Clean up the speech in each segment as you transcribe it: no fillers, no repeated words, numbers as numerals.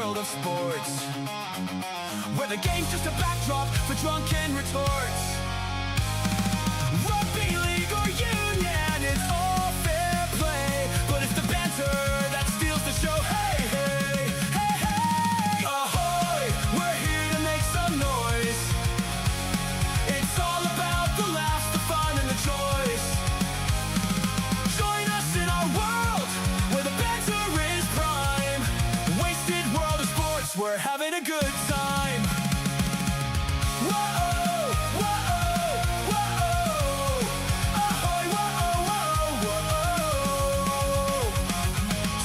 world of sports, where the game's just a backdrop for drunken retorts. Rugby league or union, it's all fair play, but it's the banter that steals the show. Hey, hey, hey, hey, ahoy, we're here to make some noise. It's all about the laughs, the fun, and the joys. Join us in our world, where the banter is prime. Wasted world of sports, we're having a good time. Whoa, whoa, whoa, ahoy, whoa, whoa, whoa.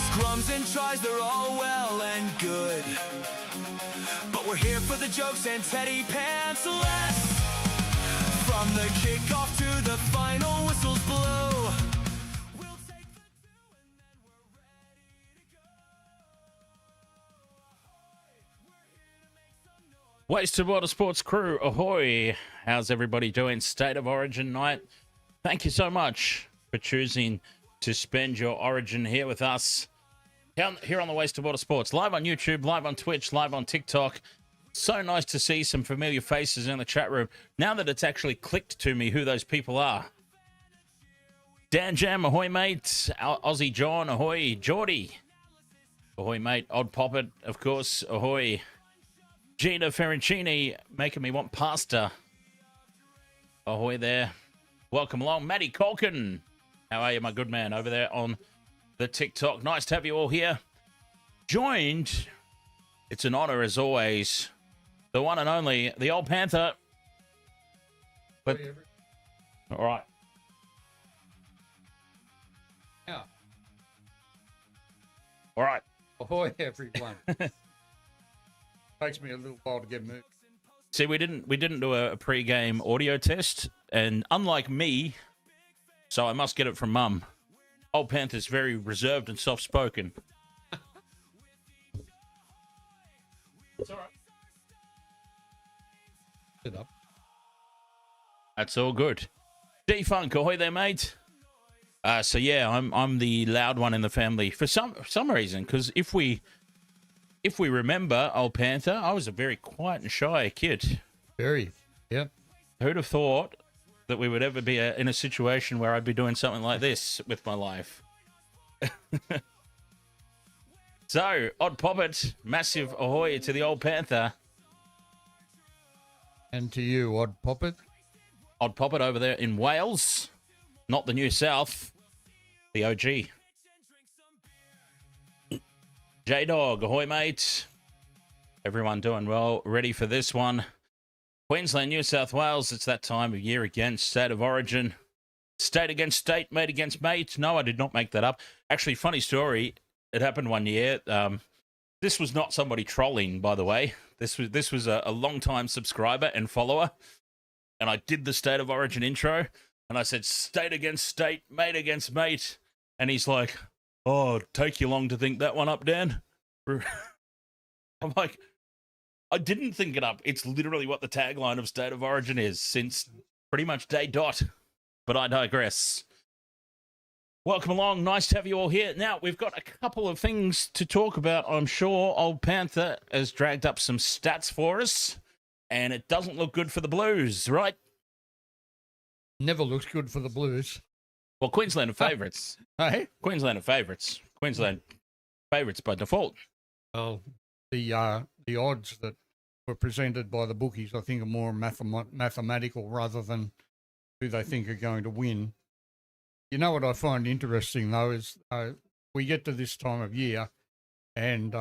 Scrums and tries, they're all well and good, but we're here for the jokes and teddy pants-less. From the kickoff to the final whistles blow, we'll take the two and then we're ready to go. We're here to make some noise. Wasted Water Sports crew, ahoy! How's everybody doing? State of Origin night. Thank you so much for choosing to spend your Origin here with us. Here on the Wasted Water Sports, live on YouTube, live on Twitch, live on TikTok. So nice to see some familiar faces in the chat room. Now that it's actually clicked to me who those people are. Dan Jam, ahoy mate. Aussie John, ahoy. Geordie, ahoy mate. Odd Poppet, of course, ahoy. Gina Ferrancini, making me want pasta. Ahoy there. Welcome along. Matty Colkin, how are you, my good man, over there on the TikTok. Nice to have you all here. Joined, it's an honor as always, the one and only, the old Panther. But, all right. Yeah. All right. Ahoy, everyone. Takes me a little while to get moved. See, we didn't do a pre-game audio test, and unlike me, so I must get it from Mum. Old Panther's very reserved and soft-spoken. It's all right. Sit up. That's all good. D-Funk, ahoy there, mate. So yeah, I'm the loud one in the family for some reason, because if we remember old Panther, I was a very quiet and shy kid. Very. Yep. Who'd have thought that we would ever be in a situation where I'd be doing something like this with my life? So, Odd Poppet, massive ahoy to the old Panther. And to you, Odd Poppet. Odd Poppet over there in Wales, not the New South, the OG. J-Dog, ahoy mate. Everyone doing well, ready for this one. Queensland, New South Wales, it's that time of year again, state of origin. State against state, mate against mate. No, I did not make that up. Actually, funny story, it happened one year. This was not somebody trolling, by the way. This was a long-time subscriber and follower. And I did the State of Origin intro. And I said, state against state, mate against mate. And he's like, oh, take you long to think that one up, Dan. I'm like, I didn't think it up. It's literally what the tagline of State of Origin is since pretty much day dot. But I digress. Welcome along. Nice to have you all here. Now, we've got a couple of things to talk about. I'm sure old Panther has dragged up some stats for us, and it doesn't look good for the Blues, right? Never looks good for the Blues. Well, Queensland are favourites. Hey? Queensland are favourites. Queensland favourites by default. Well, the odds that were presented by the bookies, I think, are more mathematical rather than who they think are going to win. You know what I find interesting, though, is we get to this time of year and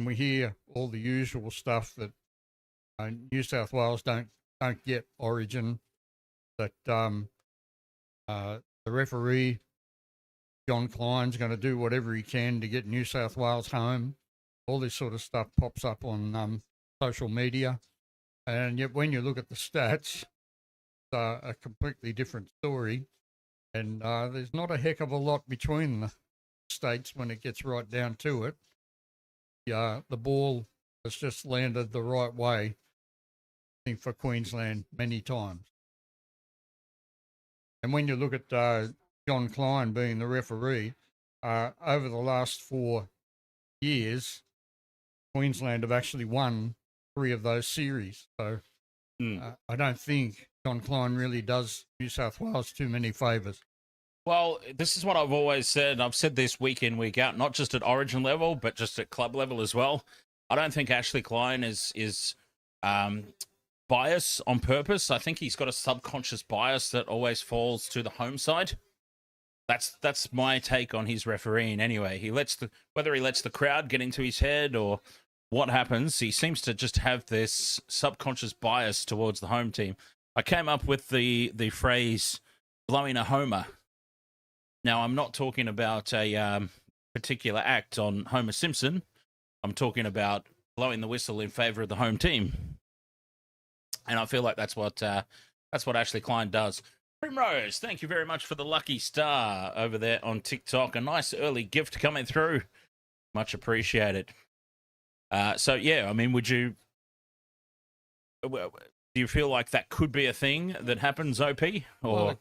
we hear all the usual stuff that New South Wales don't get Origin, that the referee, John Klein's going to do whatever he can to get New South Wales home. All this sort of stuff pops up on social media. And yet when you look at the stats, it's a completely different story. And there's not a heck of a lot between the states when it gets right down to it. The ball has just landed the right way, I think, for Queensland many times. And when you look at John Klein being the referee, over the last 4 years, Queensland have actually won 3 of those series. So I don't think John Klein really does New South Wales too many favours. Well, this is what I've always said. I've said this week in, week out, not just at Origin level, but just at club level as well. I don't think Ashley Klein is bias on purpose. I think he's got a subconscious bias that always falls to the home side. That's my take on his refereeing. Anyway, whether he lets the crowd get into his head or what happens, he seems to just have this subconscious bias towards the home team. I came up with the phrase "blowing a homer." Now, I'm not talking about a particular act on Homer Simpson. I'm talking about blowing the whistle in favour of the home team. And I feel like that's what Ashley Klein does. Primrose, thank you very much for the lucky star over there on TikTok. A nice early gift coming through. Much appreciated. So, yeah, I mean, do you feel like that could be a thing that happens, OP? Or Well,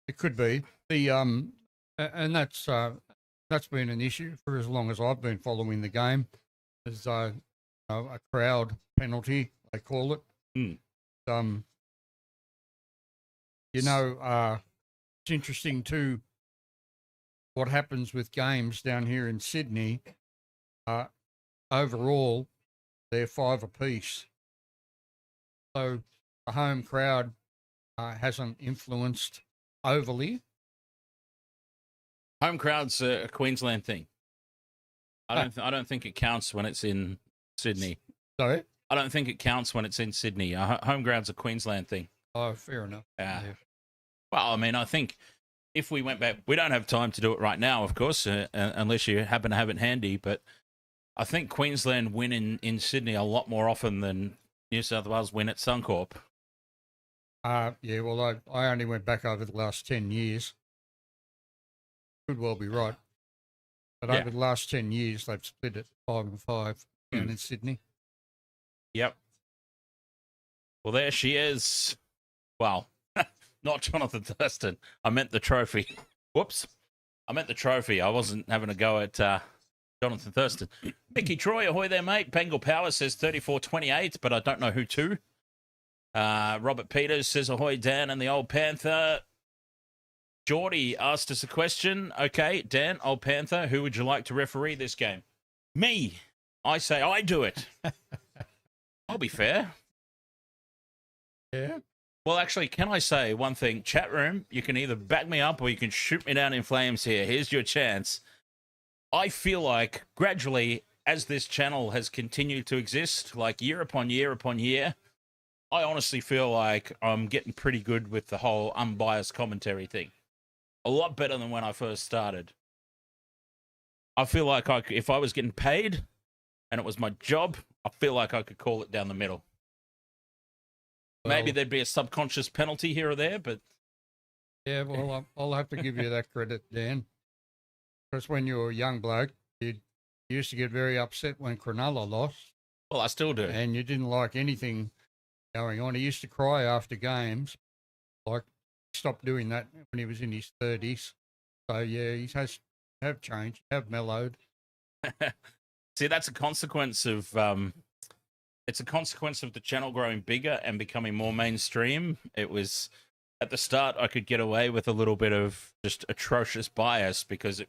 it could be. And that's been an issue for as long as I've been following the game. There's a crowd penalty, they call it. It's interesting too what happens with games down here in Sydney. Overall, they're 5 apiece. So the home crowd hasn't influenced overly. home crowd's a Queensland thing. I don't think it counts when it's in Sydney. Sorry? I don't think it counts when it's in Sydney. Home ground's a Queensland thing. Oh, fair enough. Yeah. Well, I mean, I think if we went back, we don't have time to do it right now, of course, unless you happen to have it handy. But I think Queensland win in Sydney a lot more often than New South Wales win at Suncorp. Yeah, well, I only went back over the last 10 years. Could well be right. But over the last 10 years, they've split it 5-5 down in Sydney. Yep. Well, there she is. Well, not Jonathan Thurston. I meant the trophy. Whoops. I meant the trophy. I wasn't having a go at Jonathan Thurston. Mickey Troy, ahoy there, mate. Bengal Power says 34-28, but I don't know who to. Robert Peters says ahoy, Dan and the Old Panther. Geordie asked us a question. Okay, Dan, Old Panther, who would you like to referee this game? Me. I say I do it. I'll be fair. Yeah. Well, actually, can I say one thing? Chat room, you can either back me up or you can shoot me down in flames here. Here's your chance. I feel like gradually, as this channel has continued to exist, like year upon year upon year, I honestly feel like I'm getting pretty good with the whole unbiased commentary thing. A lot better than when I first started. I feel like if I was getting paid and it was my job, I feel like I could call it down the middle. Well, maybe there'd be a subconscious penalty here or there, but... Yeah, well, I'll have to give you that credit, Dan. Because when you were a young bloke, you used to get very upset when Cronulla lost. Well, I still do. And you didn't like anything going on. He used to cry after games. Like, stopped doing that when he was in his 30s. So, yeah, he have changed, have mellowed. See, that's a consequence of... it's a consequence of the channel growing bigger and becoming more mainstream. It was... At the start, I could get away with a little bit of just atrocious bias because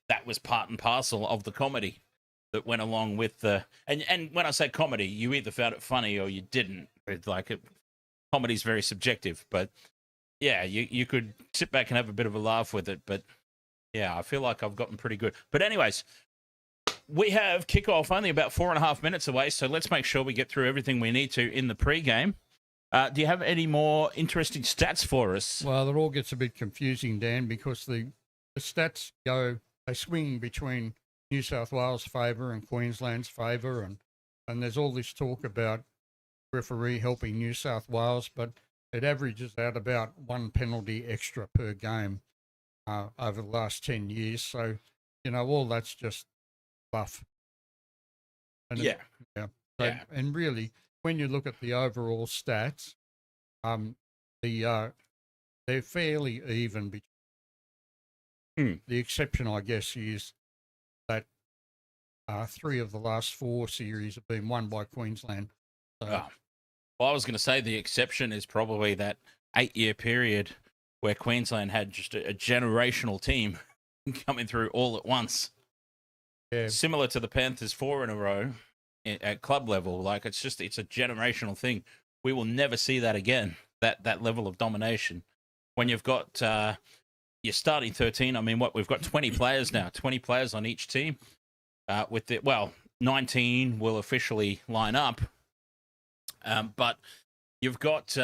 that was part and parcel of the comedy that went along with the... And when I say comedy, you either found it funny or you didn't. Comedy's very subjective, but yeah, you could sit back and have a bit of a laugh with it. But yeah, I feel like I've gotten pretty good. But anyways, we have kickoff only about 4.5 minutes away, so let's make sure we get through everything we need to in the pre-game. Do you have any more interesting stats for us? Well, it all gets a bit confusing, Dan, because the stats they swing between New South Wales' favour and Queensland's favour, and there's all this talk about referee helping New South Wales, but it averages out about 1 penalty extra per game over the last 10 years. So, all that's just fluff. And And really, when you look at the overall stats, they're fairly even. The exception, I guess, is that 3 of the last 4 series have been won by Queensland. So, Oh. Well, I was going to say the exception is probably that 8-year period where Queensland had just a generational team coming through all at once. yeah, Similar to the Panthers 4 in a row at club level. Like, it's a generational thing. We will never see that again, that level of domination. When you've got your starting 13, I mean, we've got 20 players now, 20 players on each team. 19 will officially line up. But you've got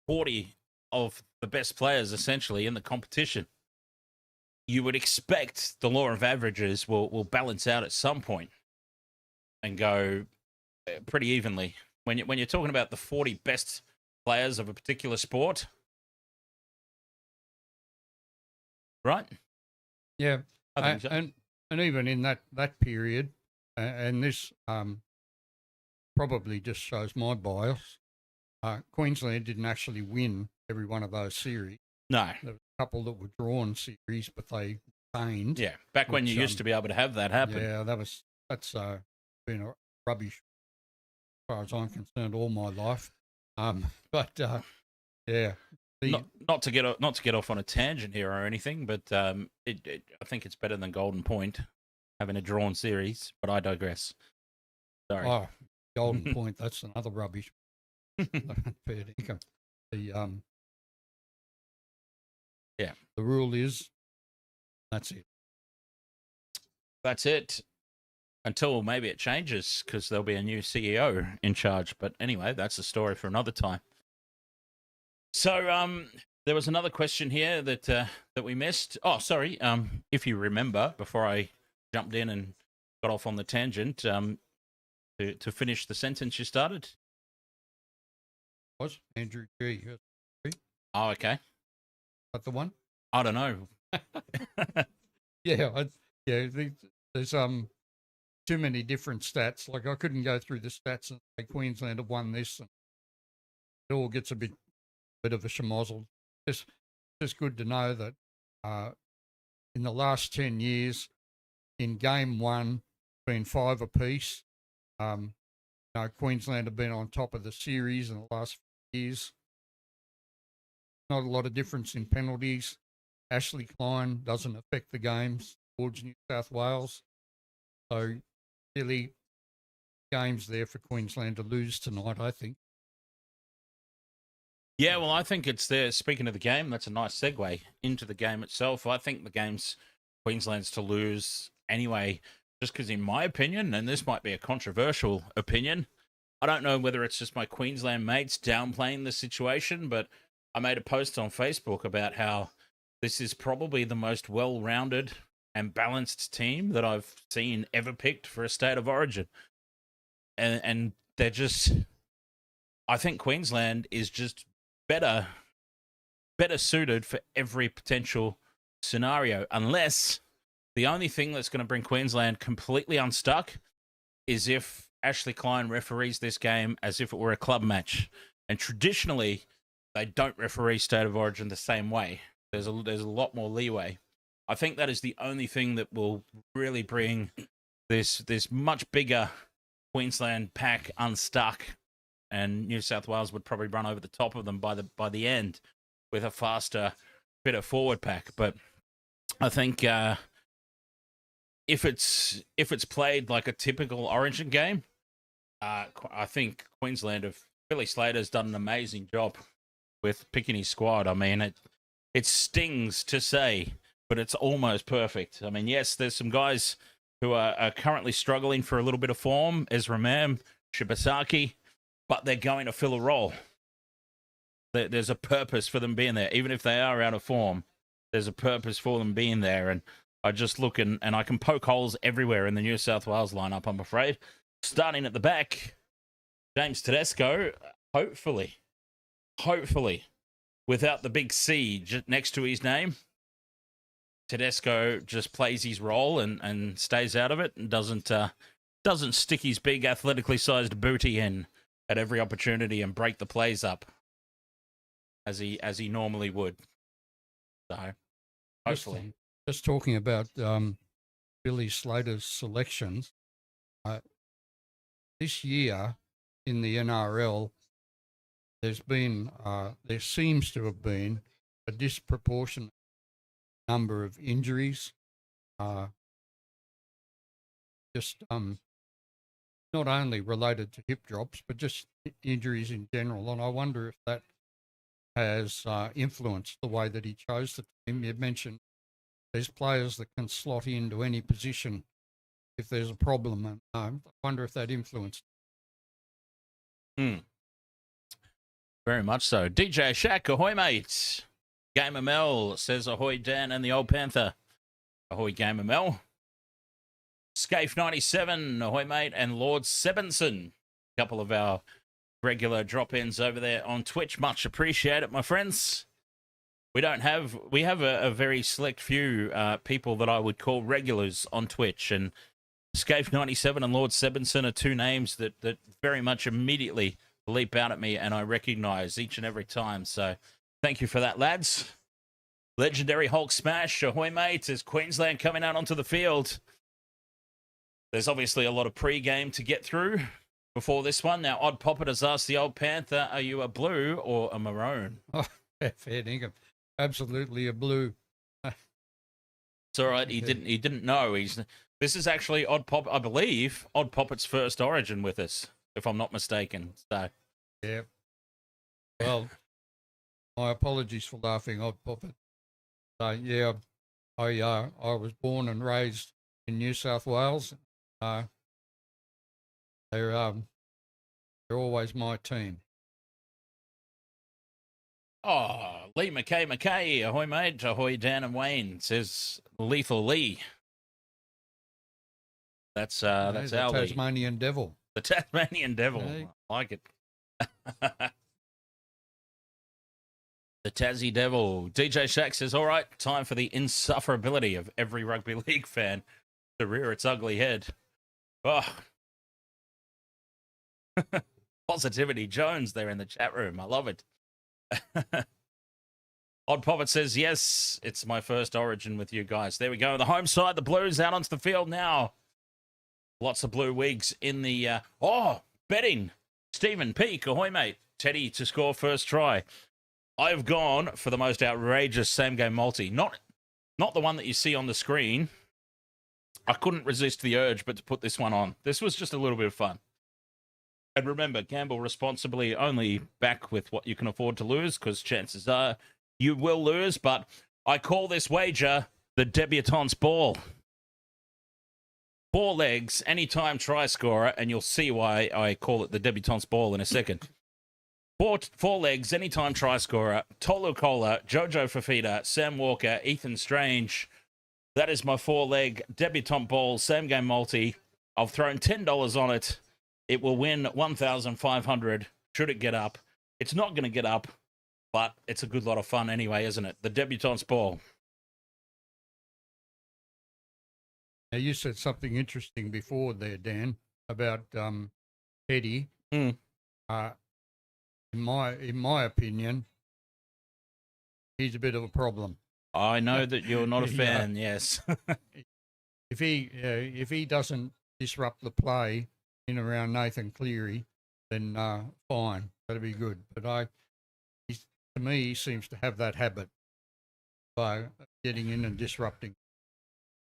40 of the best players essentially in the competition. You would expect the law of averages will balance out at some point and go pretty evenly. When you're talking about the 40 best players of a particular sport, right? yeah. I think so. And even in that period, and this probably just shows my bias, Queensland didn't actually win every one of those series. No. There were a couple that were drawn series, but they retained. Yeah, back when you used to be able to have that happen. Yeah, that's been a rubbish as far as I'm concerned all my life. But yeah, Not to get off on a tangent here or anything, but I think it's better than Golden Point having a drawn series. But I digress. Sorry. oh, Golden Point, that's another rubbish. Fair dinkum. Yeah. The rule is that's it. That's it. Until maybe it changes because there'll be a new CEO in charge. But anyway, that's a story for another time. So there was another question here that we missed. Oh, sorry. If you remember, before I jumped in and got off on the tangent, to finish the sentence you started. Was Andrew G. Oh, okay. That the one? I don't know. Yeah, there's too many different stats. Like I couldn't go through the stats and say Queensland have won this, and it all gets a bit of a schmozzle. Just good to know that in the last 10 years, in game 1, been 5 apiece. Queensland have been on top of the series in the last few years. Not a lot of difference in penalties. Ashley Klein doesn't affect the games towards New South Wales. So, really, games there for Queensland to lose tonight, I think. Yeah, well, I think it's there. Speaking of the game, that's a nice segue into the game itself. I think the game's Queensland's to lose anyway, just because, in my opinion, and this might be a controversial opinion, I don't know whether it's just my Queensland mates downplaying the situation, but I made a post on Facebook about how this is probably the most well-rounded and balanced team that I've seen ever picked for a state of origin. And they're just, I think Queensland is just better suited for every potential scenario, unless the only thing that's going to bring Queensland completely unstuck is if Ashley Klein referees this game as if it were a club match. And traditionally, they don't referee state of origin the same way. There's a lot more leeway. I think that is the only thing that will really bring this much bigger Queensland pack unstuck, and New South Wales would probably run over the top of them by the end with a faster, better forward pack. But I think if it's played like a typical Origin game, I think Queensland Billy Slater's done an amazing job with picking his squad. I mean, it stings to say, but it's almost perfect. I mean, yes, there's some guys who are currently struggling for a little bit of form, Ezra Mam, Shibasaki, but they're going to fill a role. There's a purpose for them being there. Even if they are out of form, there's a purpose for them being there. And I just look and I can poke holes everywhere in the New South Wales lineup, I'm afraid. Starting at the back, James Tedesco, hopefully, without the big C next to his name, Tedesco just plays his role and stays out of it and doesn't stick his big athletically sized booty in at every opportunity and break the plays up as he normally would. So hopefully, just talking about Billy Slater's selections. This year in the NRL, there seems to have been a disproportionate number of injuries. Just not only related to hip drops, but just injuries in general. And I wonder if that has influenced the way that he chose the team. You mentioned there's players that can slot into any position if there's a problem. And I wonder if that influenced. Very much so. DJ Shack, ahoy, mate. Gamer Mel says ahoy, Dan and the Old Panther. Ahoy, Gamer Mel. Scaife97, ahoy, mate, and Lord Sebenson. A couple of our regular drop-ins over there on Twitch. Much appreciated, my friends. We have a very select few people that I would call regulars on Twitch, and Scaife97 and Lord Sebenson are two names that very much immediately leap out at me, and I recognize each and every time. So thank you for that, lads. Legendary Hulk Smash, ahoy, mate. Is Queensland coming out onto the field? There's obviously a lot of pre-game to get through before this one. Now, Odd Poppet has asked the Old Panther, are you a blue or a maroon? Oh, fair dinkum. Absolutely a blue. It's all right. He didn't know. This is actually Odd Pop. I believe Odd Poppet's first Origin with us, if I'm not mistaken. So, yeah. Well, my apologies for laughing, Odd Poppet. Yeah, I was born and raised in New South Wales. They're always my team. oh, Lee McKay, ahoy, mate. Ahoy, Dan and Wayne, says Lethal Lee. That's our the Lee. Tasmanian Devil. The Tasmanian Devil. Hey. I like it. The Tassie Devil. DJ Shack says, all right, time for the insufferability of every rugby league fan to rear its ugly head. Oh. Positivity Jones there in the chat room. I love it. Odd Poppet says, yes, it's my first Origin with you guys. There we go. The home side, the Blues out onto the field now. Lots of blue wigs in the... betting. Stephen Peake, ahoy, mate. Teddy to score first try. I've gone for the most outrageous same-game multi. Not the one that you see on the screen. I couldn't resist the urge, but to put this one on. This was just a little bit of fun. And remember, gamble responsibly, only back with what you can afford to lose, because chances are you will lose. But I call this wager the debutant's ball. 4 legs, anytime try scorer, and you'll see why I call it the debutant's ball in a second. Four legs, anytime try scorer, Tolutau Koula, Jojo Fifita, Sam Walker, Ethan Strange. That is my 4-leg debutant ball, same game multi. I've thrown $10 on it. It will win 1,500 should it get up. It's not going to get up, but it's a good lot of fun anyway, isn't it? The debutant's ball. Now, you said something interesting before there, Dan, about Eddie. In my opinion, he's a bit of a problem. I know that you're not a fan, yes. If he doesn't disrupt the play in around Nathan Cleary, then fine, that'll be good. But to me, he seems to have that habit by getting in and disrupting.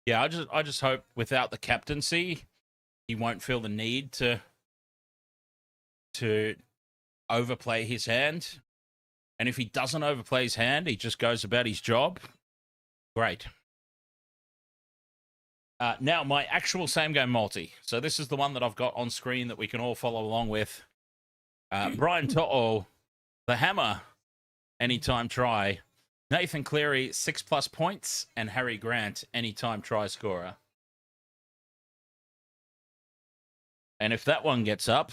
Yeah, I just hope without the captaincy, he won't feel the need to overplay his hand. And if he doesn't overplay his hand, he just goes about his job. Great. Now, my actual same-game multi. So this is the one that I've got on screen that we can all follow along with. Brian To'o, the hammer, anytime try. Nathan Cleary, 6+ points. And Harry Grant, anytime try scorer. And if that one gets up,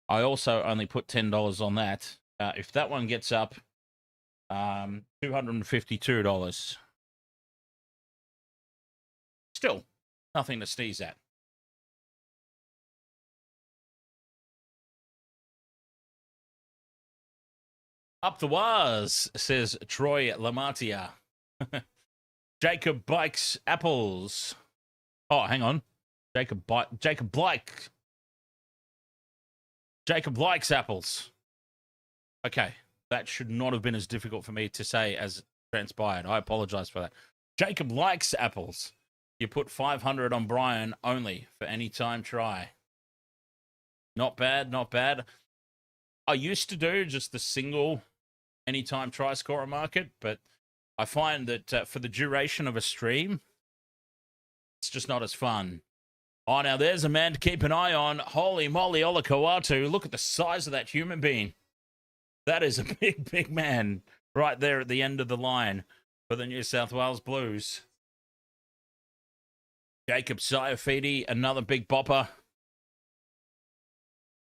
I also only put $10 on that. If that one gets up, $252. Still, nothing to sneeze at. Up the waz, says Troy Lamatia. Jacob Bikes Apples. Oh, hang on. Jacob Blake. Jacob likes apples. Okay. That should not have been as difficult for me to say as transpired. I apologize for that. Jacob likes apples. You put 500 on Brian only for any time try. Not bad, not bad. I used to do just the single anytime try scorer market, but I find that for the duration of a stream, it's just not as fun. Oh, now there's a man to keep an eye on. Holy moly, Olakau'atu. Look at the size of that human being. That is a big, big man right there at the end of the line for the New South Wales Blues. Jacob Fifita, another big bopper.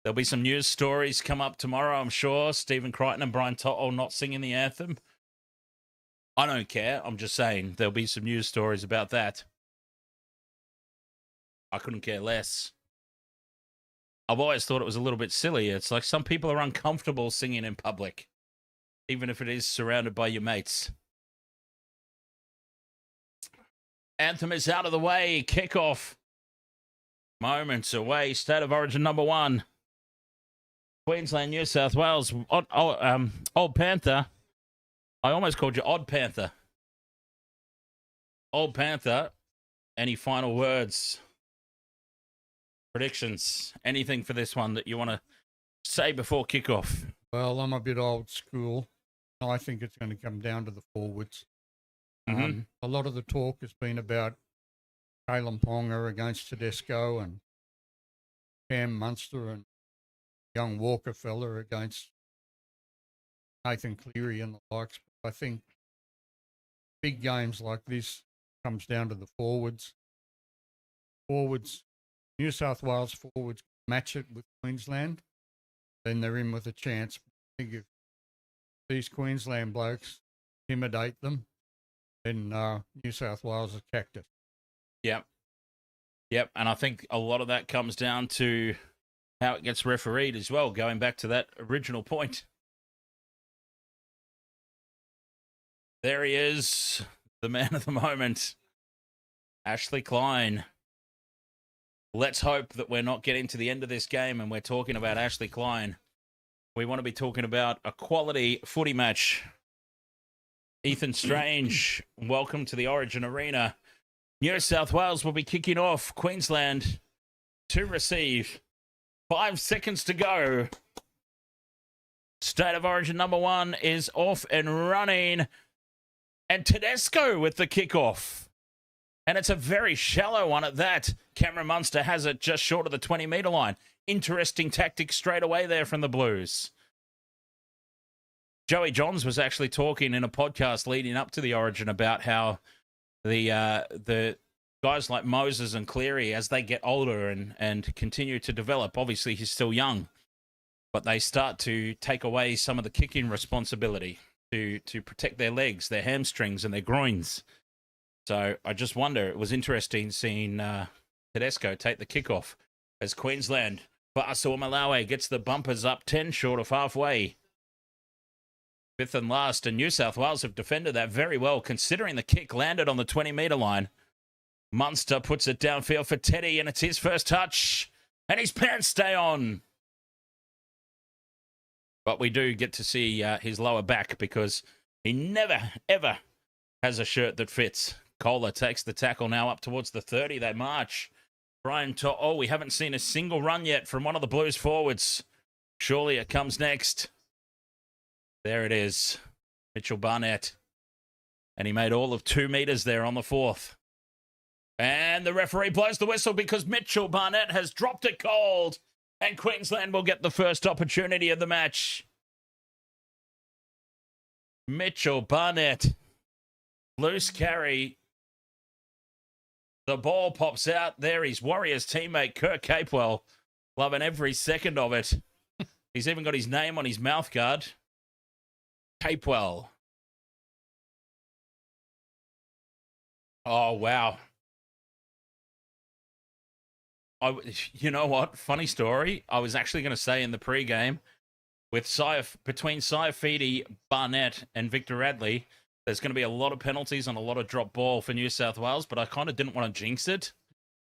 There'll be some news stories come up tomorrow, I'm sure. Stephen Crichton and Brian To'o not singing the anthem. I don't care. I'm just saying there'll be some news stories about that. I couldn't care less. I've always thought it was a little bit silly. It's like some people are uncomfortable singing in public, even if it is surrounded by your mates. Anthem is out of the way. Kickoff. Moments away. State of Origin number 1. Queensland, New South Wales. Old Panther. I almost called you Odd Panther. Old Panther. Any final words? Predictions? Anything for this one that you want to say before kickoff? Well, I'm a bit old school. I think it's going to come down to the forwards. A lot of the talk has been about Kalen Ponga against Tedesco and Cam Munster and young Walker fella against Nathan Cleary and the likes. I think big games like this comes down to the forwards. New South Wales forwards match it with Queensland, then they're in with a chance. I think if these Queensland blokes intimidate them, then New South Wales has cacked it. Yep, and I think a lot of that comes down to how it gets refereed as well, going back to that original point. There he is, the man of the moment, Ashley Klein. Let's hope that we're not getting to the end of this game and we're talking about Ashley Klein. We want to be talking about a quality footy match. Ethan Strange, welcome to the Origin Arena. New South Wales will be kicking off. Queensland to receive. 5 seconds to go. State of Origin number 1 is off and running. And Tedesco with the kickoff. And it's a very shallow one at that. Cameron Munster has it just short of the 20-metre line. Interesting tactic straight away there from the Blues. Joey Johns was actually talking in a podcast leading up to the Origin about how the guys like Moses and Cleary, as they get older and continue to develop, obviously he's still young, but they start to take away some of the kicking responsibility to protect their legs, their hamstrings and their groins. So I just wonder, it was interesting seeing Tedesco take the kickoff as Queensland, Fa'asua Malawi gets the bumpers up 10 short of halfway. 5th and last, and New South Wales have defended that very well, considering the kick landed on the 20-metre line. Munster puts it downfield for Teddy, and it's his first touch, and his pants stay on. But we do get to see his lower back because he never, ever has a shirt that fits. Koula takes the tackle now up towards the 30. They march. Brian To'o, we haven't seen a single run yet from one of the Blues forwards. Surely it comes next. There it is. Mitchell Barnett. And he made all of 2 metres there on the 4th. And the referee blows the whistle because Mitchell Barnett has dropped it cold. And Queensland will get the first opportunity of the match. Mitchell Barnett. Loose carry. The ball pops out. There he's Warriors teammate Kurt Capewell. Loving every second of it. He's even got his name on his mouth guard. Capewell. Oh, wow. You know what? Funny story. I was actually going to say in the pregame, between Fifita, Barnett, and Victor Radley, there's going to be a lot of penalties and a lot of drop ball for New South Wales, but I kind of didn't want to jinx it.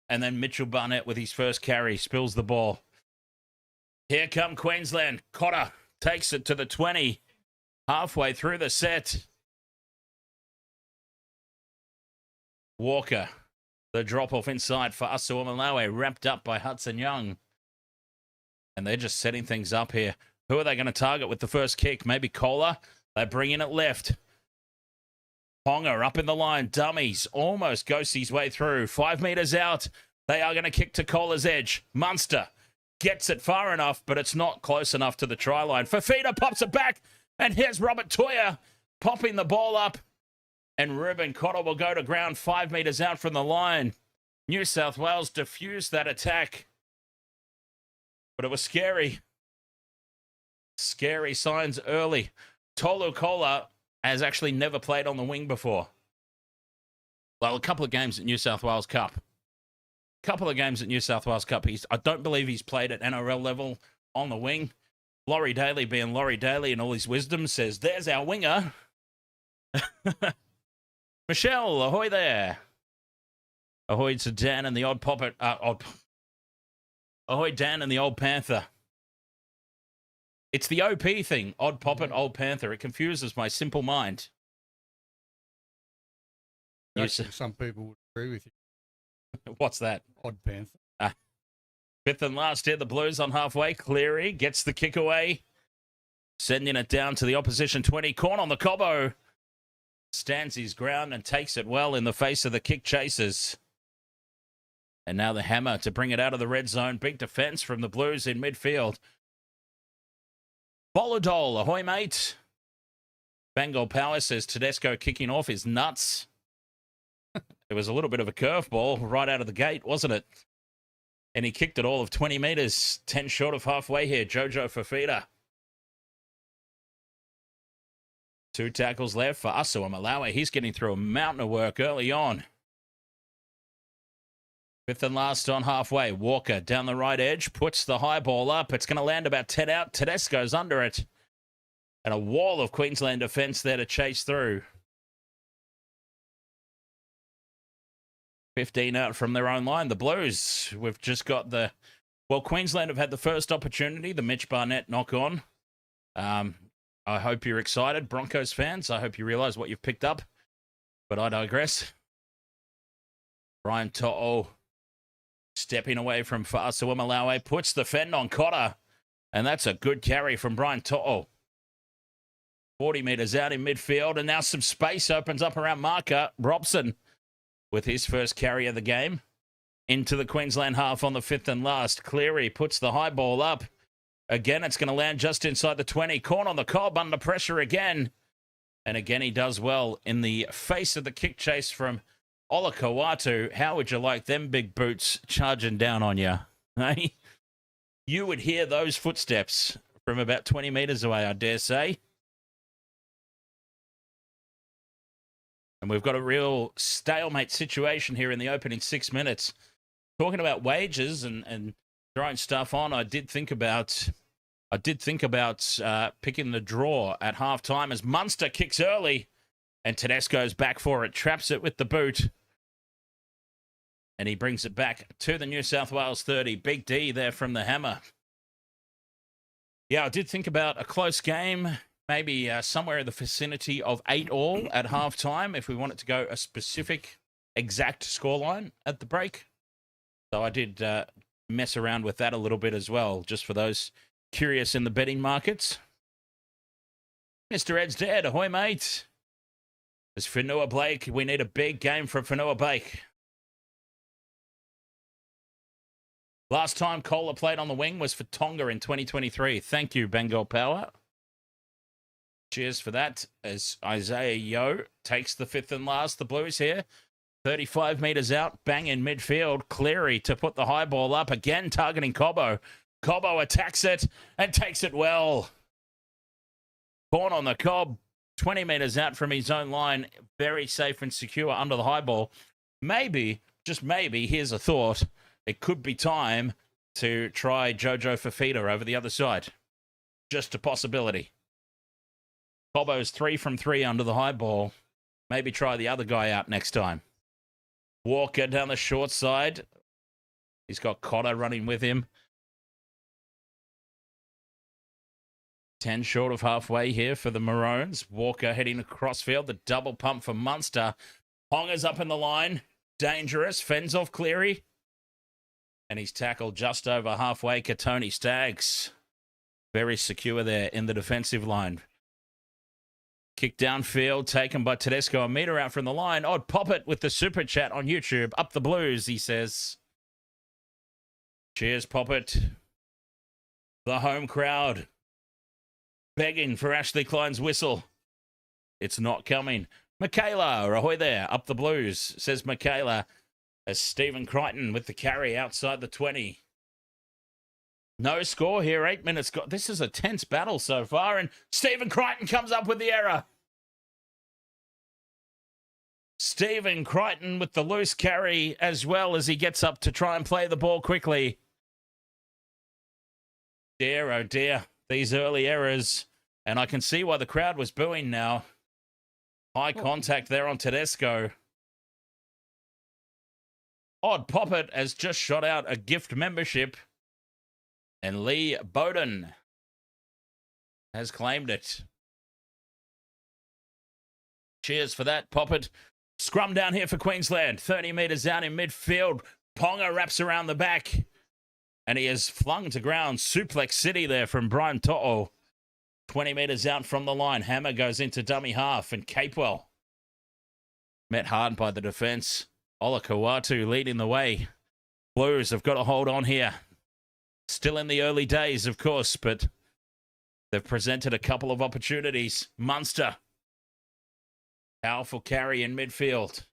And then Mitchell Barnett with his first carry spills the ball. Here come Queensland. Cotter takes it to the 20. Halfway through the set. Walker. The drop-off inside for Asuamalawe, wrapped up by Hudson Young. And they're just setting things up here. Who are they going to target with the first kick? Maybe Koula. They bring in it left. Ponga up in the line. Dummies. Almost ghosts his way through. 5 metres out. They are going to kick to Koula's edge. Munster gets it far enough, but it's not close enough to the try line. Fifita pops it back. And here's Robert Toya popping the ball up. And Ruben Cotter will go to ground 5 metres out from the line. New South Wales diffused that attack. But it was scary. Scary signs early. Tolutau Koula has actually never played on the wing before. Well, a couple of games at New South Wales Cup. I don't believe he's played at NRL level on the wing. Laurie Daley, being Laurie Daley and all his wisdom, says, there's our winger. Michelle, ahoy there. Ahoy to Dan and the odd poppet. Ahoy, Dan and the old Panther. It's the OP thing. Odd poppet, old Panther. It confuses my simple mind. Actually, some people would agree with you. What's that? Odd Panther. Fifth and last here, the Blues on halfway. Cleary gets the kick away. Sending it down to the opposition 20. Corn on the Cobbo. Stands his ground and takes it well in the face of the kick chasers. And now the hammer to bring it out of the red zone. Big defense from the Blues in midfield. Bolidol, ahoy, mate. Bengal Power says Tedesco kicking off is nuts. It was a little bit of a curveball right out of the gate, wasn't it? And he kicked it all of 20 metres, 10 short of halfway here. Jojo Fifita. 2 tackles left for Asuamalawe. He's getting through a mountain of work early on. Fifth and last on halfway. Walker down the right edge, puts the high ball up. It's going to land about 10 out. Tedesco's under it. And a wall of Queensland defence there to chase through. 15 out from their own line. The Blues, we've just got the... Well, Queensland have had the first opportunity, the Mitch Barnett knock-on. I hope you're excited, Broncos fans. I hope you realise what you've picked up. But I digress. Brian To'o stepping away from Asuamalawe, puts the fend on Cotter. And that's a good carry from Brian To'o. 40 metres out in midfield. And now some space opens up around marker. Robson with his first carry of the game. Into the Queensland half on the fifth and last. Cleary puts the high ball up. Again, it's going to land just inside the 20. Corn on the cob, under pressure again. And again, he does well in the face of the kick chase from Ola Kawatu. How would you like them big boots charging down on you? Hey? You would hear those footsteps from about 20 metres away, I dare say. And we've got a real stalemate situation here in the opening 6 minutes. Talking about wages and throwing stuff on, I did think about picking the draw at halftime as Munster kicks early and Tedesco's back for it, traps it with the boot. And he brings it back to the New South Wales 30. Big D there from the hammer. Yeah, I did think about a close game, maybe somewhere in the vicinity of 8-all at halftime if we wanted to go a specific exact scoreline at the break. So I did mess around with that a little bit as well, just for those curious in the betting markets. Mr. Ed's dead. Ahoy, mate. There's Fonua-Blake. We need a big game from Fonua-Blake. Last time Koula played on the wing was for Tonga in 2023. Thank you, Bengal Power. Cheers for that as Isaiah Yeo takes the fifth and last. The Blues here. 35 metres out, bang in midfield. Cleary to put the high ball up, again targeting Cobbo. Cobbo attacks it and takes it well. Corn on the cob, 20 metres out from his own line. Very safe and secure under the high ball. Maybe, just maybe, here's a thought. It could be time to try Jojo Fifita over the other side. Just a possibility. Cobbo's 3 from 3 under the high ball. Maybe try the other guy out next time. Walker down the short side. He's got Cotter running with him. 10 short of halfway here for the Maroons. Walker heading across field. The double pump for Munster. Ponga's up in the line. Dangerous. Fends off Cleary. And he's tackled just over halfway. Katoni Staggs. Very secure there in the defensive line. Kick downfield, taken by Tedesco. A metre out from the line. Odd Poppet with the super chat on YouTube. Up the Blues, he says. Cheers, Poppet. The home crowd begging for Ashley Klein's whistle. It's not coming. Michaela, ahoy there. Up the Blues, says Michaela. As Stephen Crichton with the carry outside the 20. No score here, 8 minutes. This is a tense battle so far, and Stephen Crichton comes up with the error. Stephen Crichton with the loose carry as well as he gets up to try and play the ball quickly. Dear, oh dear, these early errors. And I can see why the crowd was booing now. High contact there on Tedesco. Odd Poppet has just shot out a gift membership. And Lee Bowden has claimed it. Cheers for that, Poppet. Scrum down here for Queensland. 30 metres out in midfield. Ponga wraps around the back. And he is flung to ground. Suplex City there from Brian To'o. 20 metres out from the line. Hammer goes into dummy half. And Capewell met hard by the defence. Ola Kawatu leading the way. Blues have got to hold on here. Still in the early days, of course, but they've presented a couple of opportunities. Munster. Powerful carry in midfield.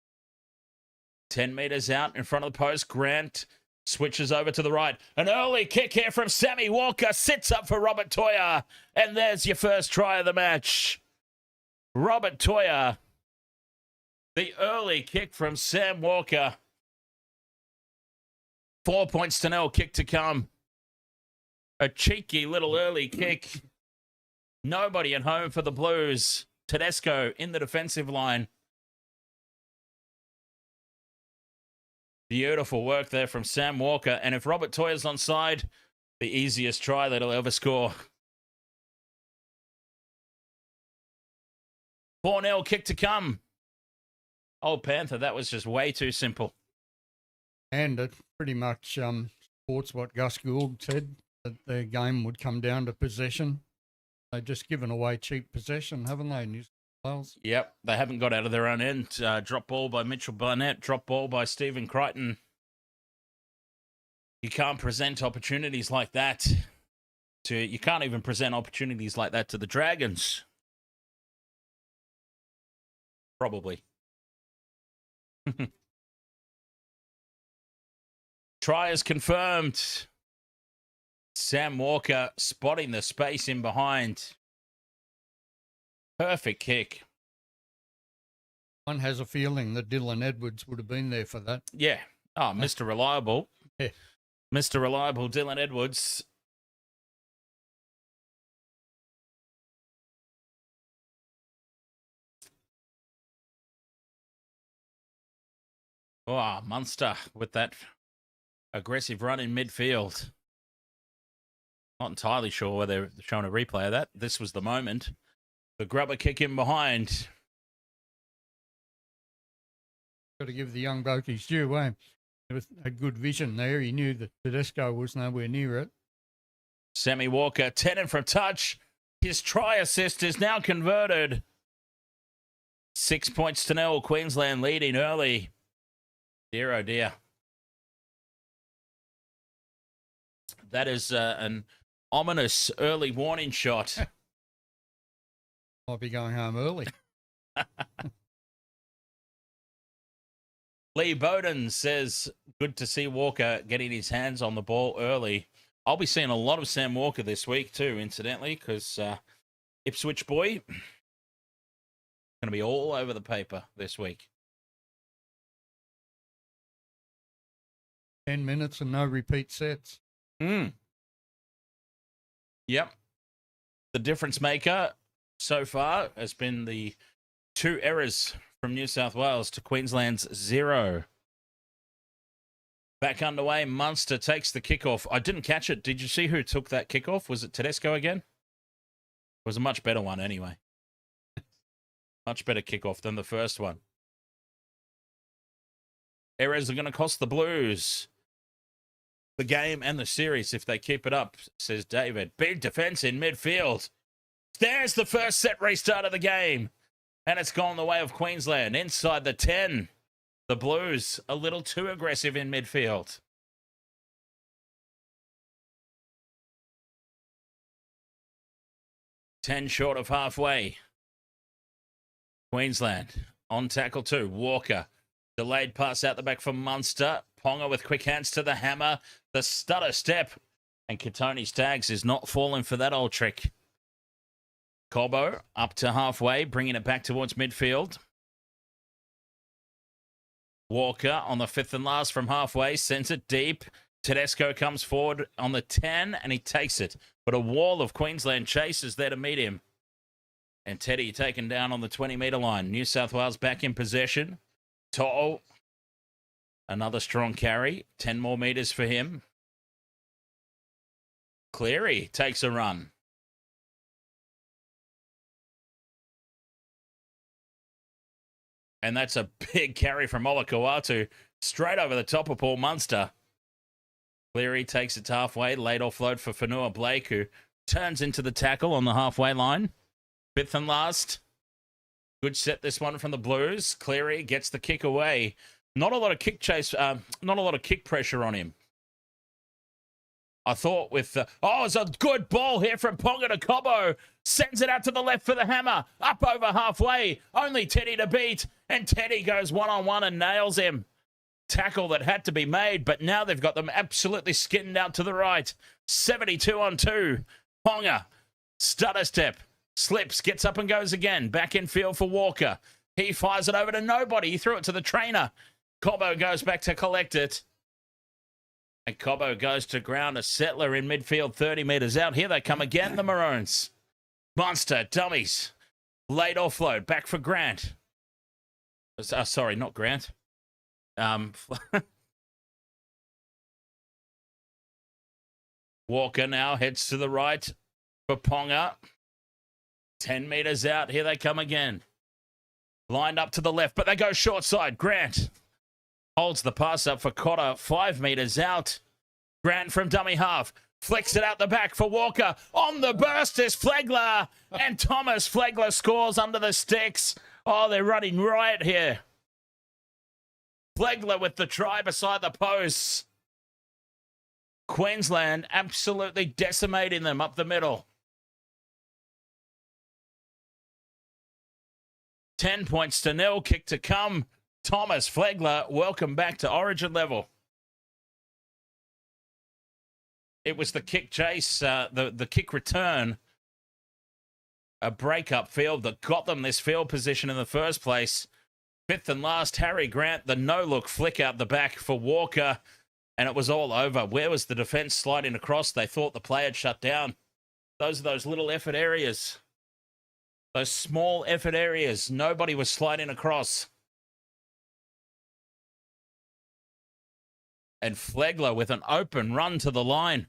10 metres out in front of the post. Grant switches over to the right. An early kick here from Sammy Walker. Sits up for Robert Toya. And there's your first try of the match. Robert Toya. The early kick from Sam Walker. 4 points to 0. Kick to come. A cheeky little early kick. Nobody at home for the Blues. Tedesco in the defensive line. Beautiful work there from Sam Walker. And if Robert Toya's onside, the easiest try that he'll ever score. 4-0 kick to come. Old Panther, that was just way too simple. And it pretty much supports what Gus Gould said, that their game would come down to possession. They've just given away cheap possession, haven't they, New South Wales? Yep, they haven't got out of their own end. Drop ball by Mitchell Barnett, drop ball by Stephen Crichton. You can't present opportunities like that you can't even present opportunities like that to the Dragons. Probably. Try is confirmed. Sam Walker spotting the space in behind. Perfect kick. One has a feeling that Dylan Edwards would have been there for that. Yeah. Oh, Mr. Reliable. Yeah. Mr. Reliable, Dylan Edwards. Oh, Munster with that aggressive run in midfield. Not entirely sure whether they're showing a replay of that. This was the moment. The grubber kick in behind. Got to give the young bloke his due, eh? There was a good vision there. He knew that Tedesco was nowhere near it. Sammy Walker, 10 in from touch. His try assist is now converted. 6 points to 0. Queensland leading early. Dear, oh dear. That is an ominous early warning shot. Might be going home early. Lee Bowden says, good to see Walker getting his hands on the ball early. I'll be seeing a lot of Sam Walker this week too, incidentally, because Ipswich boy going to be all over the paper this week. 10 minutes and no repeat sets. Yep. The difference maker so far has been the 2 errors from New South Wales to Queensland's 0. Back underway. Munster takes the kickoff. I didn't catch it. Did you see who took that kickoff? Was it Tedesco again? It was a much better one anyway. Much better kickoff than the first one. Errors are going to cost the Blues the game and the series if they keep it up, says David. Big defense in midfield. There's the first set restart of the game. And it's gone the way of Queensland. Inside the 10. The Blues a little too aggressive in midfield. Ten short of halfway. Queensland on tackle 2. Walker. Delayed pass out the back for Munster. Ponga with quick hands to the hammer. The stutter step. And Katoni Staggs is not falling for that old trick. Cobbo up to halfway, bringing it back towards midfield. Walker on the 5th and last from halfway, sends it deep. Tedesco comes forward on the 10 and he takes it. But a wall of Queensland chasers there to meet him. And Teddy taken down on the 20-metre line. New South Wales back in possession. To'o, another strong carry. 10 more metres for him. Cleary takes a run. And that's a big carry from Olakau'atu. Straight over the top of Paul Munster. Cleary takes it to halfway. Late offload for Fonua-Blake, who turns into the tackle on the halfway line. 5th and last. Good set this one from the Blues. Cleary gets the kick away. Not a lot of kick chase, not a lot of kick pressure on him. I thought with... it's a good ball here from Ponga to Cobbo. Sends it out to the left for the hammer. Up over halfway. Only Teddy to beat. And Teddy goes one-on-one and nails him. Tackle that had to be made, but now they've got them absolutely skinned out to the right. 72 on 2. Ponga. Stutter step. Slips. Gets up and goes again. Back in field for Walker. He fires it over to nobody. He threw it to the trainer. Cobbo goes back to collect it. And Cobbo goes to ground. A settler in midfield, 30 metres out. Here they come again, the Maroons. Munster, dummies. Late offload. Back for Grant. Sorry, not Grant. Walker now heads to the right for Ponga. 10 metres out. Here they come again. Lined up to the left, but they go short side. Grant holds the pass up for Cotter, 5 metres out. Grant from dummy half. Flicks it out the back for Walker. On the burst is Flegler. And Thomas Flegler scores under the sticks. Oh, they're running riot here. Flegler with the try beside the posts. Queensland absolutely decimating them up the middle. 10 points to 0. Kick to come. Thomas Flegler, welcome back to Origin level. It was the kick chase, the kick return, a break-up field that got them this field position in the first place. 5th and last, Harry Grant, the no-look flick out the back for Walker, and it was all over. Where was the defence sliding across? They thought the play had shut down. Those are those little effort areas. Those small effort areas. Nobody was sliding across. And Flegler with an open run to the line.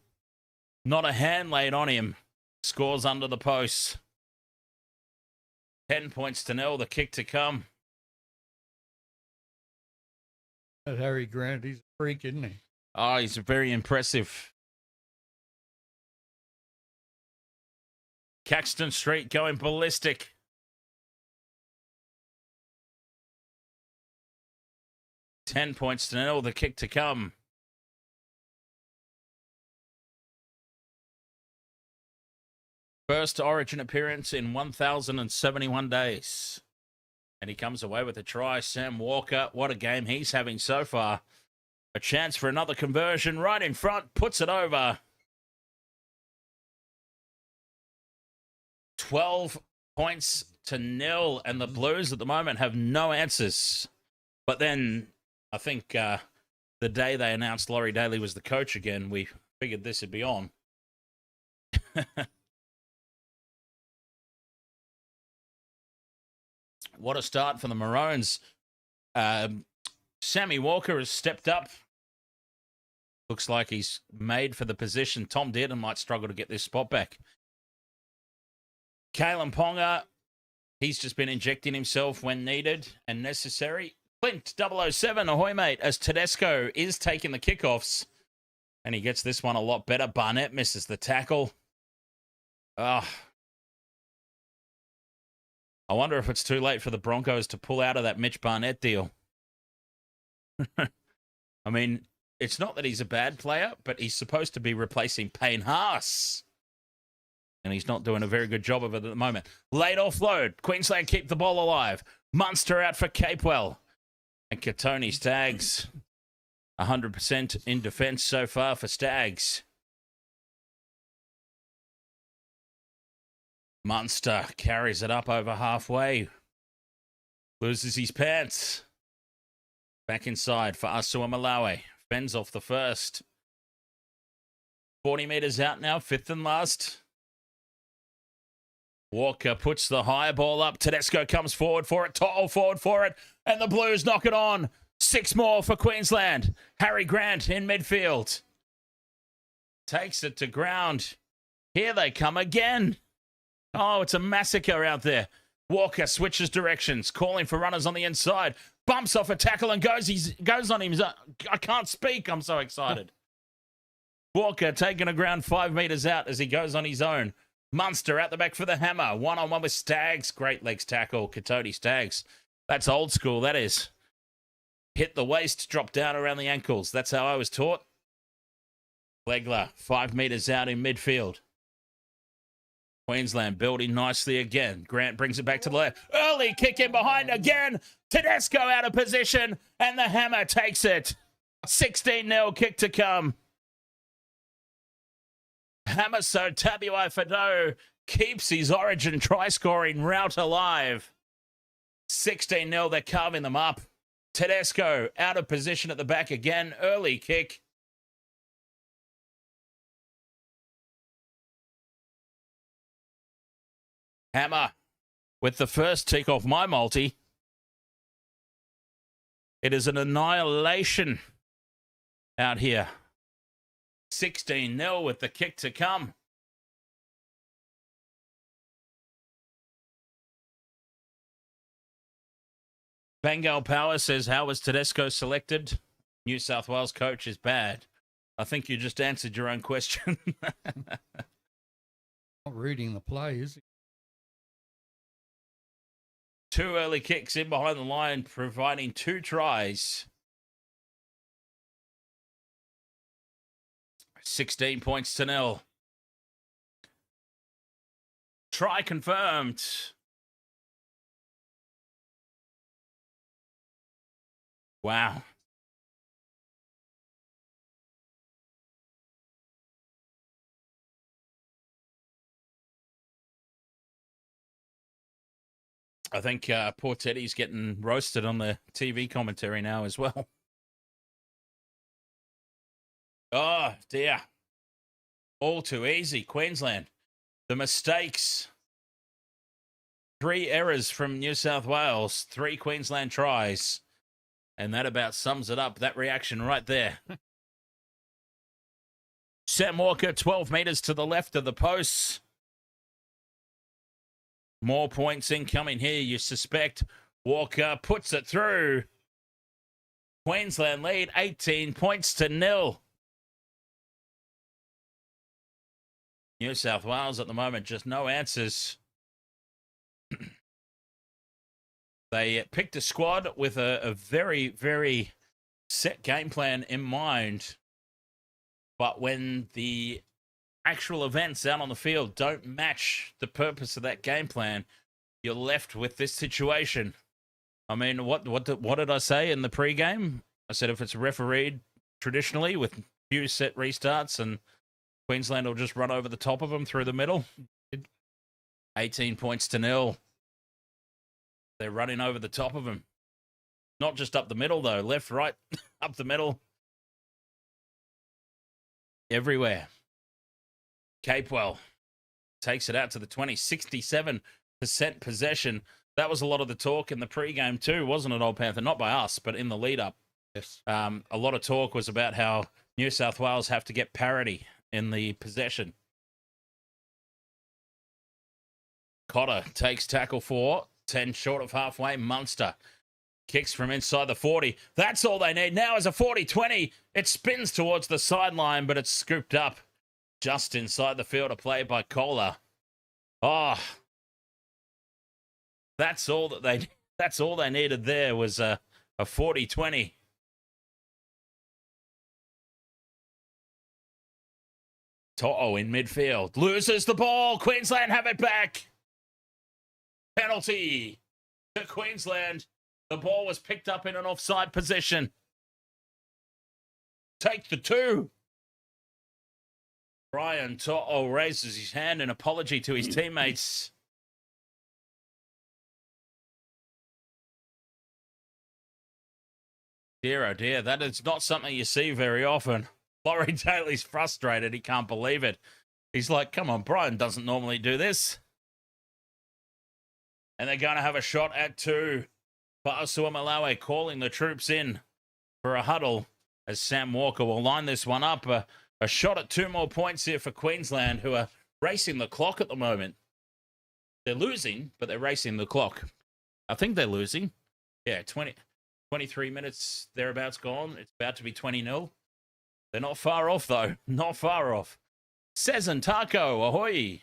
Not a hand laid on him. Scores under the posts. 10 points to 0. The kick to come. That Harry Grant, he's a freak, isn't he? Oh, he's very impressive. Caxton Street going ballistic. $10 points to 0. The kick to come. First Origin appearance in 1,071 days. And he comes away with a try. Sam Walker, what a game he's having so far. A chance for another conversion right in front. Puts it over. 12 points to 0. And the Blues at the moment have no answers. But then I think the day they announced Laurie Daley was the coach again, we figured this would be on. What a start for the Maroons. Sammy Walker has stepped up Looks like he's made for the position. Tom Dearden might struggle to get this spot back. Kalen Ponga, he's just been injecting himself when needed and necessary. Clint 007, ahoy mate, as Tedesco is taking the kickoffs. And he gets this one a lot better. Barnett misses the tackle. I wonder if it's too late for the Broncos to pull out of that Mitch Barnett deal. I mean, it's not that he's a bad player, but he's supposed to be replacing Payne Haas. And he's not doing a very good job of it at the moment. Late offload. Queensland keep the ball alive. Munster out for Capewell. And Katoni Staggs. 100% in defence so far for Staggs. Munster carries it up over halfway. Loses his pants. Back inside for Asua Malawi. Fends off the first. 40 metres out now, fifth and last. Walker puts the high ball up. Tedesco comes forward for it. To'o forward for it. And the Blues knock it on. 6 more for Queensland. Harry Grant in midfield. Takes it to ground. Here they come again. Oh, it's a massacre out there. Walker switches directions, calling for runners on the inside. Bumps off a tackle and goes on him. I can't speak. I'm so excited. Walker taking a ground 5 metres out as he goes on his own. Munster at the back for the hammer. One-on-one with Staggs. Great legs tackle. Katoni Staggs. That's old school, that is. Hit the waist, drop down around the ankles. That's how I was taught. Legler, 5 metres out in midfield. Queensland building nicely again. Grant brings it back to the left. Early kick in behind again. Tedesco out of position. And the hammer takes it. 16-0 kick to come. Hammerso Tabuai Fado keeps his Origin try-scoring route alive. 16-0, they're carving them up. Tedesco out of position at the back again. Early kick. Hammer with the first tick off my multi. It is an annihilation out here. 16-0 with the kick to come. Bengal Power says, how was Tedesco selected? New South Wales coach is bad. I think you just answered your own question. Not reading the play, is he? 2 early kicks in behind the line, providing 2 tries. 16 points to 0. Try confirmed. Wow. I think poor Teddy's getting roasted on the TV commentary now as well. Oh, dear. All too easy, Queensland. The mistakes. 3 errors from New South Wales, 3 Queensland tries. And that about sums it up, that reaction right there. Sam Walker, 12 metres to the left of the posts. More points incoming here, you suspect. Walker puts it through. Queensland lead 18 points to 0. New South Wales at the moment, just no answers. They picked a squad with a very, very set game plan in mind. But when the actual events out on the field don't match the purpose of that game plan, you're left with this situation. I mean, what did I say in the pregame? I said if it's refereed traditionally with few set restarts and Queensland will just run over the top of them through the middle. 18 points to 0. They're running over the top of them. Not just up the middle, though. Left, right, up the middle. Everywhere. Capewell takes it out to the 20. 67% possession. That was a lot of the talk in the pregame too, wasn't it, Old Panther? Not by us, but in the lead-up. Yes. A lot of talk was about how New South Wales have to get parity in the possession. Cotter takes tackle 4, 10 short of halfway. Munster kicks from inside the 40. That's all they need now is a 40-20. It spins towards the sideline, but it's scooped up just inside the field of play by Koula. Oh, that's all they needed there was a 40-20. To'o in midfield. Loses the ball. Queensland have it back. Penalty to Queensland. The ball was picked up in an offside position. Take the 2. Brian To'o raises his hand in apology to his teammates. Dear, oh dear, that is not something you see very often. Laurie Daley's frustrated. He can't believe it. He's like, come on, Brian doesn't normally do this. And they're going to have a shot at 2. Fonua-Blake calling the troops in for a huddle as Sam Walker will line this one up. A shot at 2 more points here for Queensland, who are racing the clock at the moment. They're losing, but they're racing the clock. I think they're losing. Yeah, 23 minutes thereabouts gone. It's about to be 20-0. They're not far off, though. Not far off. Cezanne Taco, ahoy.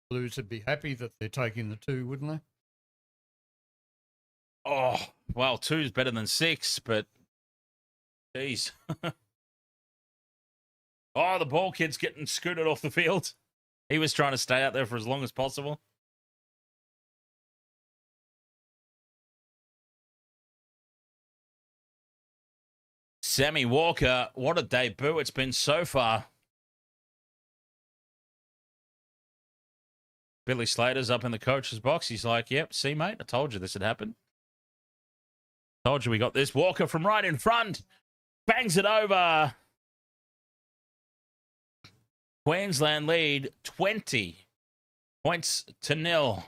Blues would be happy that they're taking the 2, wouldn't they? Oh, well, 2's better than 6, but geez. Oh, the ball kid's getting scooted off the field. He was trying to stay out there for as long as possible. Sammy Walker, what a debut it's been so far. Billy Slater's up in the coach's box. He's like, yep, see, mate, I told you this had happened. Told you we got this. Walker from right in front. Bangs it over. Queensland lead 20 points to 0.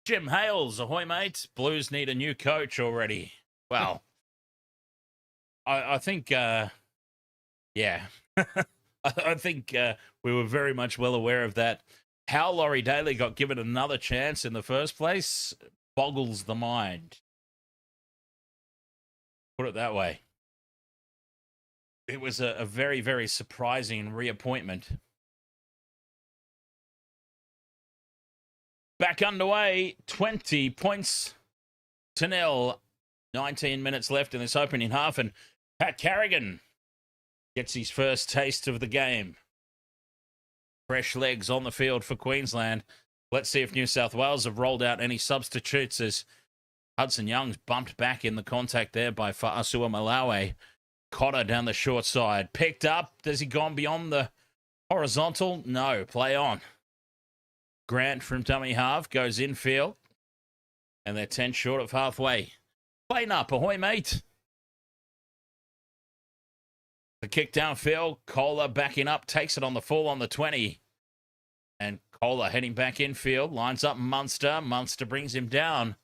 Jim Hales, ahoy, mate. Blues need a new coach already. Well, I think, yeah. I think we were very much well aware of that. How Laurie Daley got given another chance in the first place boggles the mind. Put it that way. It was a very, very surprising reappointment. Back underway, 20 points to 0. 19 minutes left in this opening half, and Pat Carrigan gets his first taste of the game. Fresh legs on the field for Queensland. Let's see if New South Wales have rolled out any substitutes as Hudson Young's bumped back in the contact there by Fonua-Blake. Cotter down the short side. Picked up. Has he gone beyond the horizontal? No. Play on. Grant from dummy half goes infield. And they're 10 short of halfway. Plane up. Ahoy, mate. The kick downfield. Koula backing up. Takes it on the full on the 20. And Koula heading back infield. Lines up Munster. Munster brings him down.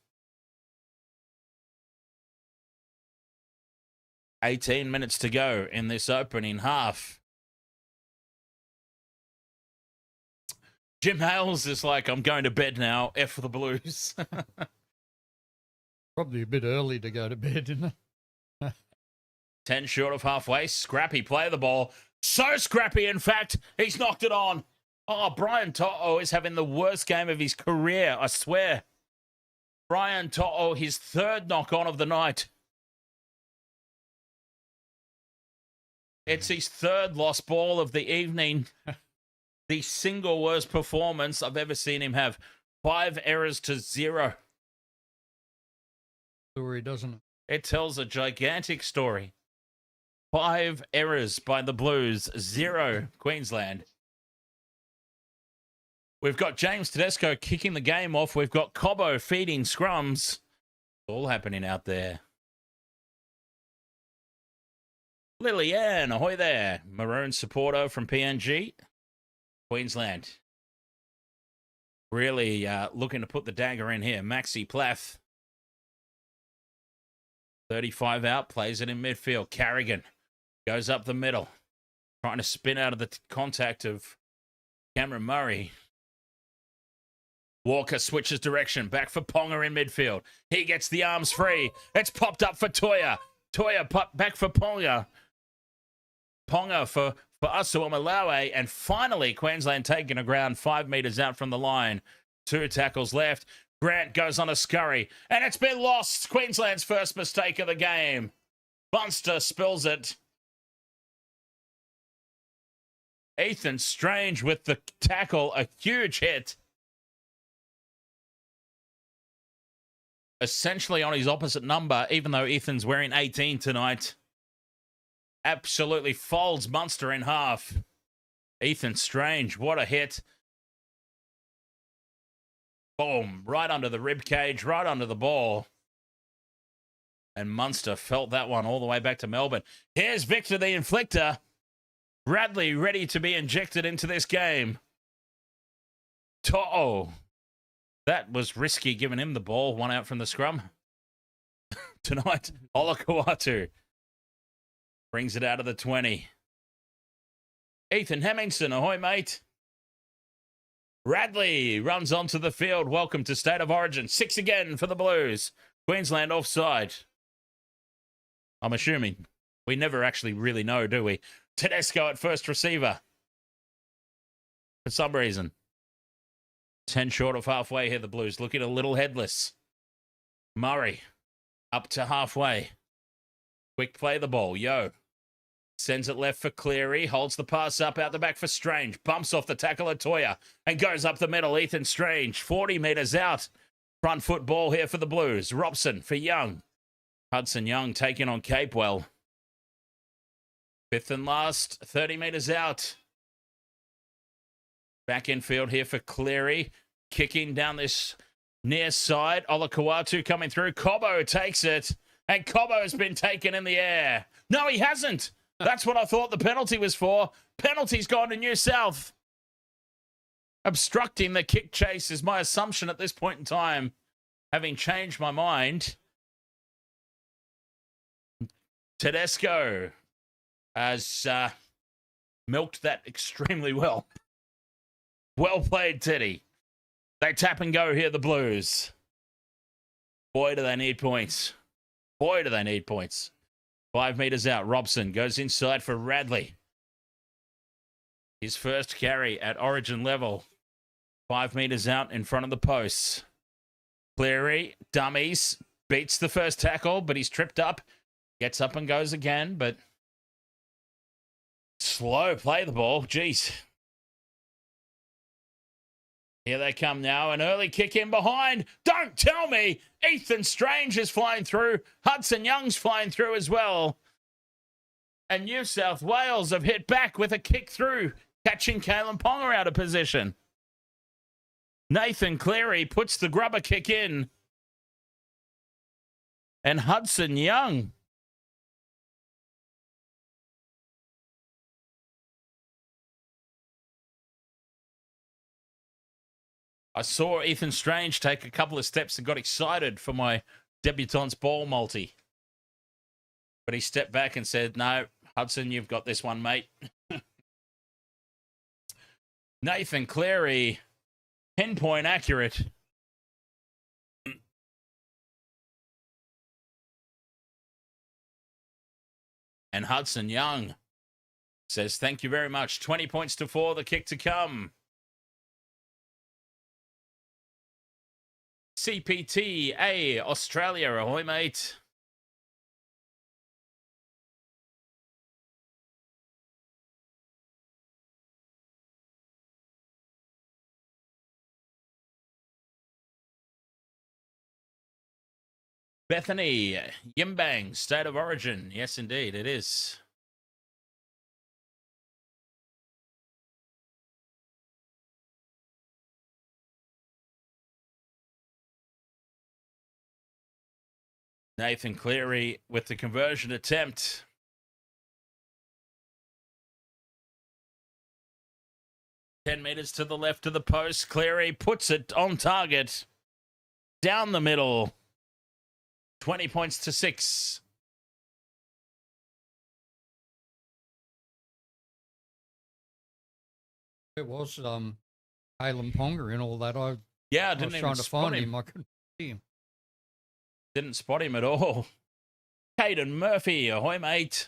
18 minutes to go in this opening half. Jim Hales is like, I'm going to bed now. F for the Blues. Probably a bit early to go to bed, isn't it? 10 short of halfway. Scrappy play the ball. So scrappy, in fact, he's knocked it on. Oh, Brian To'o is having the worst game of his career, I swear. Brian To'o, his 3rd knock-on of the night. It's his 3rd lost ball of the evening. The single worst performance I've ever seen him have. 5 errors to 0. Story, doesn't it? It tells a gigantic story. 5 errors by the Blues, 0 Queensland. We've got James Tedesco kicking the game off. We've got Cobbo feeding scrums. All happening out there. Lillian, ahoy there. Maroon supporter from PNG. Queensland. Really looking to put the dagger in here. Maxi Plath. 35 out, plays it in midfield. Carrigan goes up the middle, trying to spin out of the contact of Cameron Murray. Walker switches direction, back for Ponga in midfield. He gets the arms free. It's popped up for Toya. Toya back for Ponga. Ponga for Asuamalawe. And finally, Queensland taking a ground 5 metres out from the line. 2 tackles left. Grant goes on a scurry. And it's been lost. Queensland's first mistake of the game. Munster spills it. Ethan Strange with the tackle. A huge hit. Essentially on his opposite number, even though Ethan's wearing 18 tonight. Absolutely folds Munster in half. Ethan Strange, what a hit. Boom, right under the rib cage, right under the ball. And Munster felt that one all the way back to Melbourne. Here's Victor the Inflictor. Bradley ready to be injected into this game. To'o. That was risky, giving him the ball. 1 out from the scrum. Tonight, Olakau'atu brings it out of the 20. Ethan Hemmingson, ahoy, mate. Radley runs onto the field. Welcome to State of Origin. 6 again for the Blues. Queensland offside. I'm assuming. We never actually really know, do we? Tedesco at first receiver. For some reason. 10 short of halfway here, the Blues looking a little headless. Murray up to halfway. Quick play the ball. Yo. Sends it left for Cleary. Holds the pass up out the back for Strange. Bumps off the tackle of Toya. And goes up the middle. Ethan Strange. 40 metres out. Front foot ball here for the Blues. Robson for Young. Hudson Young taking on Capewell. 5th and last. 30 metres out. Back in field here for Cleary. Kicking down this near side. Olakau'atu coming through. Cobbo takes it. And Cobbo's been taken in the air. No, he hasn't. That's what I thought the penalty was for. Penalty's gone to New South. Obstructing the kick chase is my assumption at this point in time. Having changed my mind. Tedesco has milked that extremely well. Well played, Teddy. They tap and go here, the Blues. Boy, do they need points. Boy, do they need points. 5 metres out. Robson goes inside for Radley. His first carry at Origin level. 5 metres out in front of the posts. Cleary, dummies, beats the first tackle, but he's tripped up. Gets up and goes again, but slow play the ball. Jeez. Here they come now. An early kick in behind. Don't tell me. Ethan Strange is flying through. Hudson Young's flying through as well. And New South Wales have hit back with a kick through, catching Kalen Ponga out of position. Nathan Cleary puts the grubber kick in. And Hudson Young. I saw Ethan Strange take a couple of steps and got excited for my debutants ball multi. But he stepped back and said, no, Hudson, you've got this one, mate. Nathan Cleary, pinpoint accurate. And Hudson Young says, thank you very much. 20 points to 4, the kick to come. CPTA Australia, ahoy, mate. Bethany, Yimbang, State of Origin. Yes, indeed, it is. Nathan Cleary with the conversion attempt. Ten metres to the left of the post. Cleary puts it on target. Down the middle. 20 points to 6. It was Alan Ponga and all that. I I didn't was even trying to spot find him. him. I couldn't see him. Didn't spot him at all. Caden Murphy, ahoy, mate.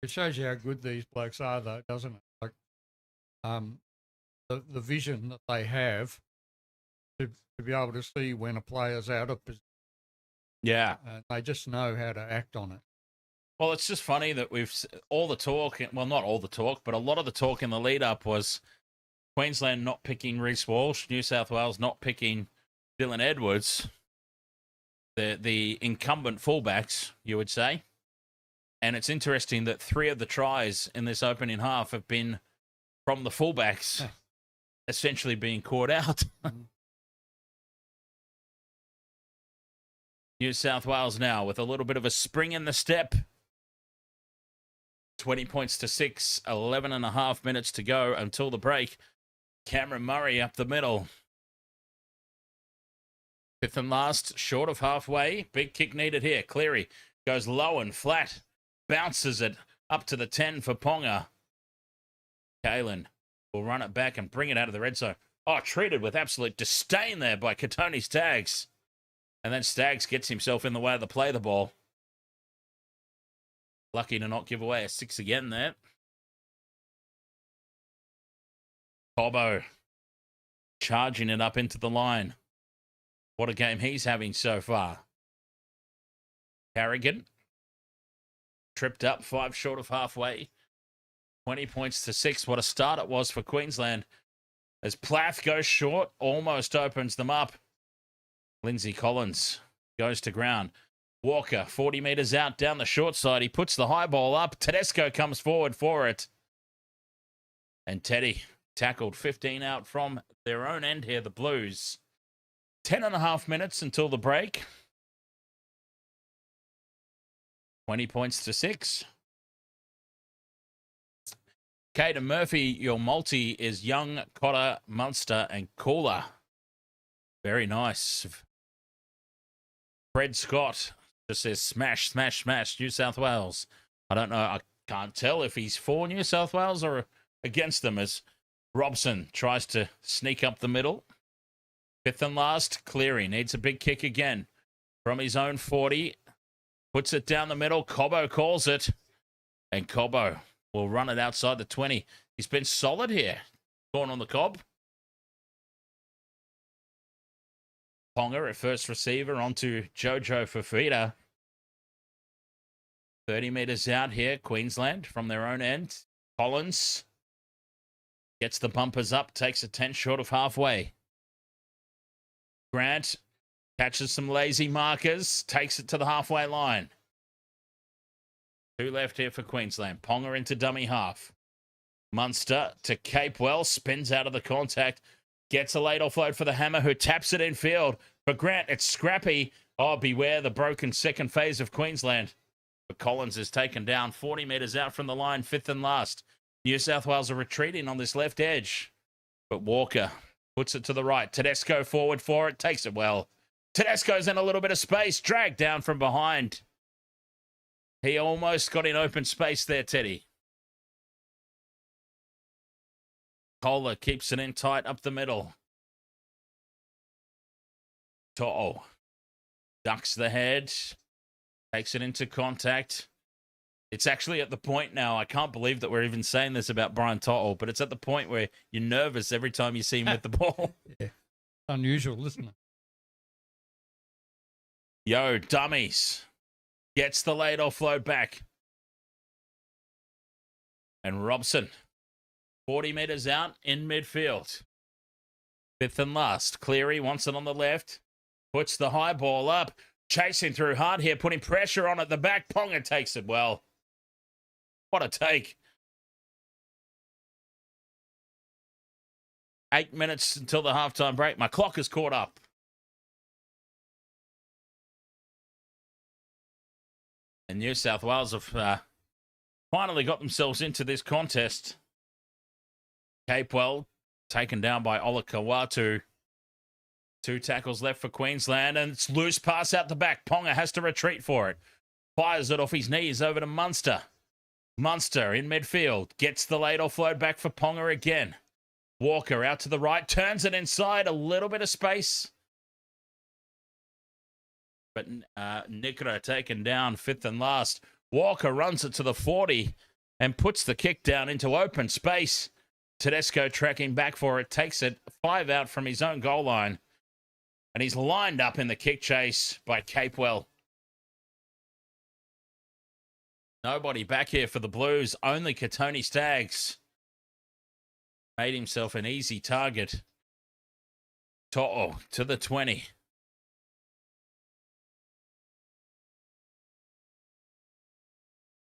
It shows you how good these blokes are, though, doesn't it? Like, the vision that they have to be able to see when a player's out of position. Yeah. They just know how to act on it. Well, it's just funny that all the talk, well, not all the talk, but a lot of the talk in the lead up was Queensland not picking Reece Walsh, New South Wales not picking Dylan Edwards, the incumbent fullbacks, you would say. And it's interesting that 3 of the tries in this opening half have been from the fullbacks, essentially being caught out. New South Wales now with a little bit of a spring in the step. 20 points to 6, 11 and a half minutes to go until the break. Cameron Murray up the middle. 5th and last, short of halfway. Big kick needed here. Cleary goes low and flat. Bounces it up to the 10 for Ponga. Kalen will run it back and bring it out of the red zone. Oh, treated with absolute disdain there by Katoni Staggs. And then Staggs gets himself in the way of the play the ball. Lucky to not give away a 6 again there. Cobbo charging it up into the line. What a game he's having so far. Carrigan tripped up 5 short of halfway. 20 points to 6. What a start it was for Queensland. As Plath goes short, almost opens them up. Lindsay Collins goes to ground. Walker, 40 metres out down the short side. He puts the high ball up. Tedesco comes forward for it. And Teddy tackled 15 out from their own end here, the Blues. 10 and a half minutes until the break. 20 points to 6. Caden Murphy, your multi is Young, Cotter, Munster, and Koula. Very nice. Fred Scott just says smash, smash, smash, New South Wales. I don't know. I can't tell if he's for New South Wales or against them as Robson tries to sneak up the middle. 5th and last, Cleary needs a big kick again from his own 40. Puts it down the middle. Cobbo calls it. And Cobbo will run it outside the 20. He's been solid here. Going on the Cobb. Ponga at first receiver onto Jojo Fifita. 30 metres out here, Queensland from their own end. Collins gets the bumpers up, takes a 10 short of halfway. Grant catches some lazy markers, takes it to the halfway line. 2 left here for Queensland. Ponga into dummy half. Munster to Capewell, spins out of the contact. Gets a late offload for the Hammer, who taps it in field. For Grant, it's scrappy. Oh, beware the broken second phase of Queensland. But Collins is taken down 40 metres out from the line, 5th and last. New South Wales are retreating on this left edge. But Walker puts it to the right. Tedesco forward for it, takes it well. Tedesco's in a little bit of space, dragged down from behind. He almost got in open space there, Teddy. Koula keeps it in tight up the middle. To'o ducks the head, takes it into contact. It's actually at the point now, I can't believe that we're even saying this about Brian To'o, but it's at the point where you're nervous every time you see him with the ball. Yeah, unusual, isn't it? Yo, dummies. Gets the late offload back. And Robson, 40 metres out in midfield. 5th and last. Cleary wants it on the left. Puts the high ball up. Chasing through hard here, putting pressure on at the back. Ponga takes it well. What a take. 8 minutes until the halftime break. My clock is caught up. And New South Wales have finally got themselves into this contest. Capewell taken down by Olakawatu. 2 tackles left for Queensland, and it's loose pass out the back. Ponga has to retreat for it. Fires it off his knees over to Munster. Munster in midfield. Gets the late offload back for Ponga again. Walker out to the right. Turns it inside. A little bit of space. But Nikora taken down, fifth and last. Walker runs it to the 40 and puts the kick down into open space. Tedesco tracking back for it. Takes it 5 out from his own goal line. And he's lined up in the kick chase by Capewell. Nobody back here for the Blues. Only Katoni Staggs. Made himself an easy target. To'o to the 20.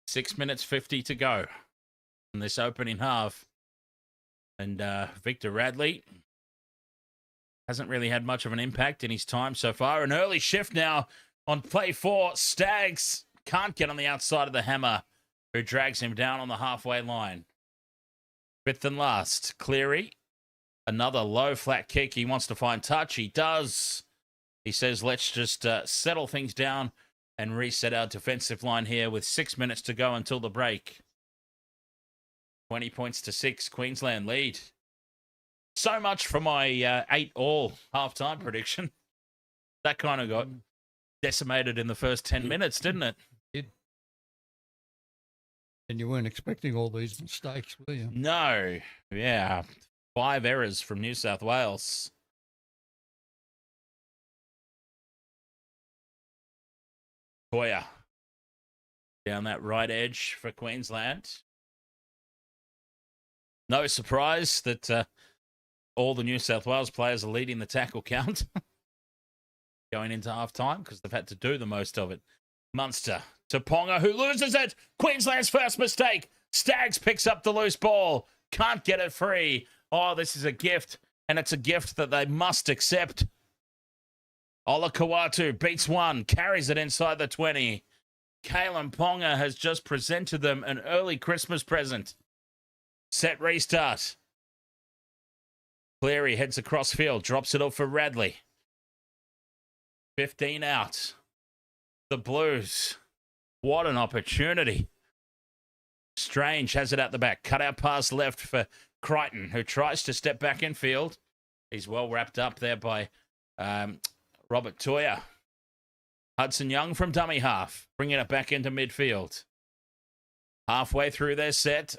Six minutes 50 to go in this opening half. And Victor Radley hasn't really had much of an impact in his time so far. An early shift now on play 4. Staggs can't get on the outside of the hammer, who drags him down on the halfway line. Fifth and last, Cleary. Another low flat kick. He wants to find touch. He does. He says, let's just settle things down and reset our defensive line here with 6 minutes to go until the break. 20 points to 6. Queensland lead. So much for my 8-all halftime prediction. That kind of got decimated in the first 10 minutes, didn't it? And you weren't expecting all these mistakes, were you? No. Yeah. 5 errors from New South Wales. Toya down that right edge for Queensland. No surprise that all the New South Wales players are leading the tackle count going into halftime because they've had to do the most of it. Munster to Ponga, who loses it. Queensland's first mistake. Staggs picks up the loose ball. Can't get it free. Oh, this is a gift, and it's a gift that they must accept. Ola Kawatu beats one, carries it inside the 20. Kalen Ponga has just presented them an early Christmas present. Set restart. Cleary heads across field, drops it off for Radley. 15 out. The Blues. What an opportunity. Strange has it out the back. Cut out pass left for Crichton, who tries to step back in field. He's well wrapped up there by Robert Toya. Hudson Young from dummy half, bringing it back into midfield. Halfway through their set.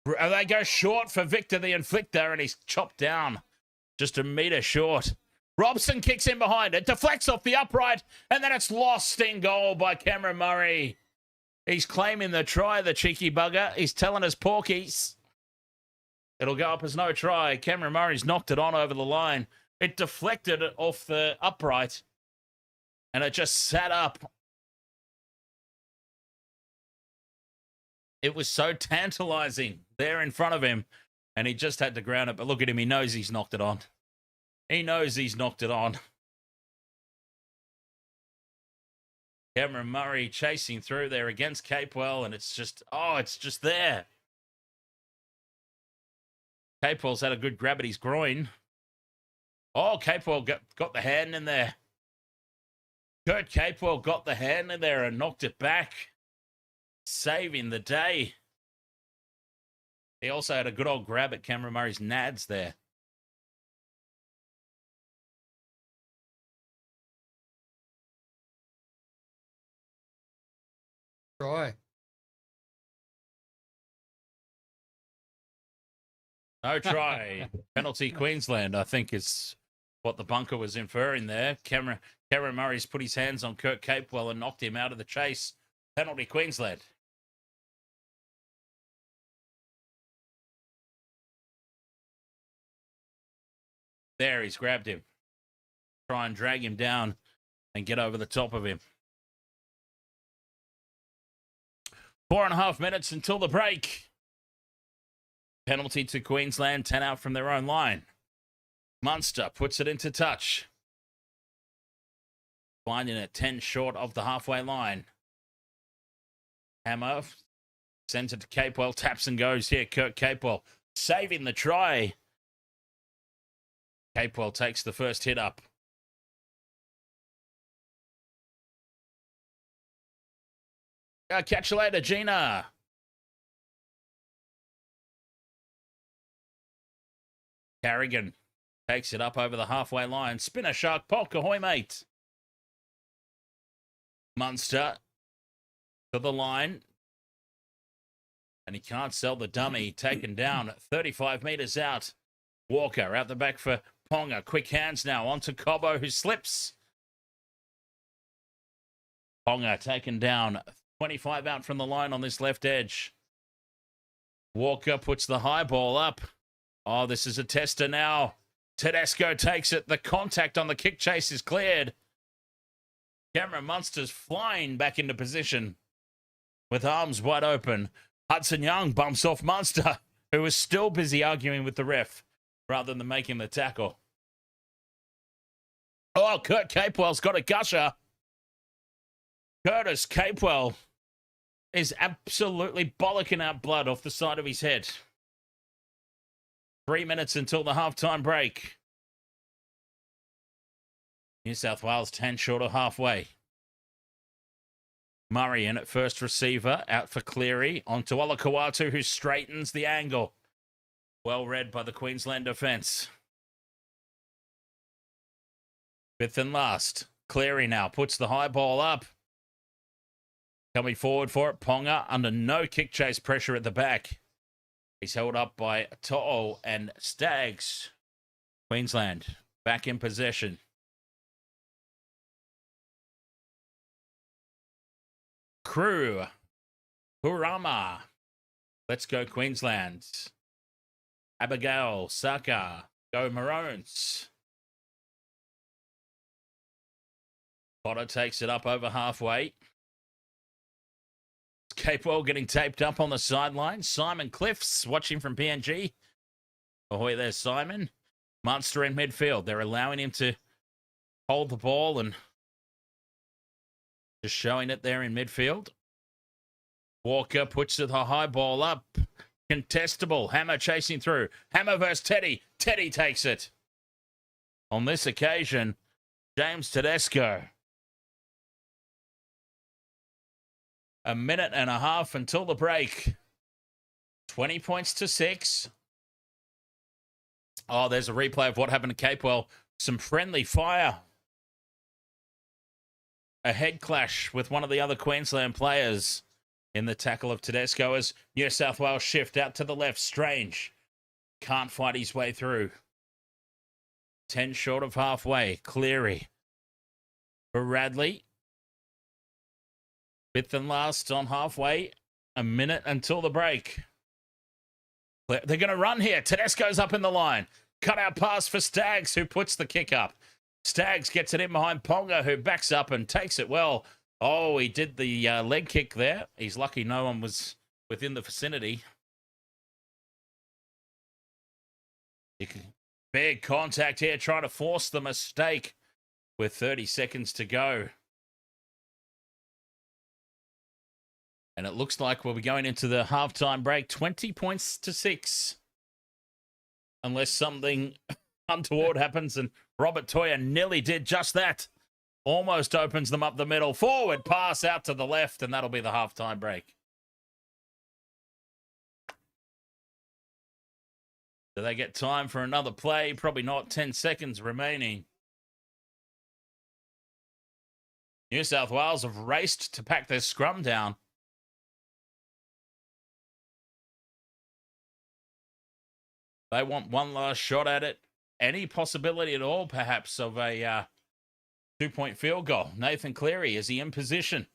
They go short for Victor the Inflictor, and he's chopped down just a metre short. Robson kicks in behind it, deflects off the upright, and then it's lost in goal by Cameron Murray. He's claiming the try, the cheeky bugger. He's telling us porkies. It'll go up as no try. Cameron Murray's knocked it on over the line. It deflected off the upright, and it just sat up. It was so tantalizing there in front of him, and he just had to ground it. But look at him. He knows he's knocked it on. He knows he's knocked it on. Cameron Murray chasing through there against Capewell, and it's just there. Capewell's had a good grab at his groin. Oh, Capewell got the hand in there. Kurt Capewell got the hand in there and knocked it back, saving the day. He also had a good old grab at Cameron Murray's nads there. Try. No try. Penalty Queensland, I think, is what the bunker was inferring there. Cameron Murray's put his hands on Kurt Capewell and knocked him out of the chase. Penalty Queensland. There, he's grabbed him. Try and drag him down and get over the top of him. 4.5 minutes until the break. Penalty to Queensland, 10 out from their own line. Munster puts it into touch. Finding it 10 short of the halfway line. Hammer sends it to Capewell, taps and goes here. Kurt Capewell saving the try. Capewell takes the first hit up. Catch you later, Gina. Carrigan takes it up over the halfway line. Spinner shark poke. Ahoy, mate. Munster to the line. And he can't sell the dummy. Taken down 35 metres out. Walker out the back for Ponga. Quick hands now onto Cobbo, who slips. Ponga taken down 25 out from the line on this left edge. Walker puts the high ball up. Oh, this is a tester now. Tedesco takes it. The contact on the kick chase is cleared. Cameron Munster's flying back into position with arms wide open. Hudson Young bumps off Munster, who was still busy arguing with the ref rather than making the tackle. Oh, Kurt Capewell's got a gusher. Curtis Capewell is absolutely bollocking out blood off the side of his head. 3 minutes until the halftime break. New South Wales 10 short of halfway. Murray in at first receiver, out for Cleary, onto Olakawatu, who straightens the angle. Well read by the Queensland defence. Fifth and last. Cleary now puts the high ball up. Coming forward for it, Ponga under no kick chase pressure at the back. He's held up by To'o and Staggs. Queensland back in possession. Crew. Kurama. Let's go Queensland. Abigail. Saka. Go Maroons. Potter takes it up over halfway. Capewell getting taped up on the sideline. Simon Cliffs watching from PNG. Ahoy there, Simon. Munster in midfield. They're allowing him to hold the ball and just showing it there in midfield. Walker puts the high ball up. Contestable. Hammer chasing through. Hammer versus Teddy. Teddy takes it. On this occasion, James Tedesco. A minute and a half until the break. 20 points to 6. Oh, there's a replay of what happened to Capewell. Some friendly fire. A head clash with one of the other Queensland players in the tackle of Tedesco as New South Wales shift out to the left. Strange. Can't fight his way through. 10 short of halfway. Cleary. For Radley. Fifth and last on halfway. A minute until the break. They're going to run here. Tedesco's up in the line. Cut out pass for Staggs, who puts the kick up. Staggs gets it in behind Ponga, who backs up and takes it well. Oh, he did the leg kick there. He's lucky no one was within the vicinity. Big contact here, trying to force the mistake with 30 seconds to go. And it looks like we'll be going into the halftime break. 20 points to 6. Unless something untoward happens, and Robert Toya nearly did just that. Almost opens them up the middle. Forward pass out to the left, and that'll be the halftime break. Do they get time for another play? Probably not. 10 seconds remaining. New South Wales have raced to pack their scrum down. They want one last shot at it. Any possibility at all, perhaps, of a 2-point field goal? Nathan Cleary, is he in position?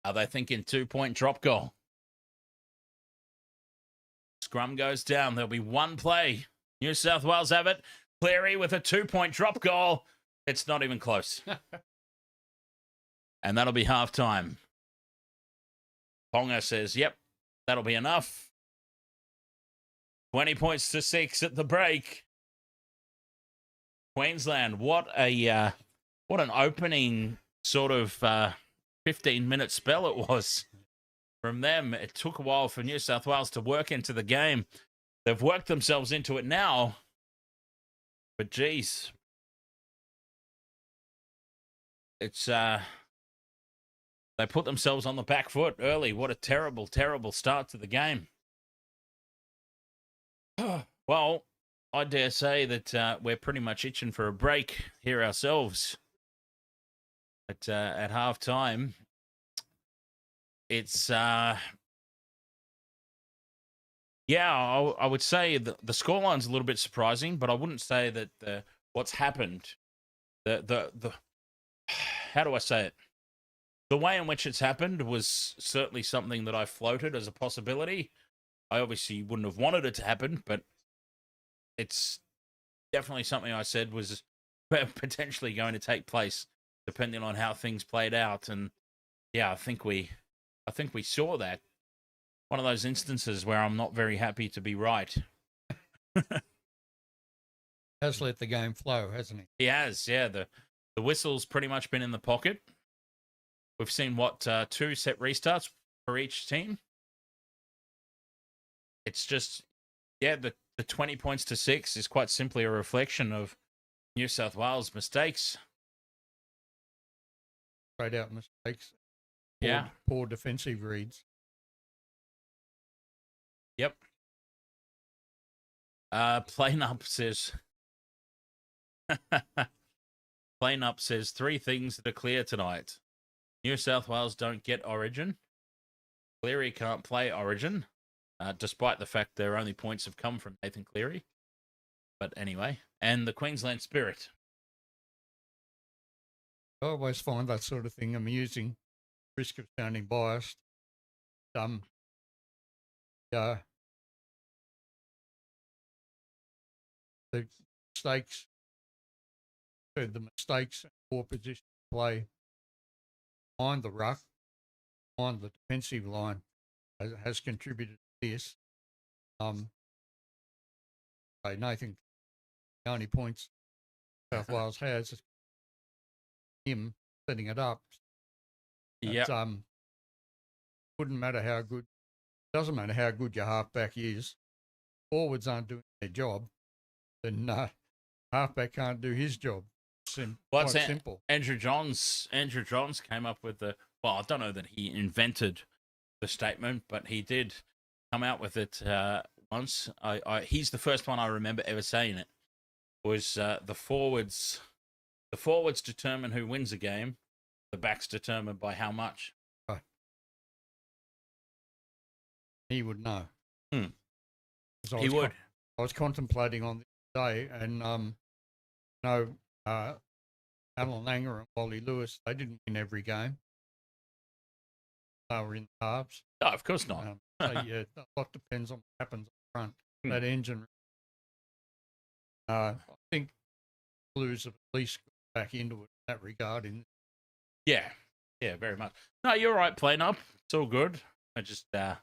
Are they thinking 2-point drop goal? Scrum goes down. There'll be one play. New South Wales have it. Cleary with a 2-point drop goal. It's not even close. And that'll be halftime. Ponga says, yep, that'll be enough. 20 points to 6 at the break. Queensland, what an opening sort of 15-minute spell it was from them. It took a while for New South Wales to work into the game. They've worked themselves into it now. But geez, it's they put themselves on the back foot early. What a terrible, terrible start to the game. Well, I dare say that we're pretty much itching for a break here ourselves. At half time, it's I would say the scoreline's a little bit surprising, but I wouldn't say that what's happened, the how do I say it? The way in which it's happened was certainly something that I floated as a possibility. I obviously wouldn't have wanted it to happen, but it's definitely something I said was potentially going to take place, depending on how things played out. And yeah, I think we saw that. One of those instances where I'm not very happy to be right. Has let the game flow, hasn't he? He has, yeah. The whistle's pretty much been in the pocket. We've seen, 2 set restarts for each team. It's just, yeah, the 20 points to 6 is quite simply a reflection of New South Wales' mistakes. Straight out mistakes. Yeah. Poor defensive reads. Yep. Plain Up says... Plain Up says 3 things that are clear tonight. New South Wales don't get Origin. Cleary can't play Origin, despite the fact their only points have come from Nathan Cleary. But anyway, and the Queensland Spirit. I always find that sort of thing amusing. Risk of sounding biased. The mistakes, and poor position play behind the ruck, behind the defensive line has contributed to this. Nathan, the only points South Wales has is him setting it up. Yeah. Wouldn't matter how good. Doesn't matter how good your halfback is. Forwards aren't doing their job. Then halfback can't do his job. Quite simple. Andrew Johns came up with I don't know that he invented the statement, but he did come out with it once. He's the first one I remember ever saying it. Was the forwards determine who wins a game, the backs determined by how much. Right. He would know. He would. I was contemplating on this day, and Alan Langer and Wally Lewis, they didn't win every game. They were in the halves. No, of course not. So yeah, a lot depends on what happens up front. That engine. I think Blues have at least got back into it in that regard. Yeah, very much. No, you're right, Plain Up. It's all good. I just, I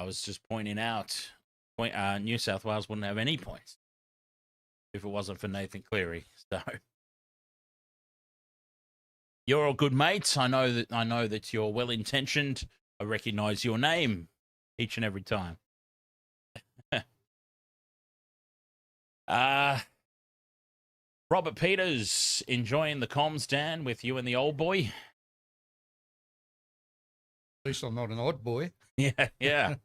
was just pointing out, New South Wales wouldn't have any points if it wasn't for Nathan Cleary. So you're all good mates. I know that you're well intentioned. I recognise your name each and every time. Robert Peters enjoying the comms, Dan, with you and the old boy. At least I'm not an odd boy. Yeah.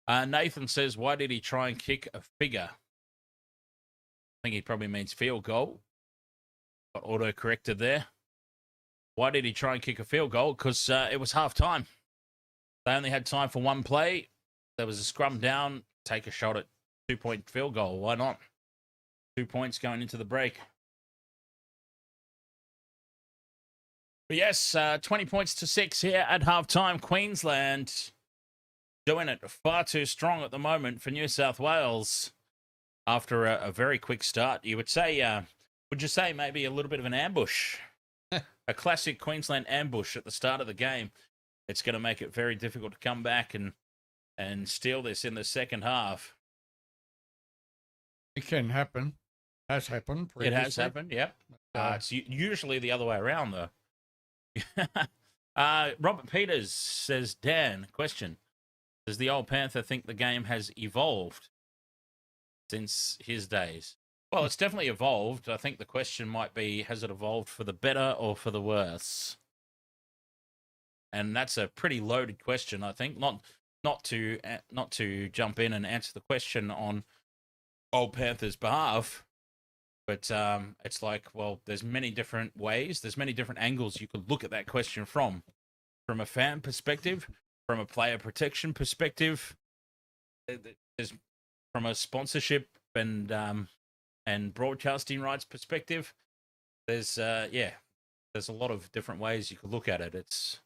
Nathan says, why did he try and kick a figure? I think he probably means field goal. Got auto-corrected there. Why did he try and kick a field goal? Because it was half-time. They only had time for one play. There was a scrum down. Take a shot at 2-point field goal. Why not? 2 points going into the break. But yes, 20 points to 6 here at halftime. Queensland doing it far too strong at the moment for New South Wales after a very quick start. You would say, would you say maybe a little bit of an ambush? A classic Queensland ambush at the start of the game. It's going to make it very difficult to come back and steal this in the second half. It can happen. Has happened previously. It has happened, yep. It's usually the other way around, though. Robert Peters says, Dan, question. Does the old Panther think the game has evolved since his days? Well, it's definitely evolved. I think the question might be, has it evolved for the better or for the worse? And that's a pretty loaded question, I think. Not to jump in and answer the question on Old Panthers' behalf, but it's like, well, there's many different ways, there's many different angles you could look at that question from a fan perspective, from a player protection perspective, there's from a sponsorship and broadcasting rights perspective. There's there's a lot of different ways you could look at it. It's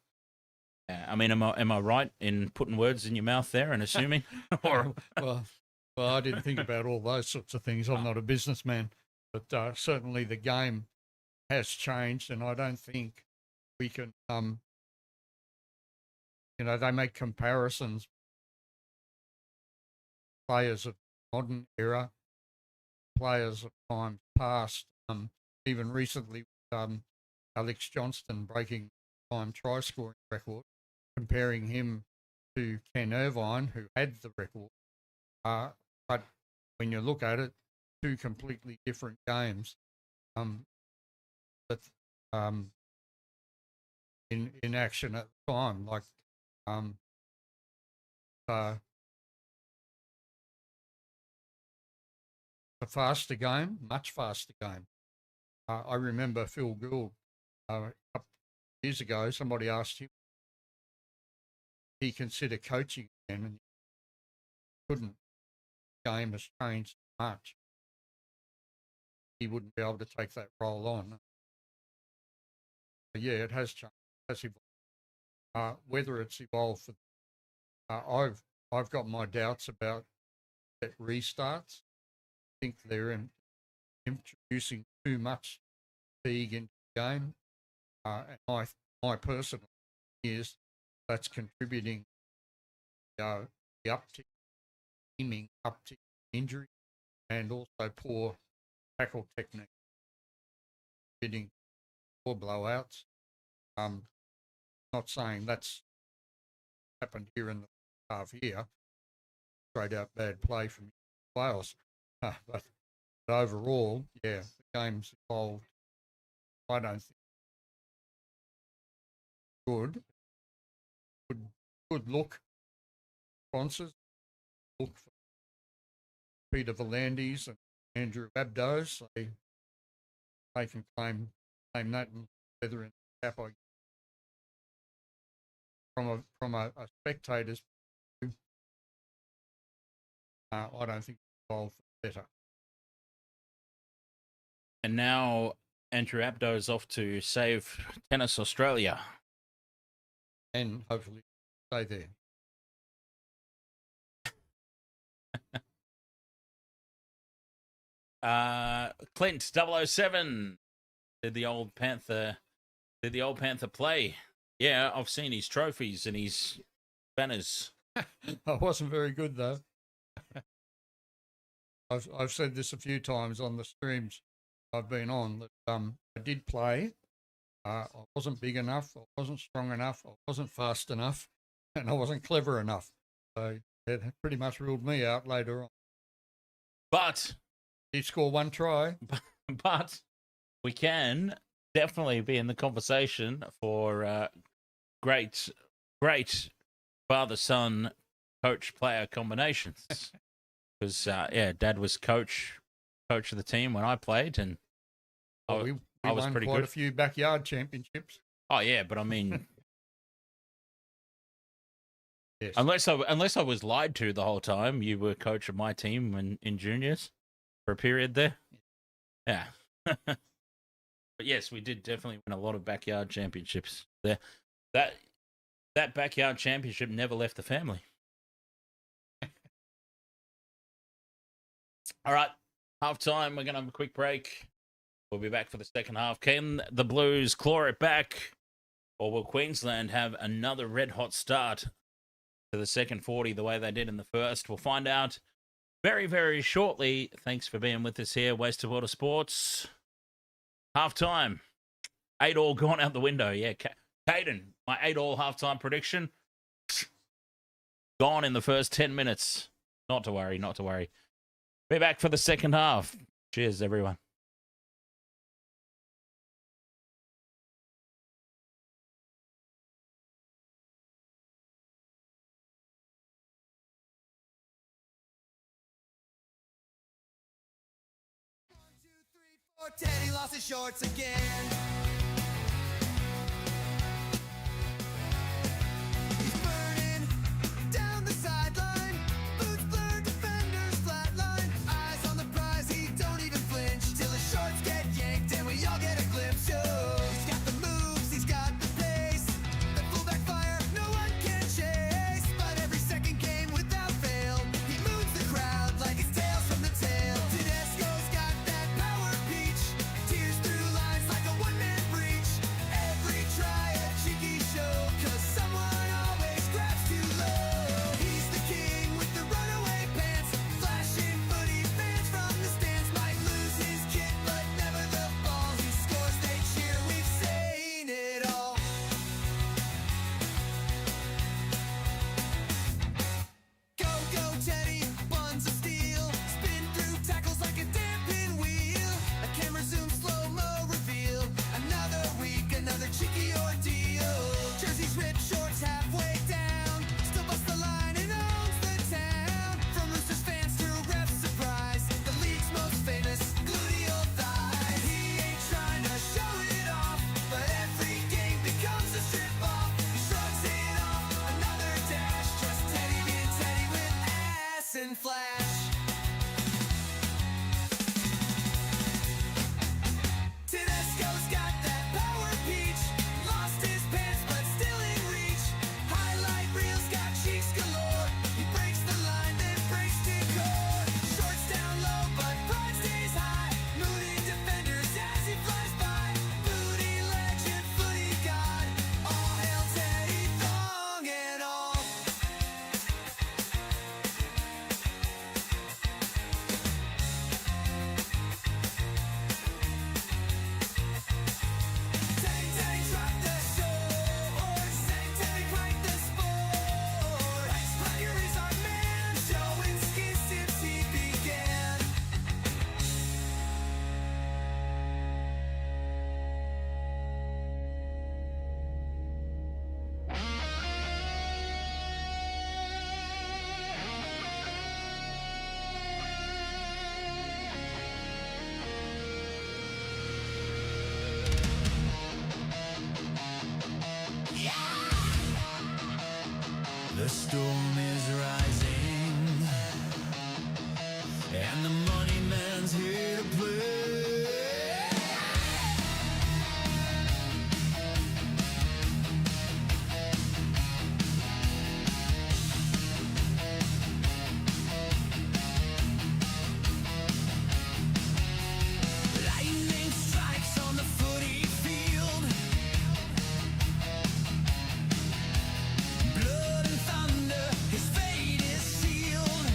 I mean, am I right in putting words in your mouth there and assuming? Or well, I didn't think about all those sorts of things. I'm not a businessman, but certainly the game has changed, and I don't think we can. They make comparisons. Players of modern era, players of times past. Even recently, Alex Johnston breaking time try scoring record, comparing him to Ken Irvine, who had the record. But when you look at it, two completely different games. But in action at the time, like a faster game, much faster game. I remember Phil Gould a couple of years ago. Somebody asked him if he consider coaching again, and he couldn't. The game has changed so much. He wouldn't be able to take that role on. But yeah, it has changed. It has evolved. Whether it's evolved, I've got my doubts about that restarts. I think they're introducing too much fatigue into the game, and my personal is that's contributing the uptick, aiming uptick injury, and also poor tackle technique, getting poor blowouts. Not saying that's happened here in the half year, straight out bad play from Wales, but overall, yeah, the game's evolved. I don't think good look. Sponsors look for Peter Volandis and Andrew Abdos. They can claim that and feather in the cap. From a spectator's view, I don't think it's evolved for better. And now Andrew Abdo is off to save Tennis Australia. And hopefully stay there. Clint 007 did the old Panther play. Yeah, I've seen his trophies and his banners. I wasn't very good though. I've said this a few times on the streams I've been on that I did play. I wasn't big enough, I wasn't strong enough, I wasn't fast enough, and I wasn't clever enough. So it pretty much ruled me out later on. But he scored one try. But we can definitely be in the conversation for great father-son coach-player combinations. Because Dad was coach of the team when I played, and we was won pretty quite good. A few backyard championships. Oh yeah, but I mean, yes. unless I was lied to the whole time, you were coach of my team in juniors for a period there. Yeah. But yes, we did definitely win a lot of backyard championships there. That backyard championship never left the family. All right, half time. We're going to have a quick break. We'll be back for the second half. Can the Blues claw it back, or will Queensland have another red-hot start to the second 40 the way they did in the first? We'll find out very, very shortly. Thanks for being with us here, Waste of Water Sports. Half time. 8-all gone out the window. Yeah, Caden, my 8-all halftime prediction, gone in the first 10 minutes. Not to worry. Be back for the second half. Cheers, everyone. Teddy lost his shorts again. He's burning down the sideline. Boots blurred, defenders flatline. Eyes on the prize, he don't even flinch till his shorts get yanked and we all get a glimpse. Oh, he's got the moves, he's got the pace. The fullback fire, no one can chase. But every second game without fail, he moves the crowd like it's Tales from the Tail. Tedesco's got that power peach. Tears through lines like a one-man breach. Every try a cheeky show, 'cause someone always grabs too low. He's the king with the runaway pants. Flashing footy fans from the stands. Might lose his kid, but never the ball. He scores, they cheer, we've seen it all. Go, go, Teddy, buns of steel. Spin through tackles like a damn pinwheel. A camera zoom, slow-mo reveal. Another week, another cheeky ordeal. Jerseys ripped, shorts halfway down. Still busts the line and owns the town. From Roosters fans to refs surprise. The league's most famous gluteal thigh. He ain't trying to show it off, but every game becomes a strip off. He shrugs it off, another dash. Just Teddy being Teddy with ass and flash. Tedesco's got that power peach. Lost his pants, but still in reach. Highlight reels got cheeks galore. He breaks the line, then breaks to core. Shorts down low, but pride stays high. Mooning defenders as he flies by. Booty legend, footy god. All hail Teddy, thong and all. Teddy, Teddy, drop the shore. Say Teddy, crank the sport. Ice Tiger is our man, showing skin since he began. The storm is rising, and the money man's here to play. Lightning strikes on the footy field. Blood and thunder, his fate is sealed.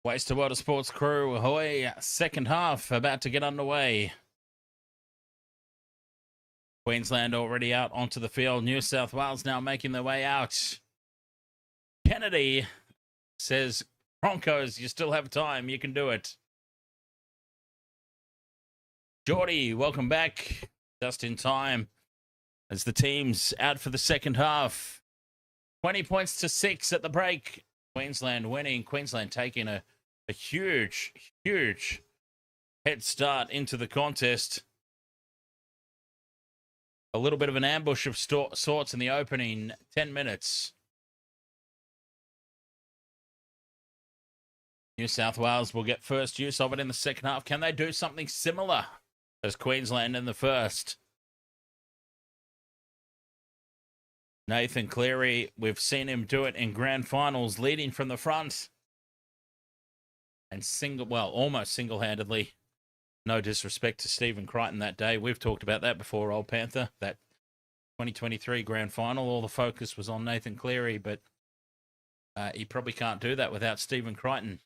Waste Water Sports crew, ahoy. Second half about to get underway. Queensland already out onto the field. New South Wales now making their way out. Kennedy says, Broncos, you still have time. You can do it. Geordie, welcome back. Just in time as the team's out for the second half. 20 points to 6 at the break. Queensland winning. Queensland taking a huge head start into the contest. A little bit of an ambush of sorts in the opening 10 minutes. New South Wales will get first use of it in the second half. Can they do something similar as Queensland in the first? Nathan Cleary, we've seen him do it in grand finals, leading from the front. And almost single-handedly. No disrespect to Stephen Crichton that day. We've talked about that before, Old Panther. That 2023 grand final, all the focus was on Nathan Cleary, but he probably can't do that without Stephen Crichton.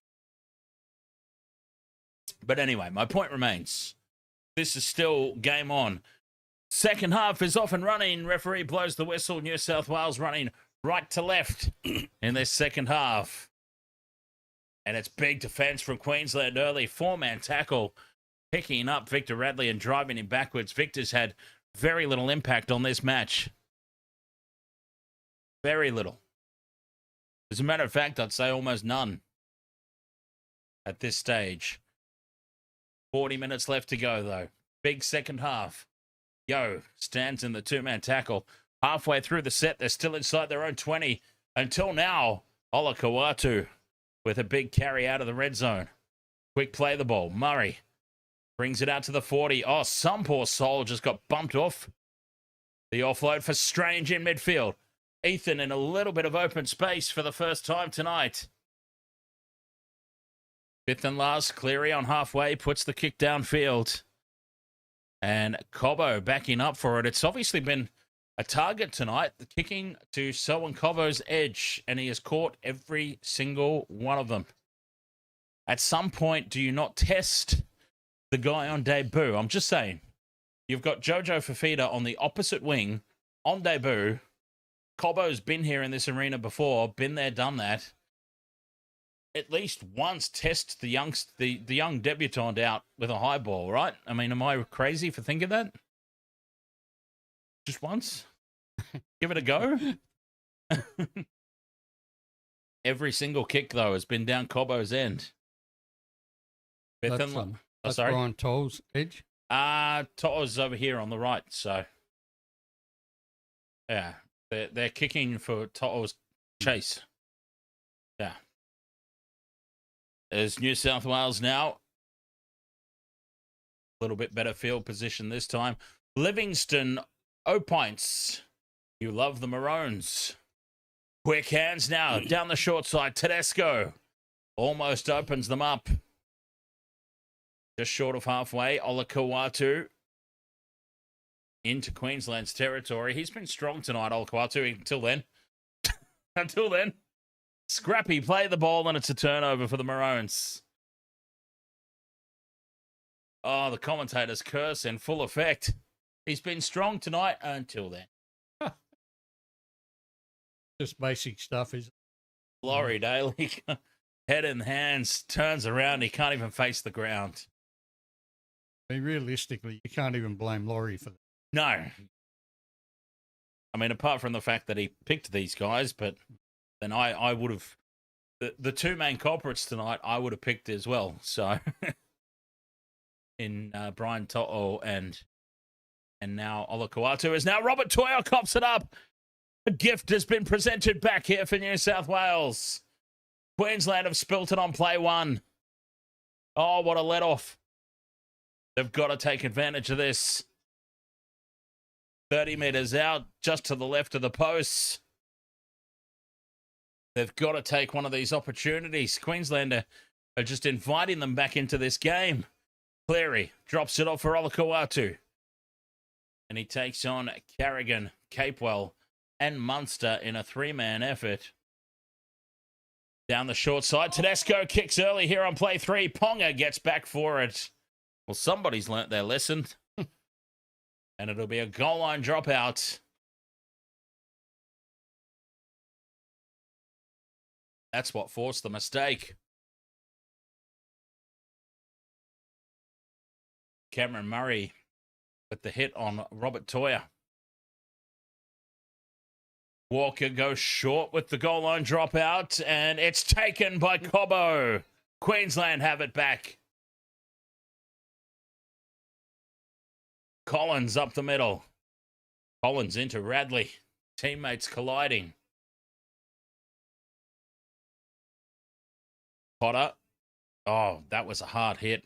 But anyway, my point remains. This is still game on. Second half is off and running. Referee blows the whistle. New South Wales running right to left in this second half. And it's big defence from Queensland early. Four-man tackle, picking up Victor Radley and driving him backwards. Victor's had very little impact on this match. Very little. As a matter of fact, I'd say almost none at this stage. 40 minutes left to go, though. Big second half. Yo stands in the two-man tackle. Halfway through the set, they're still inside their own 20. Until now, Ola Kawatu with a big carry out of the red zone. Quick play the ball. Murray brings it out to the 40. Oh, some poor soul just got bumped off. The offload for Strange in midfield. Ethan in a little bit of open space for the first time tonight. Fifth and last, Cleary on halfway, puts the kick downfield. And Cobbo backing up for it. It's obviously been a target tonight, the kicking to Selwyn Cobbo's edge, and he has caught every single one of them. At some point, do you not test the guy on debut? I'm just saying. You've got Jojo Fifita on the opposite wing on debut. Cobbo's been here in this arena before, been there, done that. At least once test the young debutant out with a high ball, right? I mean, am I crazy for thinking that? Just once? Give it a go? Every single kick, though, has been down Cobbo's end. That's Brian Toll's edge. To'o's over here on the right, so... Yeah, they're kicking for To'o's chase. Yeah. There's New South Wales now. A little bit better field position this time. Livingston, Opints. You love the Maroons. Quick hands now. Down the short side. Tedesco almost opens them up. Just short of halfway. Ola Kawatu into Queensland's territory. He's been strong tonight, Ola Kawatu, until then. Until then. Scrappy, play the ball, and it's a turnover for the Maroons. Oh, the commentators curse in full effect. He's been strong tonight until then. Just basic stuff, is Laurie Daley, head in hands, turns around. He can't even face the ground. I mean, realistically, you can't even blame Laurie for that. No. I mean, apart from the fact that he picked these guys, but then I would have... The two main culprits tonight, I would have picked as well. So, in Brian To'o and now Ola Kawatu, is now Robert Toyo cops it up. A gift has been presented back here for New South Wales. Queensland have spilt it on play one. Oh, what a let-off. They've got to take advantage of this. 30 metres out, just to the left of the posts. They've got to take one of these opportunities. Queensland are just inviting them back into this game. Cleary drops it off for Ola Kawatu. And he takes on Carrigan, Capewell, and Munster in a three-man effort. Down the short side, Tedesco kicks early here on play 3. Ponga gets back for it. Well, somebody's learnt their lesson. And it'll be a goal line dropout. That's what forced the mistake. Cameron Murray with the hit on Robert Toya. Walker goes short with the goal line dropout, and it's taken by Cobbo. Queensland have it back. Collins up the middle. Collins into Radley. Teammates colliding. Potter. Oh, that was a hard hit.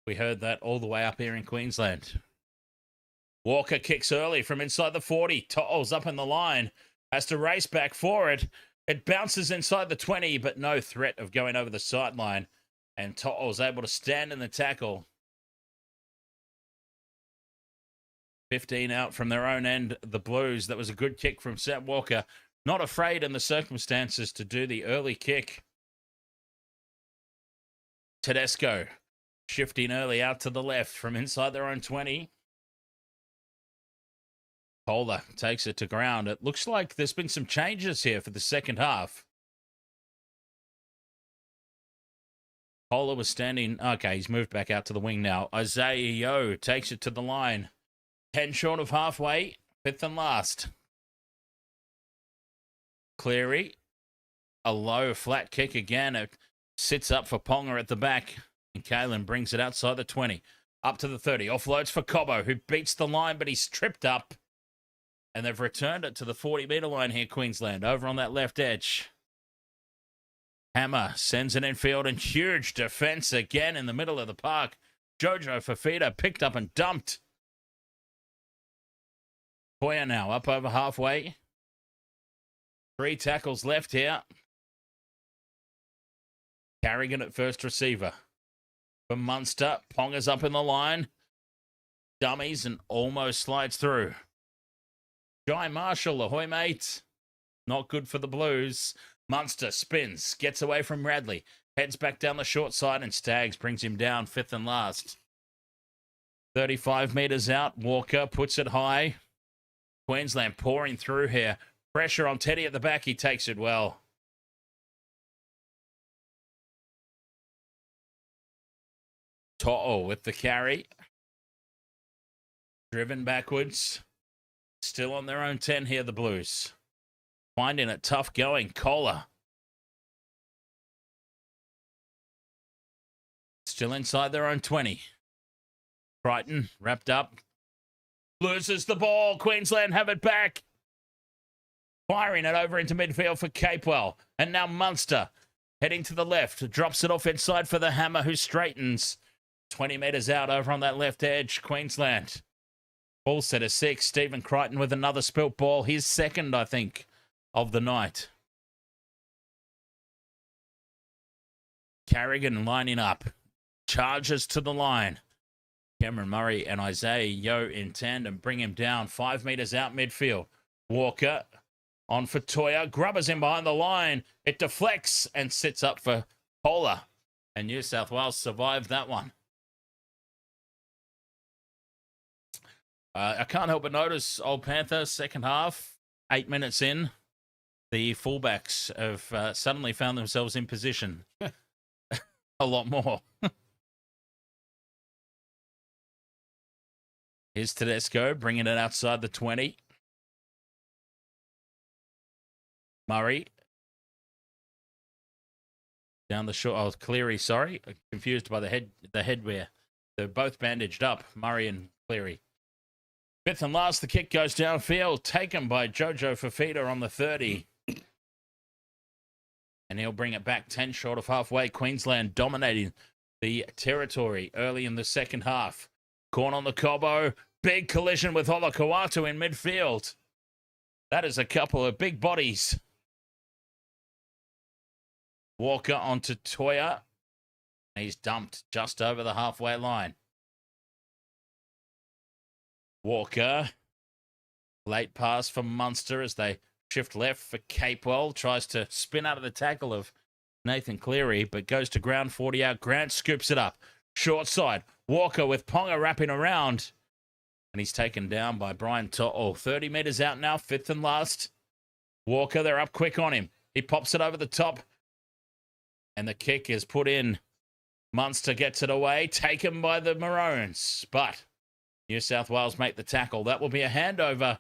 We heard that all the way up here in Queensland. Walker kicks early from inside the 40. To'o's up in the line. Has to race back for it. It bounces inside the 20, but no threat of going over the sideline. And To'o's able to stand in the tackle. 15 out from their own end, the Blues. That was a good kick from Sam Walker. Not afraid in the circumstances to do the early kick. Tedesco shifting early out to the left from inside their own 20. Koula takes it to ground. It looks like there's been some changes here for the second half. Koula was standing. Okay, he's moved back out to the wing now. Isaiah Yeo takes it to the line. 10 short of halfway. 5th and last. Cleary. A low flat kick again. It sits up for Ponga at the back. And Kalen brings it outside the 20. Up to the 30. Offloads for Cobbo, who beats the line, but he's tripped up. And they've returned it to the 40-metre line here, Queensland, over on that left edge. Hammer sends it infield, and huge defence again in the middle of the park. Jojo Fifita picked up and dumped. Poya now up over halfway. 3 tackles left here. Carrigan at first receiver. For Munster, Ponga's up in the line. Dummies and almost slides through. Jai Marshall, ahoy mate. Not good for the Blues. Munster spins, gets away from Radley, heads back down the short side, and Staggs brings him down 5th and last. 35 metres out, Walker puts it high. Queensland pouring through here. Pressure on Teddy at the back, he takes it well. To'o with the carry. Driven backwards. Still on their own 10 here, the Blues. Finding it tough going. Koula. Still inside their own 20. Briton wrapped up. Loses the ball. Queensland have it back. Firing it over into midfield for Capewell. And now Munster heading to the left. Drops it off inside for the Hammer, who straightens. 20 metres out over on that left edge. Queensland. Ball set of 6. Stephen Crichton with another spilt ball. His second, I think, of the night. Carrigan lining up. Charges to the line. Cameron Murray and Isaiah Yeo in tandem bring him down 5 metres out midfield. Walker on for Toya. Grubbers in behind the line. It deflects and sits up for Koula. And New South Wales survived that one. I can't help but notice, Old Panther, second half, 8 minutes in, the fullbacks have suddenly found themselves in position a lot more. Here's Tedesco bringing it outside the 20. Murray. Down the short. Oh, Cleary, sorry. Confused by the headwear. They're both bandaged up, Murray and Cleary. 5th and last, the kick goes downfield, taken by Jojo Fifita on the 30. And he'll bring it back 10 short of halfway. Queensland dominating the territory early in the second half. Corn on the Cobbo. Big collision with Olakau'atu in midfield. That is a couple of big bodies. Walker onto Toya. He's dumped just over the halfway line. Walker. Late pass from Munster as they Shift left for Capewell. Tries to spin out of the tackle of Nathan Cleary, but goes to ground, 40 out. Grant scoops it up. Short side. Walker with Ponga wrapping around. And he's taken down by Brian To'o. 30 metres out now, fifth and last. Walker, they're up quick on him. He pops it over the top. And the kick is put in. Munster gets it away. Taken by the Maroons. But New South Wales make the tackle. That will be a handover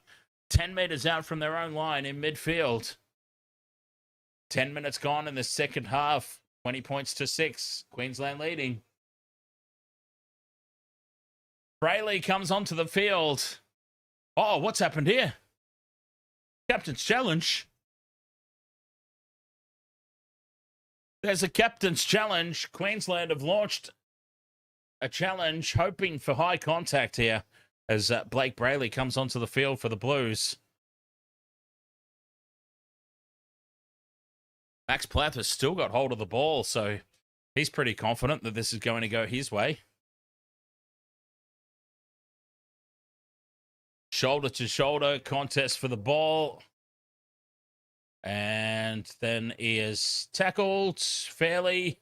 10 metres out from their own line in midfield. 10 minutes gone in the second half. 20 points to 6. Queensland leading. Brayley comes onto the field. Oh, what's happened here? Captain's challenge. There's a captain's challenge. Queensland have launched a challenge hoping for high contact here as Blake Brayley comes onto the field for the Blues. Max Plath has still got hold of the ball, so he's pretty confident that this is going to go his way. Shoulder-to-shoulder contest for the ball. And then he is tackled fairly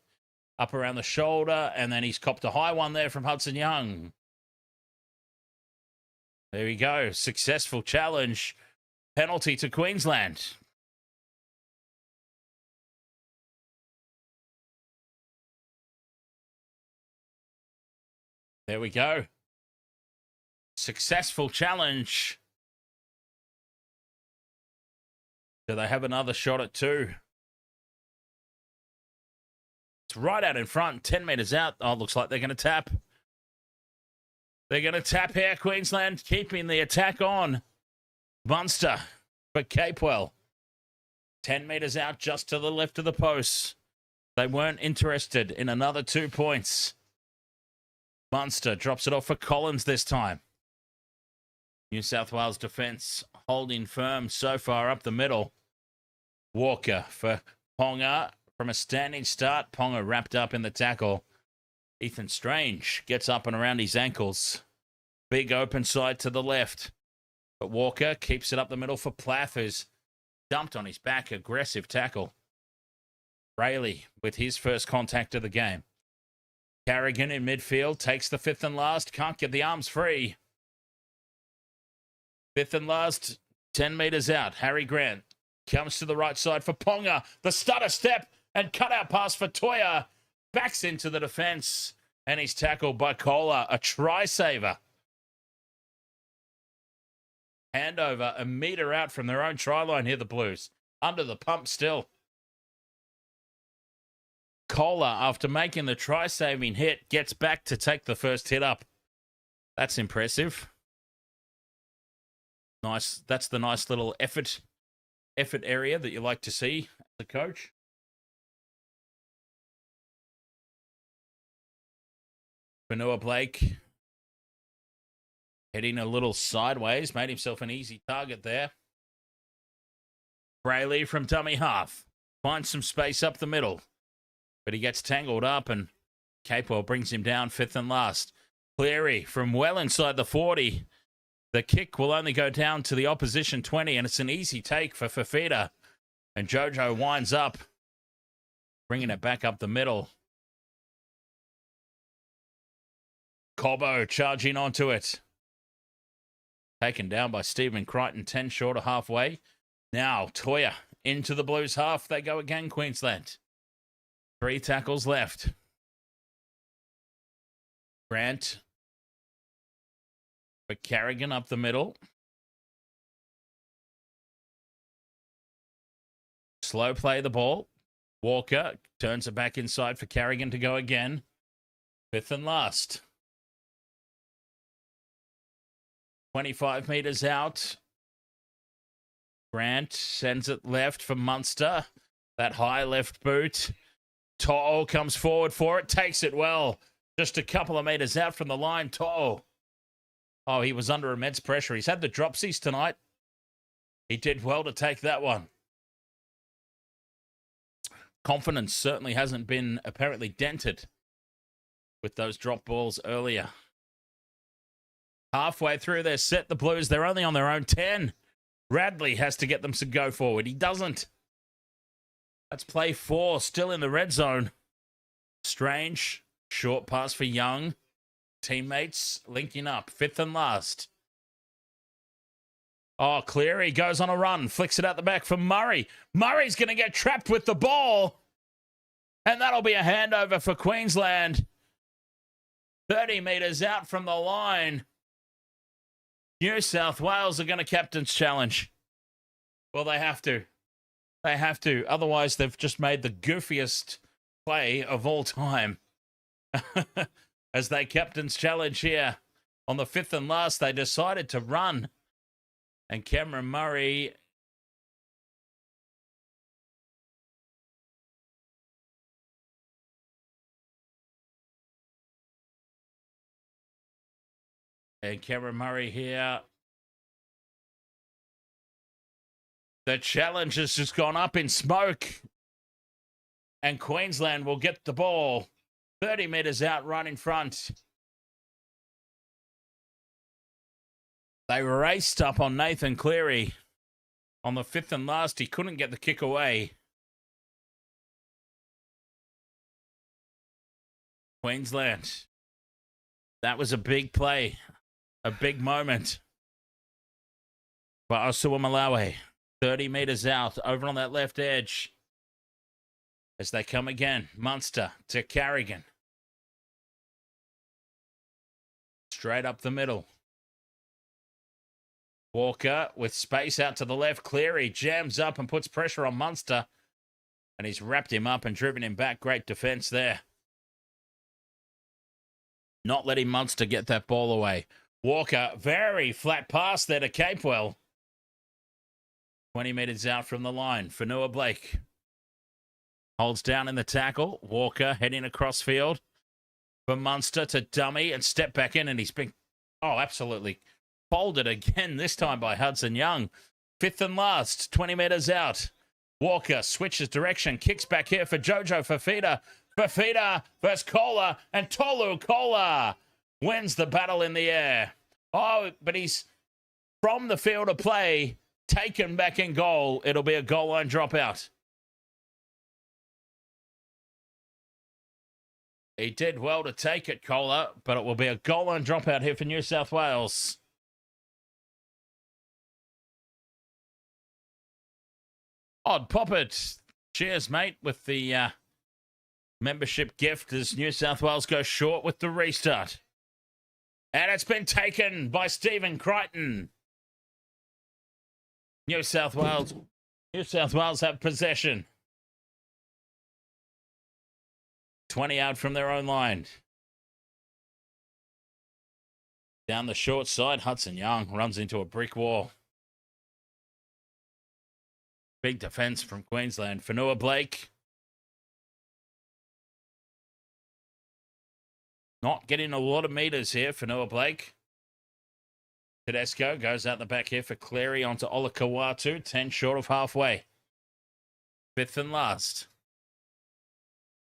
up around the shoulder, and then he's copped a high one there from Hudson Young. There we go. Successful challenge. Penalty to Queensland. There we go. Successful challenge. Do they have another shot at 2? It's right out in front, 10 metres out. Oh, looks like they're going to tap. They're going to tap here, Queensland, keeping the attack on. Munster for Capewell. 10 metres out, just to the left of the post. They weren't interested in another 2 points. Munster drops it off for Collins this time. New South Wales defence holding firm so far up the middle. Walker for Ponga from a standing start. Ponga wrapped up in the tackle. Ethan Strange gets up and around his ankles. Big open side to the left. But Walker keeps it up the middle for Plath, who's dumped on his back. Aggressive tackle. Brayley with his first contact of the game. Carrigan in midfield takes the fifth and last. Can't get the arms free. Fifth and last, 10 metres out. Harry Grant comes to the right side for Ponga. The stutter step and cutout pass for Toya. Backs into the defence. And he's tackled by Koula. A try saver. Handover a metre out from their own try line here, the Blues. Under the pump still. Koula, after making the try-saving hit, gets back to take the first hit up. That's impressive. Nice. That's the nice little effort area that you like to see as a coach. Fonua-Blake heading a little sideways, made himself an easy target there. Brayley from dummy half finds some space up the middle, but he gets tangled up and Capewell brings him down fifth and last. Cleary from well inside the 40. The kick will only go down to the opposition 20, and it's an easy take for Fifita. And Jojo winds up, bringing it back up the middle. Cobbo charging onto it. Taken down by Stephen Crichton, 10 short of halfway. Now, Toya into the Blues half. They go again, Queensland. 3 tackles left. Grant for Carrigan up the middle. Slow play the ball. Walker turns it back inside for Carrigan to go again. Fifth and last. 25 metres out. Grant sends it left for Munster. That high left boot. To'o comes forward for it. Takes it well. Just a couple of metres out from the line. To'o. Oh, he was under immense pressure. He's had the dropsies tonight. He did well to take that one. Confidence certainly hasn't been apparently dented with those drop balls earlier. Halfway through their set, the Blues, they're only on their own 10. Radley has to get them to go forward. He doesn't. That's play 4, still in the red zone. Strange, short pass for Young. Teammates linking up, 5th and last. Oh, Cleary goes on a run, flicks it out the back for Murray. Murray's going to get trapped with the ball. And that'll be a handover for Queensland. 30 metres out from the line. New South Wales are going to captain's challenge. Well, they have to. They have to. Otherwise, they've just made the goofiest play of all time. As they captain's challenge here. On the 5th and last, they decided to run. And Cameron Murray... And Cameron Murray here. The challenge has just gone up in smoke. And Queensland will get the ball 30 metres out right in front. They raced up on Nathan Cleary. On the 5th and last, he couldn't get the kick away. Queensland. That was a big play. A big moment. For Osua Malawi. 30 metres out, over on that left edge. As they come again. Munster to Carrigan. Straight up the middle. Walker with space out to the left. Cleary jams up and puts pressure on Munster. And he's wrapped him up and driven him back. Great defence there. Not letting Munster get that ball away. Walker, very flat pass there to Capewell. 20 metres out from the line. Fonua-Blake holds down in the tackle. Walker heading across field for Munster to dummy and step back in. And he's been, absolutely folded again, this time by Hudson Young. 5th and last, 20 metres out. Walker switches direction, kicks back here for Jojo Fifita. Fifita versus Koula, and Tolutau Koula wins the battle in the air. Oh, but he's from the field of play, taken back in goal. It'll be a goal line dropout. He did well to take it, Koula, but it will be a goal line dropout here for New South Wales. Odd Poppet. Cheers, mate, with the membership gift as New South Wales goes short with the restart. And it's been taken by Stephen Crichton. New South Wales have possession. 20 out from their own line. Down the short side, Hudson Young runs into a brick wall. Big defence from Queensland. Fonua-Blake. Not getting a lot of metres here for Fonua-Blake. Tedesco goes out the back here for Cleary onto Olakawatu. 10 short of halfway. 5th and last.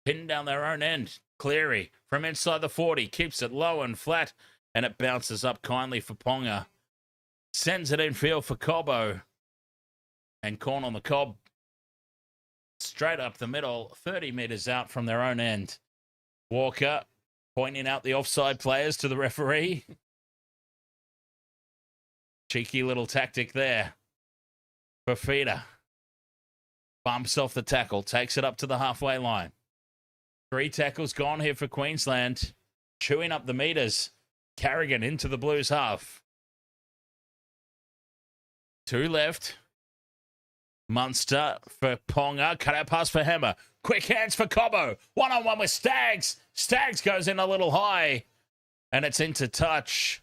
Pinned down their own end. Cleary from inside the 40. Keeps it low and flat. And it bounces up kindly for Ponga. Sends it infield for Cobbo. And Corn on the Cob. Straight up the middle. 30 metres out from their own end. Walker pointing out the offside players to the referee. Cheeky little tactic there. Fifita bumps off the tackle. Takes it up to the halfway line. 3 tackles gone here for Queensland. Chewing up the metres. Carrigan into the Blues half. 2 left. Munster for Ponga. Cut out pass for Hammer. Quick hands for Cobbo. 1-on-1 with Staggs. Staggs goes in a little high. And it's into touch.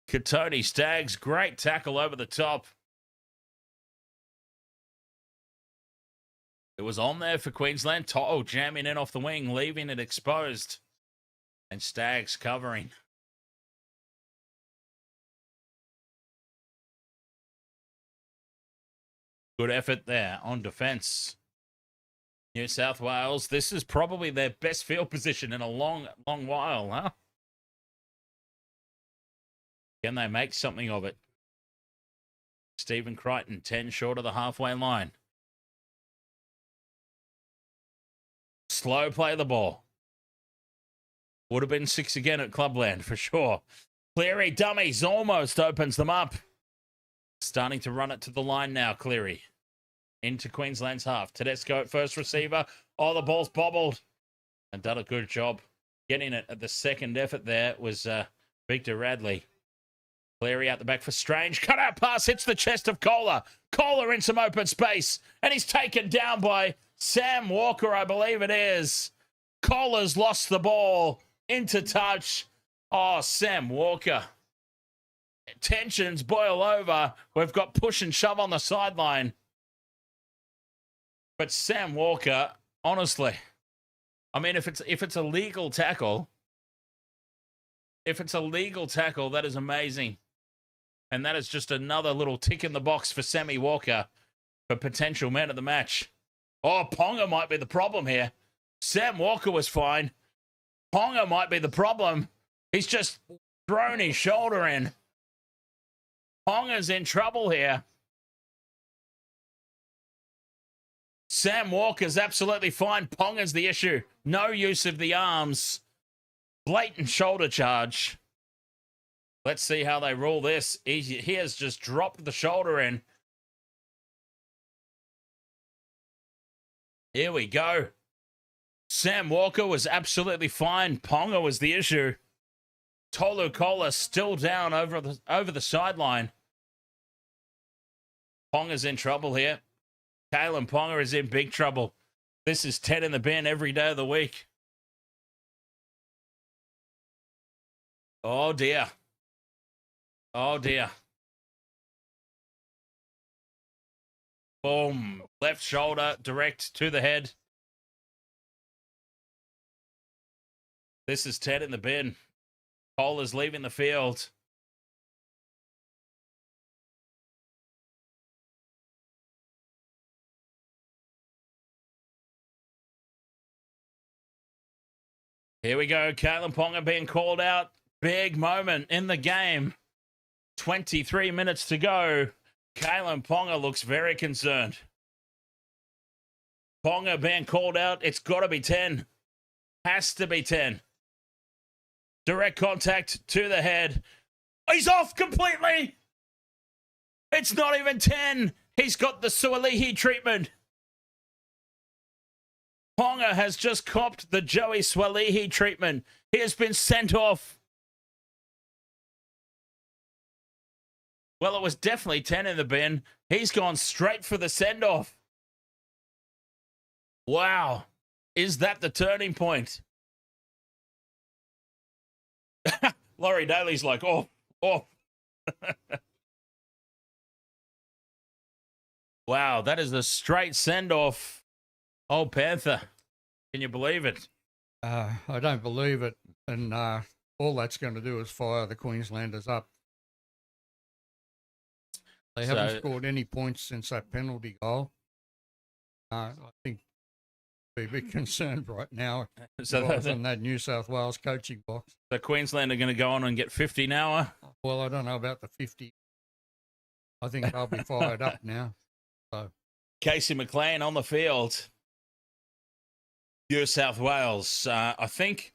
Katoni Staggs. Great tackle over the top. It was on there for Queensland. Toto jamming in off the wing, leaving it exposed. And Staggs covering. Good effort there on defence. New South Wales, this is probably their best field position in a long while, huh? Can they make something of it? Stephen Crichton, 10 short of the halfway line. Slow play the ball. Would have been 6 again at Clubland for sure. Cleary, dummies, almost opens them up. Starting to run it to the line now, Cleary. Into Queensland's half. Tedesco at first receiver. Oh, the ball's bobbled. And done a good job getting it at the second effort there was Victor Radley. Cleary out the back for Strange. Cut out pass, hits the chest of Koula. Koula in some open space. And he's taken down by Sam Walker, I believe it is. Koula's lost the ball into touch. Oh, Sam Walker. Tensions boil over. We've got push and shove on the sideline. But Sam Walker, honestly, I mean, if it's a legal tackle, that is amazing. And that is just another little tick in the box for Sammy Walker for potential man of the match. Oh, Ponga might be the problem here. Sam Walker was fine. Ponga might be the problem. He's just thrown his shoulder in. Ponga's in trouble here. Sam Walker's absolutely fine. Ponga's the issue. No use of the arms. Blatant shoulder charge. Let's see how they rule this. He has just dropped the shoulder in. Here we go. Sam Walker was absolutely fine. Ponga was the issue. Tolutau Koula still down over the sideline. Ponga's in trouble here. Kalen Ponga is in big trouble. This is 10 in the bin every day of the week. Oh, dear. Oh, dear. Boom. Left shoulder, direct to the head. This is 10 in the bin. Cole is leaving the field. Here we go. Kalen Ponga being called out. Big moment in the game. 23 minutes to go. Kalen Ponga looks very concerned. Ponga being called out. It's got to be 10. Has to be 10. Direct contact to the head. He's off completely. It's not even 10. He's got the Sualihi treatment. Ponga has just copped the Joey Swalihi treatment. He has been sent off. Well, it was definitely 10 in the bin. He's gone straight for the send-off. Wow. Is that the turning point? Laurie Daley's like, oh. Wow, that is a straight send-off. Oh, Panther. Can you believe it? I don't believe it. And all that's going to do is fire the Queenslanders up. They haven't scored any points since that penalty goal. I think they'd be a bit concerned right now in that New South Wales coaching box. The Queensland are going to go on and get 50 now? Well, I don't know about the 50. I think they'll be fired up now. So Casey McLean on the field. New South Wales. I think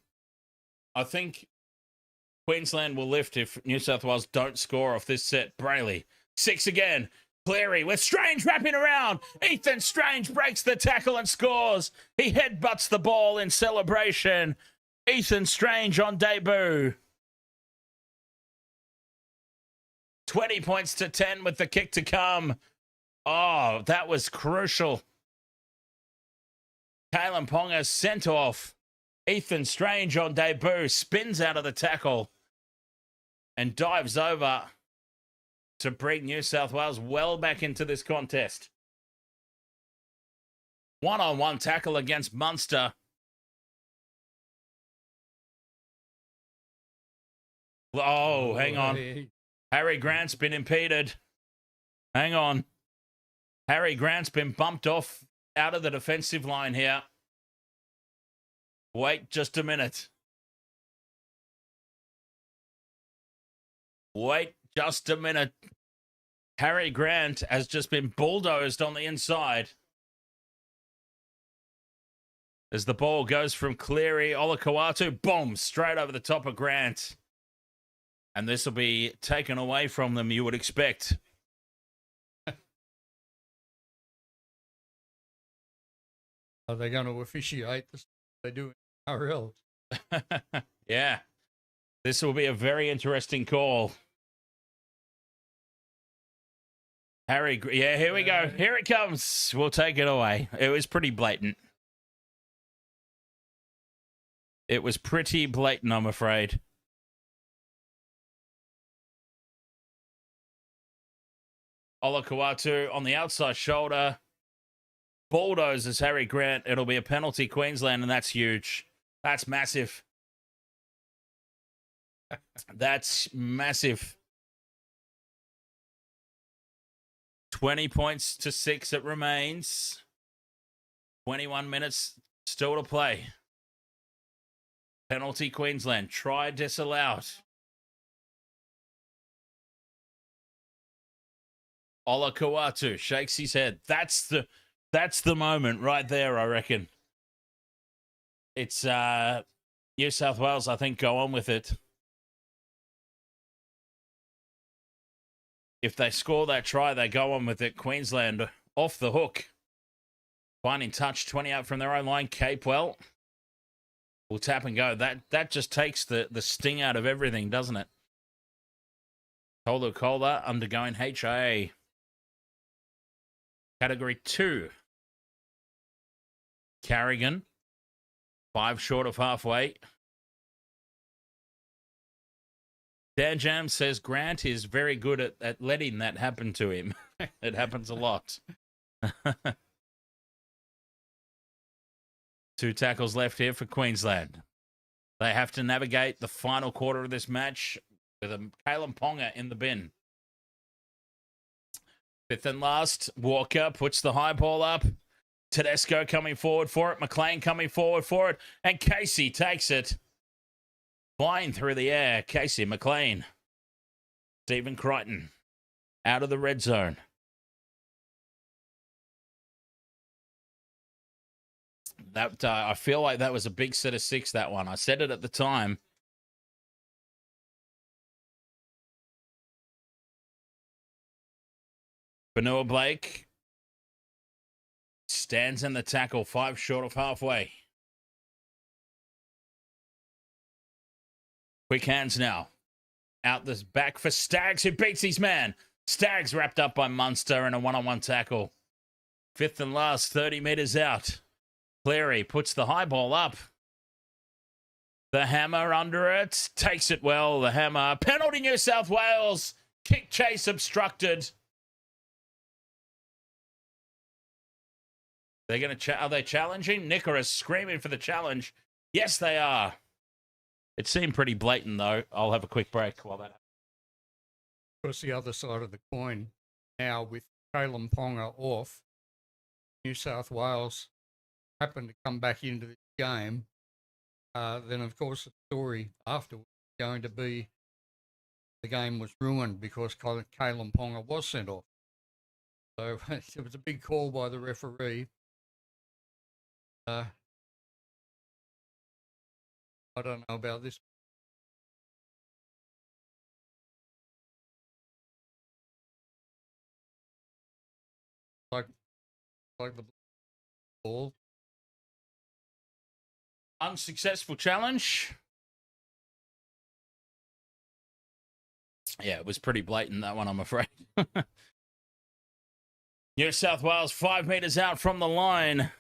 Queensland will lift if New South Wales don't score off this set. Brayley. 6 again. Cleary with Strange wrapping around. Ethan Strange breaks the tackle and scores. He headbutts the ball in celebration. Ethan Strange on debut. 20 points to 10 with the kick to come. Oh, that was crucial. Kalen Ponga sent off. Ethan Strange on debut spins out of the tackle and dives over to bring New South Wales well back into this contest. One-on-one tackle against Munster. Oh, hang on. Harry Grant's been impeded. Hang on. Harry Grant's been bumped off out of the defensive line here. Wait just a minute. Wait just a minute. Harry Grant has just been bulldozed on the inside. As the ball goes from Cleary, Olakau'atu, boom, straight over the top of Grant. And this will be taken away from them, you would expect. Are they going to officiate this? They do in RL. Yeah. This will be a very interesting call. Harry, yeah, here we go. Here it comes. We'll take it away. It was pretty blatant. It was pretty blatant, I'm afraid. Olakau'atu on the outside shoulder. Bulldozes Harry Grant. It'll be a penalty, Queensland, and that's huge. That's massive. That's massive. 20 points to 6 it remains. 21 minutes still to play. Penalty, Queensland. Try disallowed. Olakau'atu shakes his head. That's the moment right there, I reckon. It's New South Wales, I think, go on with it. If they score that try, they go on with it. Queensland off the hook. Finding touch, 20 out from their own line. Capewell will tap and go. That just takes the sting out of everything, doesn't it? Tolutau Koula undergoing HIA. Category 2. Carrigan, 5 short of halfway. Dan Jam says Grant is very good at letting that happen to him. It happens a lot. 2 tackles left here for Queensland. They have to navigate the final quarter of this match with a Kalen Ponga in the bin. 5th and last, Walker puts the high ball up. Tedesco coming forward for it. McLean coming forward for it. And Casey takes it. Flying through the air. Casey, McLean. Stephen Crichton. Out of the red zone. That I feel like that was a big set of 6, that one. I said it at the time. Fonua-Blake stands in the tackle, 5 short of halfway. Quick hands now. Out this back for Staggs, who beats his man. Staggs wrapped up by Munster in a one-on-one tackle. 5th and last, 30 metres out. Cleary puts the high ball up. The hammer under it. Takes it well, the hammer. Penalty, New South Wales. Kick chase obstructed. Are they challenging? Nikora screaming for the challenge. Yes, they are. It seemed pretty blatant, though. I'll have a quick break while that happens. Of course, the other side of the coin now with Kalen Ponga off, New South Wales happened to come back into the game. Then, of course, the story afterwards was going to be the game was ruined because Kalen Ponga was sent off. So it was a big call by the referee. I don't know about this. Like the ball. Unsuccessful challenge. Yeah, it was pretty blatant, that one, I'm afraid. New South Wales 5 metres out from the line.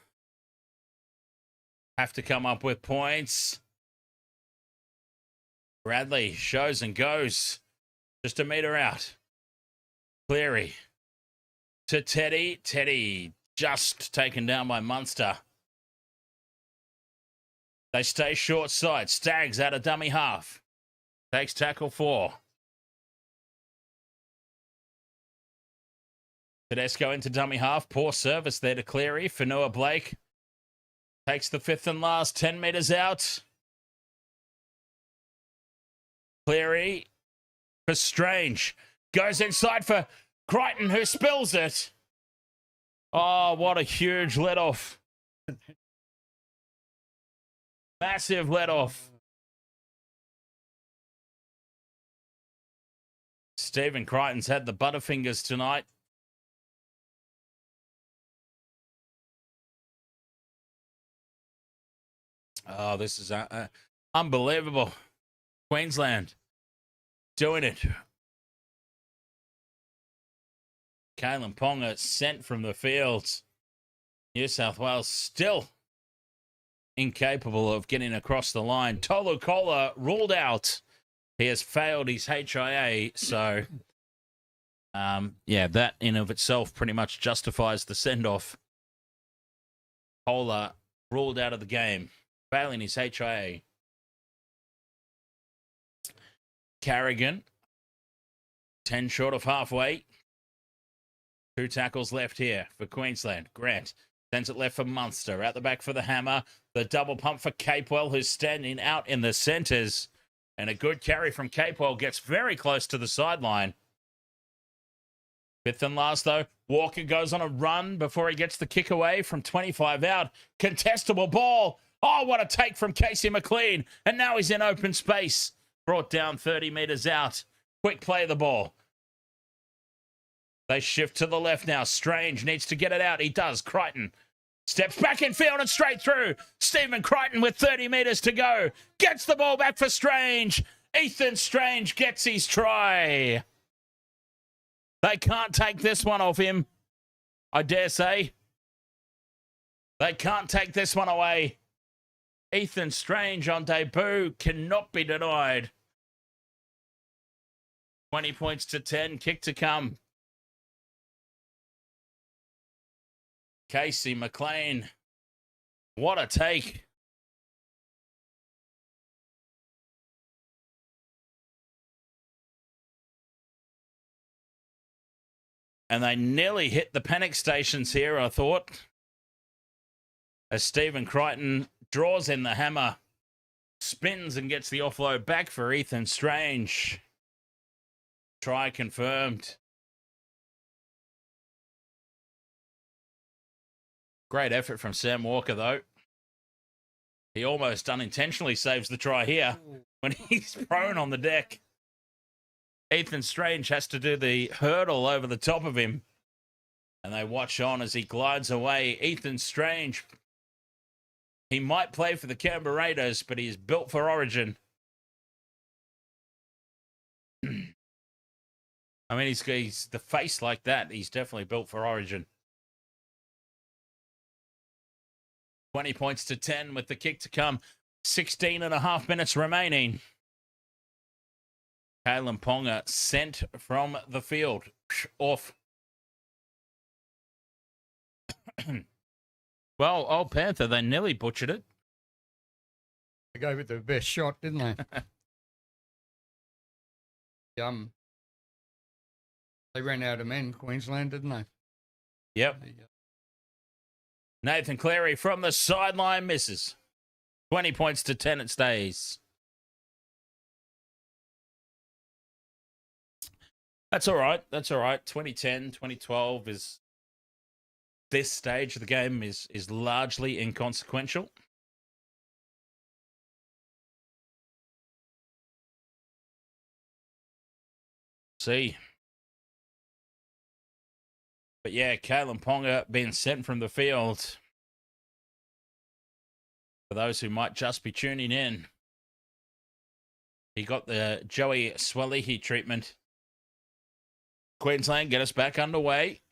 Have to come up with points. Bradley shows and goes. Just a metre out. Cleary to Teddy. Teddy just taken down by Munster. They stay short side. Staggs out of dummy half. Takes tackle 4. Tedesco into dummy half. Poor service there to Cleary. Fonua-Blake takes the 5th and last. 10 metres out. Cleary. for Strange. Goes inside for Crichton, who spills it. Oh, what a huge let-off. Massive let-off. Stephen Crichton's had the butterfingers tonight. Oh, this is unbelievable. Queensland doing it. Kalen Ponga sent from the fields. New South Wales still incapable of getting across the line. Tolutau Koula ruled out. He has failed his HIA, so yeah, that in of itself pretty much justifies the send-off. Koula ruled out of the game, failing his HIA. Carrigan, 10 short of halfway. 2 tackles left here for Queensland. Grant sends it left for Munster. Out the back for the hammer. The double pump for Capewell, who's standing out in the centres. And a good carry from Capewell gets very close to the sideline. Fifth and last, though. Walker goes on a run before he gets the kick away from 25 out. Contestable ball. Oh, what a take from Casey McLean. And now he's in open space. Brought down 30 metres out. Quick play of the ball. They shift to the left now. Strange needs to get it out. He does. Crichton steps back in field and straight through. Stephen Crichton with 30 metres to go. Gets the ball back for Strange. Ethan Strange gets his try. They can't take this one off him, I dare say. They can't take this one away. Ethan Strange on debut cannot be denied. 20 points to 10. Kick to come. Casey McLean. What a take. And they nearly hit the panic stations here, I thought. As Stephen Crichton draws in the hammer, spins and gets the offload back for Ethan Strange. Try confirmed. Great effort from Sam Walker, though. He almost unintentionally saves the try here when he's prone on the deck. Ethan Strange has to do the hurdle over the top of him. And they watch on as he glides away. Ethan Strange, he might play for the Canberra Raiders, but he's built for Origin. I mean, he's the face like that. He's definitely built for Origin. 20 points to 10 with the kick to come. 16 and a half minutes remaining. Kalen Ponga sent from the field. Off. Well, old Panther, they nearly butchered it. They gave it their best shot, didn't they? They ran out of men, Queensland, didn't they? Yep. Nathan Cleary from the sideline misses. 20 points to 10 it stays. That's all right. That's all right. 2010, 2012 is... This stage of the game is largely inconsequential. See. But yeah, Kalen Ponga being sent from the field. For those who might just be tuning in, he got the Joey Swalihi treatment. Queensland get us back underway.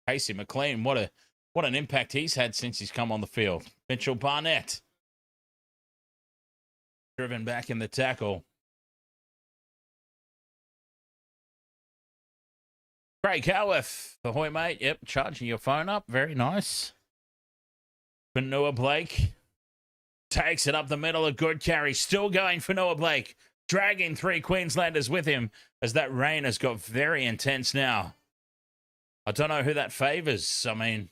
Casey McLean, what an impact he's had since he's come on the field. Mitchell Barnett driven back in the tackle. Craig Howarth, ahoy mate. Yep, charging your phone up. Very nice. Fonua-Blake takes it up the middle. A good carry. Still going Fonua-Blake. Dragging 3 Queenslanders with him as that rain has got very intense now. I don't know who that favours. I mean,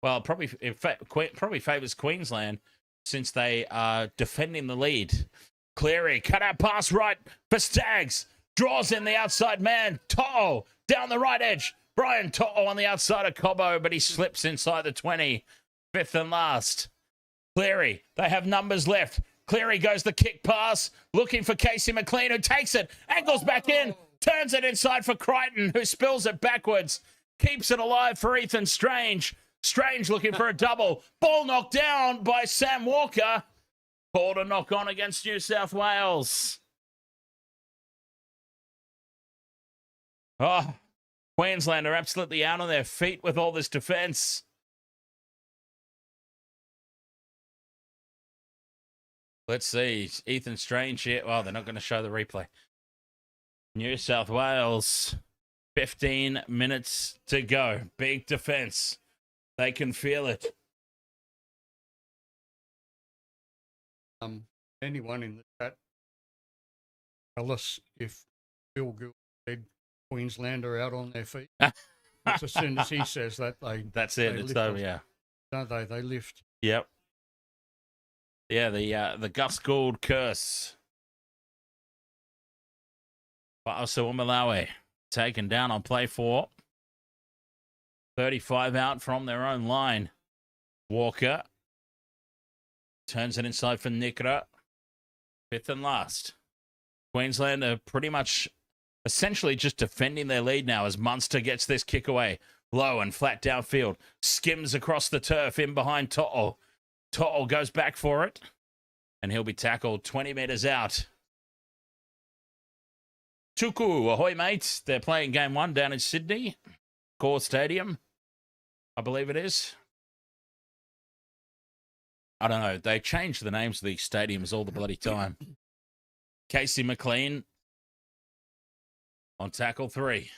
well, probably favours Queensland since they are defending the lead. Cleary, cut out pass right for Staggs. Draws in the outside man. To'o down the right edge. Brian To'o on the outside of Cobbo, but he slips inside the 20. Fifth and last. Cleary, they have numbers left. Cleary goes the kick pass, looking for Casey McLean, who takes it, angles back in, turns it inside for Crichton, who spills it backwards, keeps it alive for Ethan Strange. Strange looking for a double. Ball knocked down by Sam Walker. Called a knock on against New South Wales. Oh, Queensland are absolutely out on their feet with all this defence. Let's see. Ethan Strange here. Well, they're not going to show the replay. New South Wales, 15 minutes to go. Big defence. They can feel it. Anyone in the chat, tell us if Bill Gill said Queensland are out on their feet. Because as soon as he says that, That's it. they It's lift over, off, yeah. don't they? They lift. Yep. Yeah, the Gus Gould curse. Fa'asu'a Malawi taken down on play 4. 35 out from their own line. Walker turns it inside for Nikora. Fifth and last. Queensland are pretty much essentially just defending their lead now as Munster gets this kick away. Low and flat downfield. Skims across the turf in behind To'o. To'o goes back for it. And he'll be tackled 20 metres out. Tuku, ahoy, mate. They're playing game 1 down in Sydney. Accor Stadium, I believe it is. I don't know. They change the names of these stadiums all the bloody time. Casey McLean on tackle 3.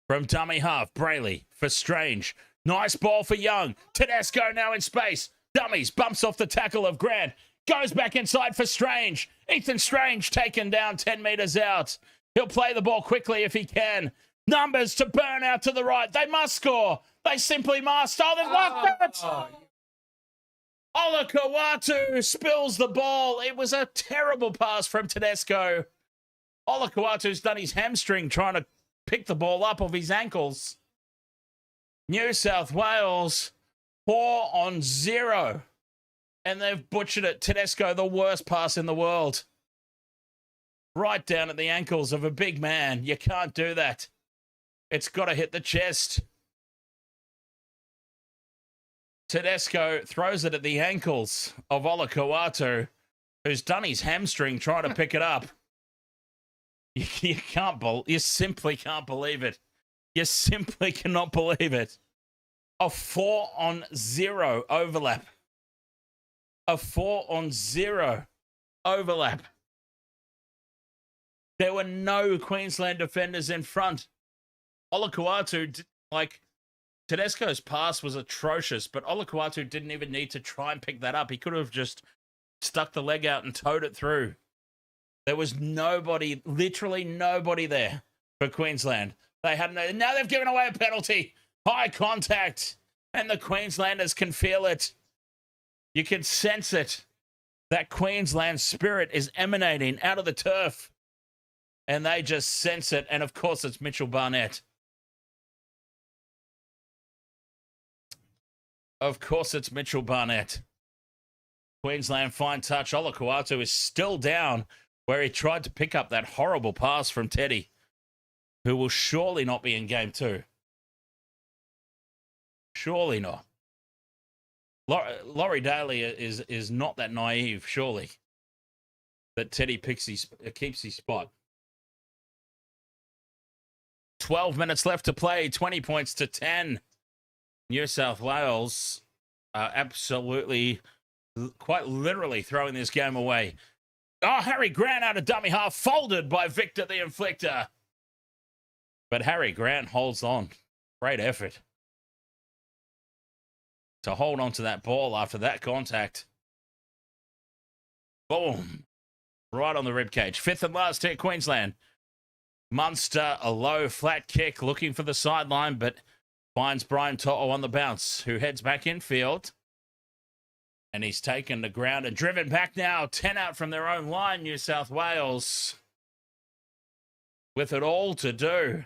From dummy half, Brayley for Strange. Nice ball for Young. Tedesco now in space. Dummies, bumps off the tackle of Grant. Goes back inside for Strange. Ethan Strange taken down 10 metres out. He'll play the ball quickly if he can. Numbers to burn out to the right. They must score. They simply must. Oh, they've lost it. Olakau'atu spills the ball. It was a terrible pass from Tedesco. Olakau'atu's done his hamstring trying to pick the ball up off his ankles. New South Wales 4-0. And they've butchered it. Tedesco, the worst pass in the world. Right down at the ankles of a big man. You can't do that. It's got to hit the chest. Tedesco throws it at the ankles of Olakau'atu, who's done his hamstring trying to pick it up. You simply can't believe it. You simply cannot believe it. A 4-0 overlap. A 4-0 overlap. There were no Queensland defenders in front. Olakau'atu, Tedesco's pass was atrocious, but Olakau'atu didn't even need to try and pick that up. He could have just stuck the leg out and towed it through. There was nobody, literally nobody there for Queensland. They had no, now they've given away a penalty. High contact, and the Queenslanders can feel it. You can sense it. That Queensland spirit is emanating out of the turf. And they just sense it. And of course, it's Mitchell Barnett. Of course, it's Mitchell Barnett. Queensland fine touch. Olakau'atu is still down where he tried to pick up that horrible pass from Teddy, who will surely not be in game 2. Surely not. Laurie Daley is not that naive, surely, that Teddy keeps his spot. 12 minutes left to play, 20 points to 10. New South Wales are absolutely, quite literally throwing this game away. Oh, Harry Grant out of dummy half, folded by Victor the Inflictor. But Harry Grant holds on. Great effort to hold on to that ball after that contact. Boom. Right on the ribcage. 5th and last here, Queensland. Munster, a low, flat kick, looking for the sideline, but finds Brian To'o on the bounce, who heads back infield. And he's taken the ground and driven back now. 10 out from their own line, New South Wales. with it all to do.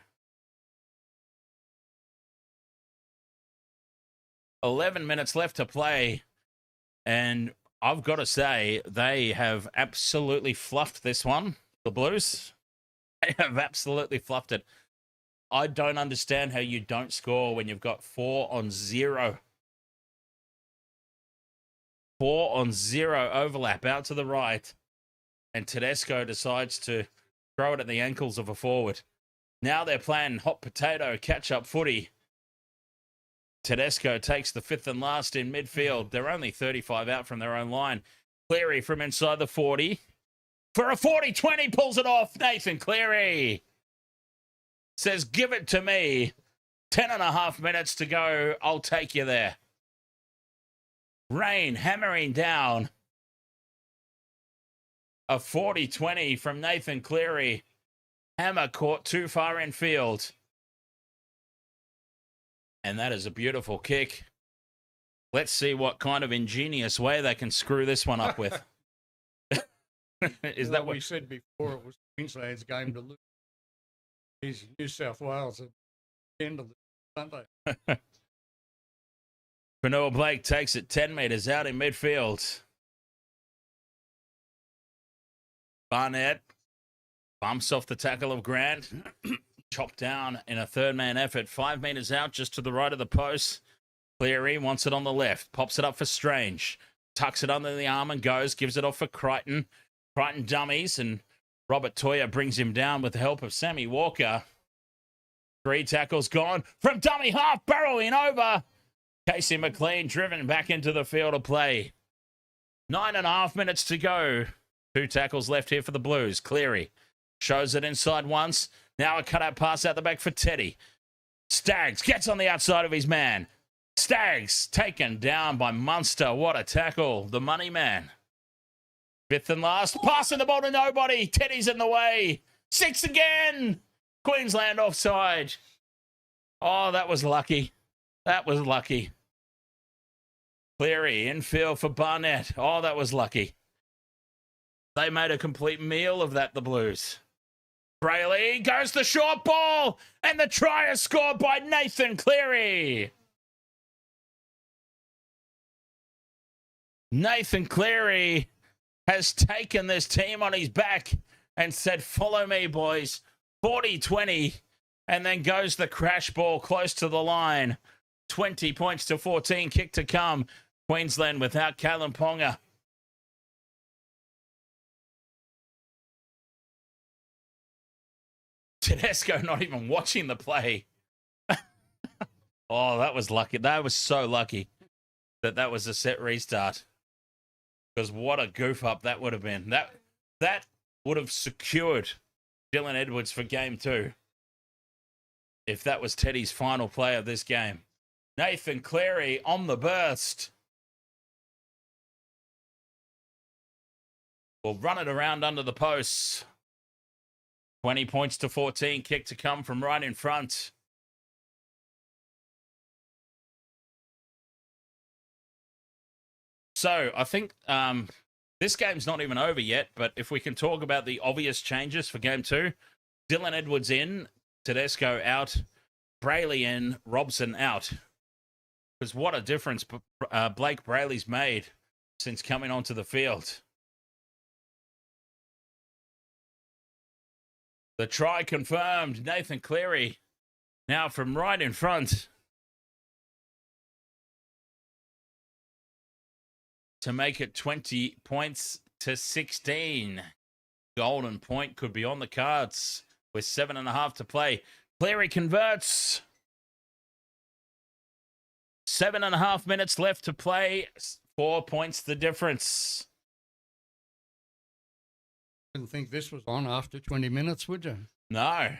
11 minutes left to play, and I've got to say, they have absolutely fluffed this one, the Blues. They have absolutely fluffed it. I don't understand how you don't score when you've got 4-on-0. 4-on-0 overlap out to the right, and Tedesco decides to throw it at the ankles of a forward. Now they're playing hot potato catch-up footy. Tedesco takes the fifth and last in midfield. They're only 35 out from their own line. Cleary from inside the 40. For a 40-20, pulls it off. Nathan Cleary says, give it to me. 10.5 minutes to go. I'll take you there. Rain hammering down. A 40-20 from Nathan Cleary. Hammer caught too far in field. And that is a beautiful kick. Let's see what kind of ingenious way they can screw this one up with. Is that what we said before? It was Queensland's game to lose. He's New South Wales at the end of the Sunday. Fonua-Blake takes it 10 metres out in midfield. Barnett bumps off the tackle of Grant. Chopped down in a third-man effort. 5 metres out just to the right of the post. Cleary wants it on the left. Pops it up for Strange. Tucks it under the arm and goes. Gives it off for Crichton. Crichton dummies, and Robert Toya brings him down with the help of Sammy Walker. 3 tackles gone from dummy half, barreling over. Casey McLean driven back into the field of play. 9.5 minutes to go. 2 tackles left here for the Blues. Cleary shows it inside once. Now a cutout pass out the back for Teddy. Staggs gets on the outside of his man. Staggs taken down by Munster. What a tackle. The money man. Fifth and last. Passing the ball to nobody. Teddy's in the way. 6 again. Queensland offside. Oh, that was lucky. That was lucky. Cleary infield for Barnett. Oh, that was lucky. They made a complete meal of that, the Blues. Brayley goes the short ball, and the try is scored by Nathan Cleary. Nathan Cleary has taken this team on his back and said, follow me, boys. 40-20, and then goes the crash ball close to the line. 20 points to 14, kick to come. Queensland without Kalen Ponga. Tedesco not even watching the play. Oh, that was lucky. That was so lucky that was a set restart. Because what a goof up that would have been. That would have secured Dylan Edwards for game 2. If that was Teddy's final play of this game. Nathan Cleary on the burst. Will run it around under the posts. 20 points to 14. Kick to come from right in front. So I think this game's not even over yet, but if we can talk about the obvious changes for game 2. Dylan Edwards in, Tedesco out, Brayley in, Robson out. Because what a difference Blake Brayley's made since coming onto the field. The try confirmed. Nathan Cleary now from right in front to make it 20 points to 16. Golden point could be on the cards with 7.5 to play. Cleary converts. 7.5 minutes left to play. 4 points the difference. Didn't think this was on after 20 minutes, would you? No.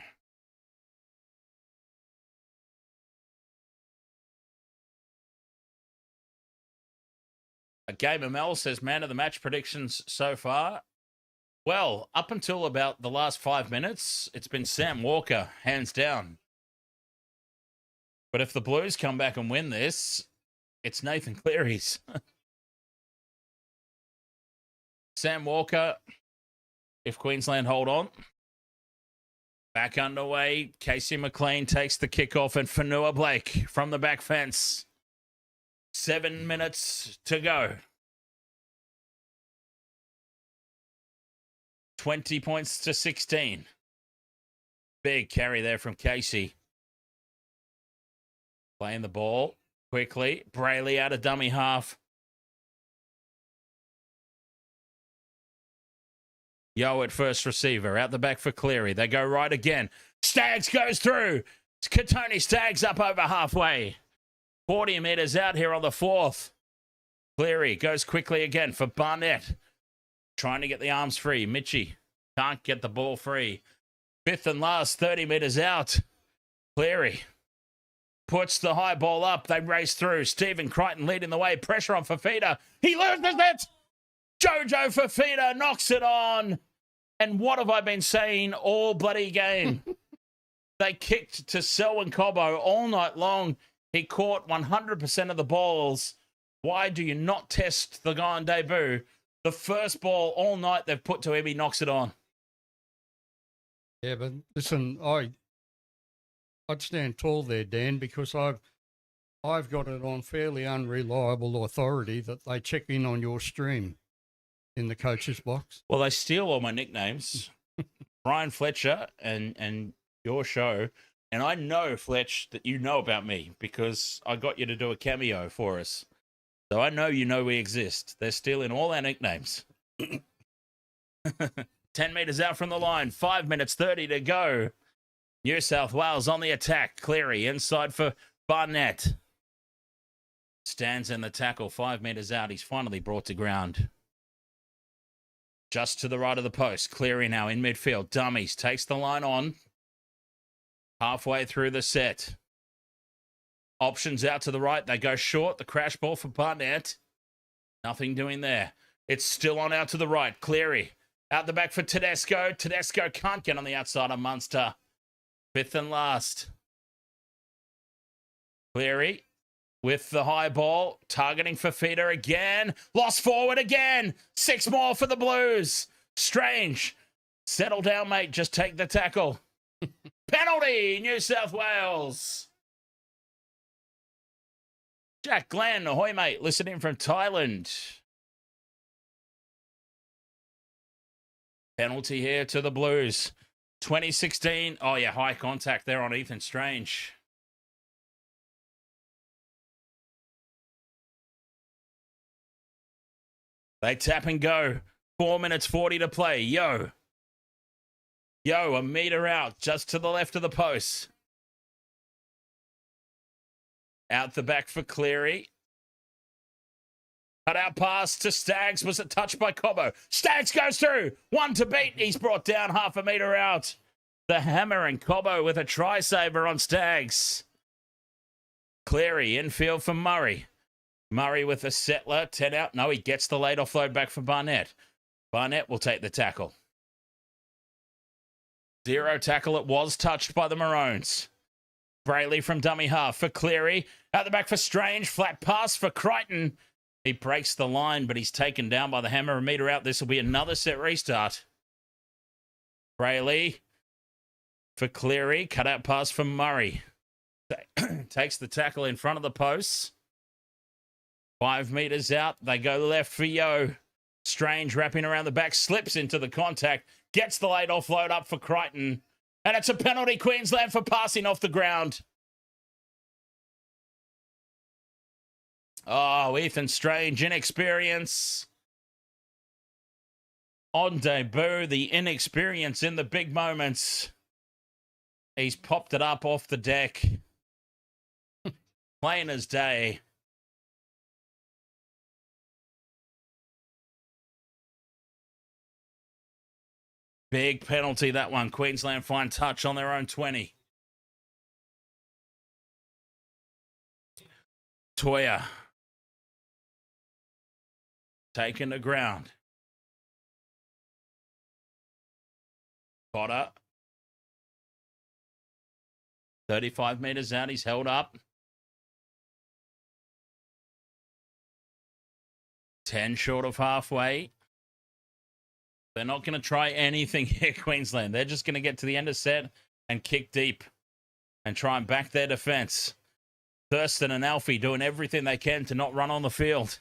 A Gamer Mel says, man of the match predictions so far. Well, up until about the last 5 minutes, it's been Sam Walker, hands down. But if the Blues come back and win this, it's Nathan Cleary's. Sam Walker, if Queensland hold on. Back underway. Casey McLean takes the kickoff, and Fonua-Blake from the back fence. 7 minutes to go. 20 points to 16. Big carry there from Casey. Playing the ball quickly. Brayley out of dummy half. Yo at first receiver. Out the back for Cleary. They go right again. Staggs goes through. Katoni Staggs up over halfway. 40 metres out here on the fourth. Cleary goes quickly again for Barnett. Trying to get the arms free. Mitchie can't get the ball free. Fifth and last, 30 metres out. Cleary puts the high ball up. They race through. Stephen Crichton leading the way. Pressure on Fifita. He loses it. Jojo Fifita knocks it on. And what have I been saying all bloody game? They kicked to Selwyn Cobbo all night long. He caught 100% of the balls. Why do you not test the guy on debut? The first ball all night they've put to him, he knocks it on. Yeah, but listen, I'd stand tall there, Dan, because I've got it on fairly unreliable authority that they check in on your stream in the coach's box. Well, they steal all my nicknames. Brian Fletcher and your show. And I know, Fletch, that you know about me because I got you to do a cameo for us. So I know you know we exist. They're stealing all our nicknames. 10 metres out from the line. 5 minutes, 30 to go. New South Wales on the attack. Cleary inside for Barnett. Stands in the tackle. 5 metres out. He's finally brought to ground. Just to the right of the post. Cleary now in midfield. Dummies. Takes the line on. Halfway through the set. Options out to the right. They go short. The crash ball for Barnett. Nothing doing there. It's still on out to the right. Cleary. Out the back for Tedesco. Tedesco can't get on the outside of Munster. Fifth and last. Cleary with the high ball. Targeting Fifita again. Lost forward again. 6 more for the Blues. Strange. Settle down, mate. Just take the tackle. Penalty, New South Wales. Jack Glenn, ahoy, mate. Listening from Thailand. Penalty here to the Blues. 2016. Oh, yeah, high contact there on Ethan Strange. They tap and go. 4 minutes 40 to play. Yo, a metre out just to the left of the post. Out the back for Cleary. Cut out pass to Staggs. Was it touched by Cobbo? Staggs goes through. 1 to beat. He's brought down half a metre out. The hammer and Cobbo with a try saver on Staggs. Cleary infield for Murray. Murray with a settler. 10 out. No, he gets the late offload back for Barnett. Barnett will take the tackle. 0 tackle. It was touched by the Maroons. Brayley from dummy half for Cleary. Out the back for Strange. Flat pass for Crichton. He breaks the line, but he's taken down by the hammer. A metre out. This will be another set restart. Brayley for Cleary. Cut out pass for Murray. Takes the tackle in front of the posts. 5 metres out. They go left for Yo. Strange wrapping around the back. Slips into the contact. Gets the late offload up for Crichton. And it's a penalty, Queensland, for passing off the ground. Oh, Ethan Strange, inexperience. On debut, the inexperience in the big moments. He's popped it up off the deck. Plain as day. Big penalty, that one. Queensland fine touch on their own 20. Toya. Taken to ground. Potter. 35 metres out. He's held up. 10 short of halfway. They're not going to try anything here, Queensland. They're just going to get to the end of set and kick deep and try and back their defence. Thurston and Alfie doing everything they can to not run on the field.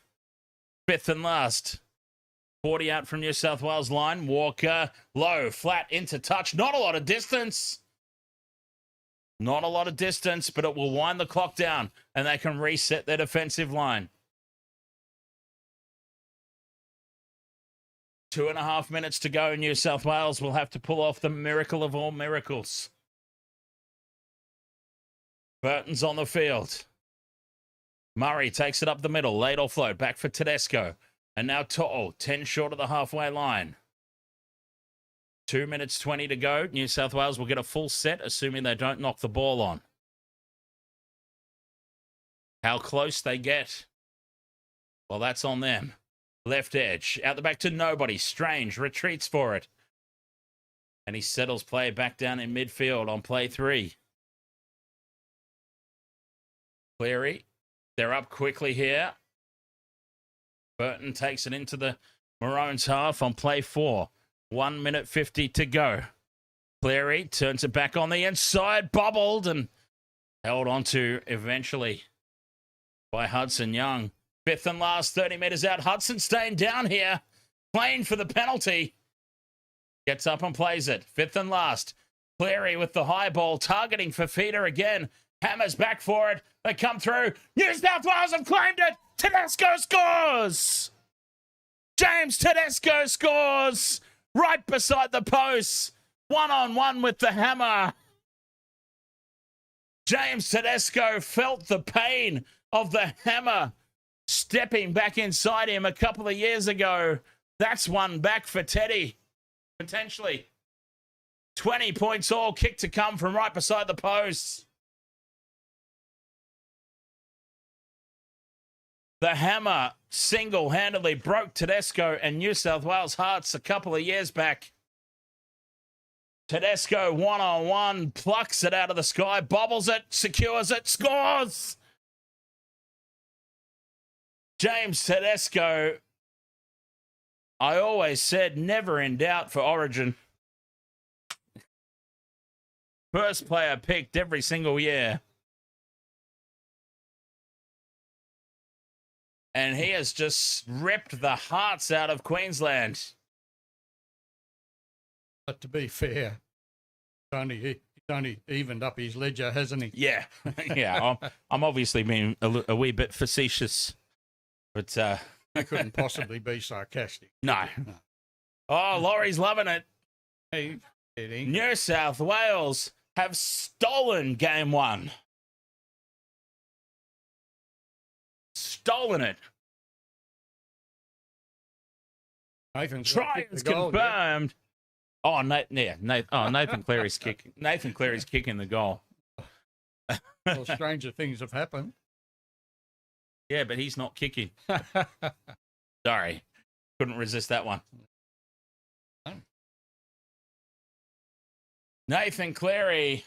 Fifth and last. 40 out from New South Wales line. Walker, low, flat, into touch. Not a lot of distance. Not a lot of distance, but it will wind the clock down and they can reset their defensive line. 2.5 minutes to go. New South Wales will have to pull off the miracle of all miracles. Burton's on the field. Murray takes it up the middle. Late offload. Back for Tedesco. And now To'o, 10 short of the halfway line. 2 minutes 20 to go. New South Wales will get a full set, assuming they don't knock the ball on. How close they get, well, that's on them. Left edge. Out the back to nobody. Strange retreats for it. And he settles play back down in midfield on play 3. Cleary. They're up quickly here. Burton takes it into the Maroons half on play 4. 1 minute 50 to go. Cleary turns it back on the inside. Bobbled and held on to eventually by Hudson Young. Fifth and last, 30 metres out. Hudson staying down here. Playing for the penalty. Gets up and plays it. Fifth and last. Cleary with the high ball. Targeting Fifita again. Hammers back for it. They come through. New South Wales have claimed it. Tedesco scores. James Tedesco scores. Right beside the post. 1-on-1 with the hammer. James Tedesco felt the pain of the hammer stepping back inside him a couple of years ago. That's one back for Teddy. Potentially. 20 points all. Kick to come from right beside the post. The hammer single-handedly broke Tedesco and New South Wales hearts a couple of years back. Tedesco 1-on-1, plucks it out of the sky, bobbles it, secures it, scores! James Tedesco, I always said never in doubt for Origin. First player picked every single year. And he has just ripped the hearts out of Queensland. But to be fair, he's only evened up his ledger, hasn't he? Yeah, yeah. I'm obviously being a wee bit facetious, but I couldn't possibly be sarcastic. no. Oh, Laurie's loving it. Hey, Eddie. New South Wales have stolen game 1. Stolen it. Nathan's Try is confirmed. Oh, Nathan Cleary's kicking. Nathan Cleary's kicking the goal. Well, stranger things have happened. Yeah, but he's not kicking. Sorry, couldn't resist that one. Nathan Cleary.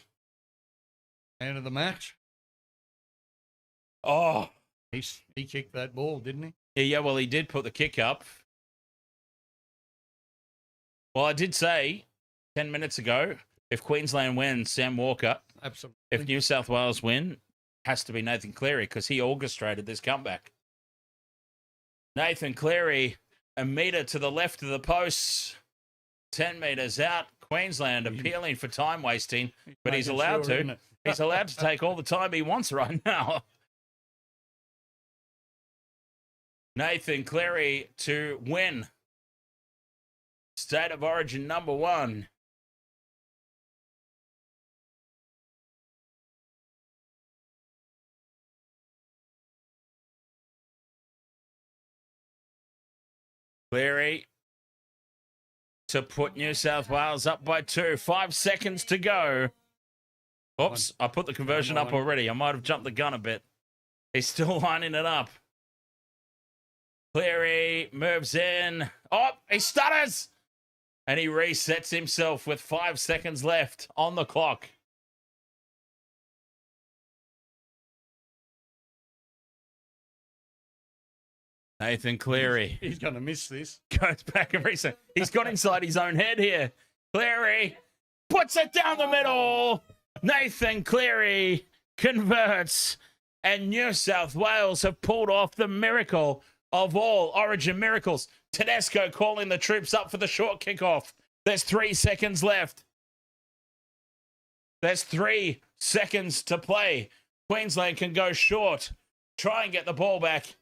Man of the match. Oh, He kicked that ball, didn't he? yeah. Well, he did put the kick up. Well, I did say 10 minutes ago, if Queensland wins, Sam Walker. Absolutely. If New South Wales win, has to be Nathan Cleary because he orchestrated this comeback. Nathan Cleary, a metre to the left of the post, 10 metres out. Queensland appealing for time wasting, but he's allowed to. He's allowed to take all the time he wants right now. Nathan Cleary to win. State of Origin number 1. Cleary to put New South Wales up by 2. 5 seconds to go. Oops, I put the conversion up already. I might have jumped the gun a bit. He's still lining it up. Cleary moves in. Oh, he stutters! And he resets himself with 5 seconds left on the clock. Nathan Cleary. He's going to miss this. Goes back and resets. He's got inside his own head here. Cleary puts it down the middle. Nathan Cleary converts, and New South Wales have pulled off the miracle of all Origin miracles. Tedesco calling the troops up for the short kickoff. There's 3 seconds left. There's 3 seconds to play. Queensland can go short, try and get the ball back,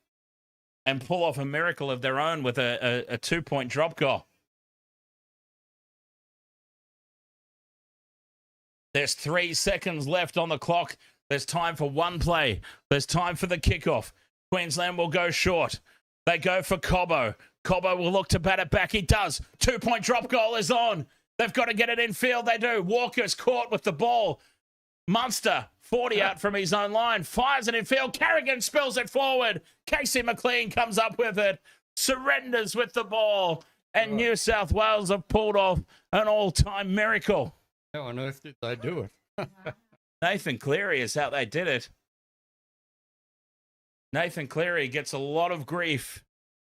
and pull off a miracle of their own with a 2-point drop goal. There's 3 seconds left on the clock. There's time for one play. There's time for the kickoff. Queensland will go short. They go for Cobbo. Cobbo will look to bat it back. He does. 2-point drop goal is on. They've got to get it in field. They do. Walker's caught with the ball. Munster, 40 out from his own line. Fires it in field. Carrigan spills it forward. Casey McLean comes up with it. Surrenders with the ball. And New South Wales have pulled off an all-time miracle. How on earth did they do it? Nathan Cleary is how they did it. Nathan Cleary gets a lot of grief,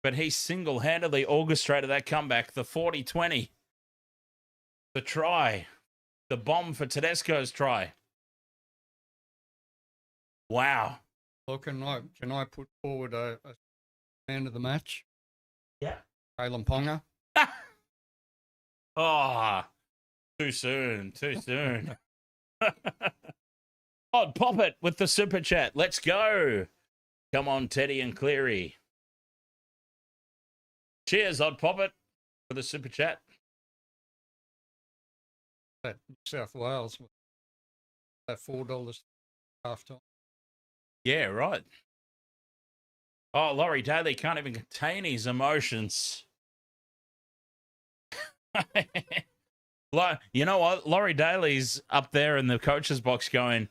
but he single-handedly orchestrated that comeback. The 40-20. The try. The bomb for Tedesco's try. Wow. Well, can I put forward a man of the match? Yeah. Kalen Ponga. Oh, too soon. Too soon. Odd pop it with the super chat. Let's go. Come on, Teddy and Cleary. Cheers, Odd pop it for the super chat. That South Wales, that $4 half time. Yeah, right. Oh, Laurie Daley can't even contain his emotions. You know what? Laurie Daley's up there in the coach's box going,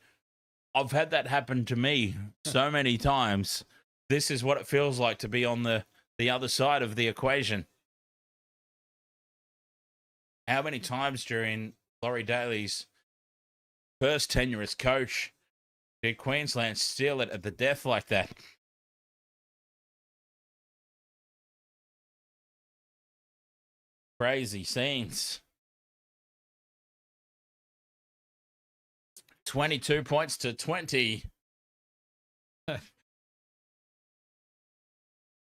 I've had that happen to me so many times. This is what it feels like to be on the other side of the equation. How many times during Laurie Daley's first tenure as coach did Queensland steal it at the death like that? Crazy scenes. 22 points to 20.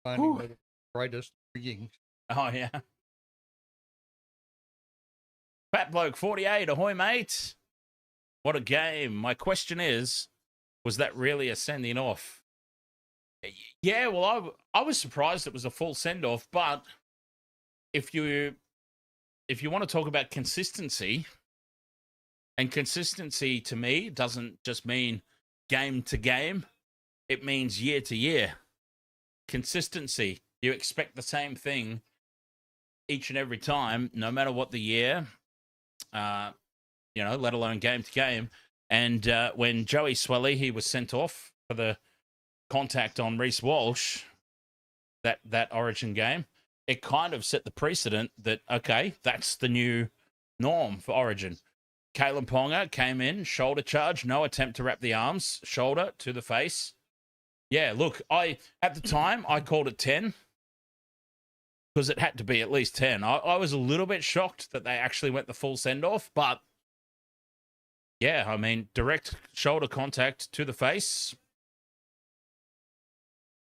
Finding the greatest rigging. Oh, yeah. Fat Bloke 48, ahoy, mate. What a game. My question is, was that really a sending off? Yeah, well, I was surprised it was a full send-off, but if you want to talk about consistency, and consistency to me doesn't just mean game to game, it means year to year. Consistency, you expect the same thing each and every time, no matter what the year, let alone game to game. And when Joey Swalihi was sent off for the contact on Reece Walsh, that Origin game, it kind of set the precedent that, okay, that's the new norm for Origin. Kalen Ponga came in, shoulder charge, no attempt to wrap the arms, shoulder to the face. Yeah, look, at the time, I called it 10 because it had to be at least 10. I was a little bit shocked that they actually went the full send-off, but yeah, I mean, direct shoulder contact to the face.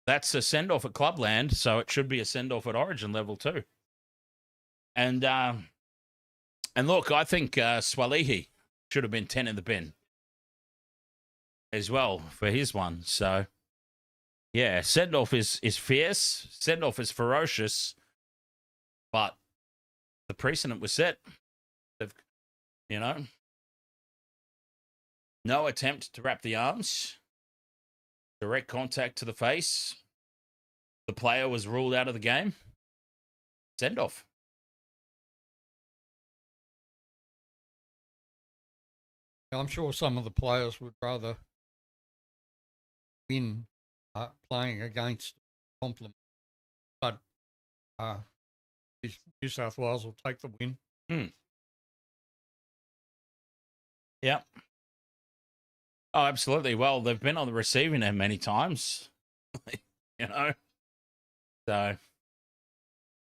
That's a send-off at Clubland, so it should be a send-off at Origin level too. And look, I think Swalihi should have been 10 in the bin as well for his one. So, yeah, send-off is fierce. Send-off is ferocious. But the precedent was set. No attempt to wrap the arms. Direct contact to the face. The player was ruled out of the game. Send-off. I'm sure some of the players would rather win playing against compliment, but New South Wales will take the win. Yeah. Oh, absolutely. Well, they've been on the receiving end many times, So,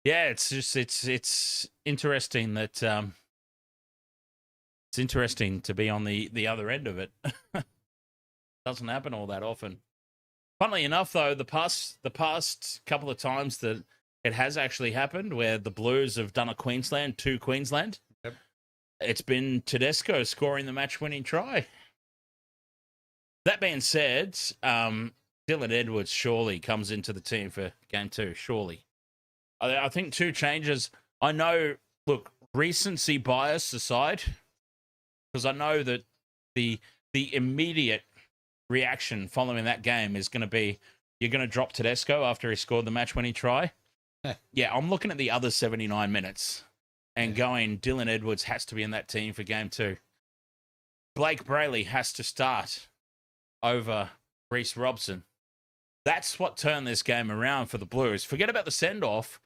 yeah, it's interesting that It's interesting to be on the other end of it. Doesn't happen all that often. Funnily enough, though, the past couple of times that it has actually happened, where the Blues have done a Queensland to Queensland, Yep. It's been Tedesco scoring the match-winning try. That being said, Dylan Edwards surely comes into the team for game 2. Surely, I think 2 changes. I know. Look, recency bias aside, because I know that the immediate reaction following that game is going to be, you're going to drop Tedesco after he scored the match-winning try. Yeah, I'm looking at the other 79 minutes and going, Dylan Edwards has to be in that team for game 2. Blake Brayley has to start over Reece Robson. That's what turned this game around for the Blues. Forget about the send-off.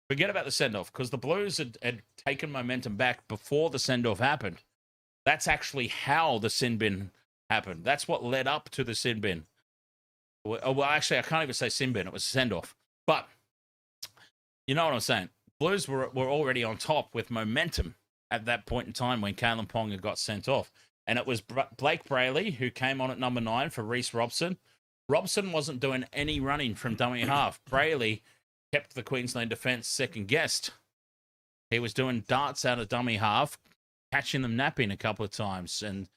Because the Blues had taken momentum back before the send-off happened. That's actually how the sin bin happened. That's what led up to the sin bin. Well, actually, I can't even say sin bin. It was send-off. But you know what I'm saying. Blues were already on top with momentum at that point in time when Kalen Ponga got sent off. And it was Blake Brayley who came on at number 9 for Reece Robson. Robson wasn't doing any running from dummy half. Brayley kept the Queensland defence second-guessed. He was doing darts out of dummy half, catching them napping a couple of times. And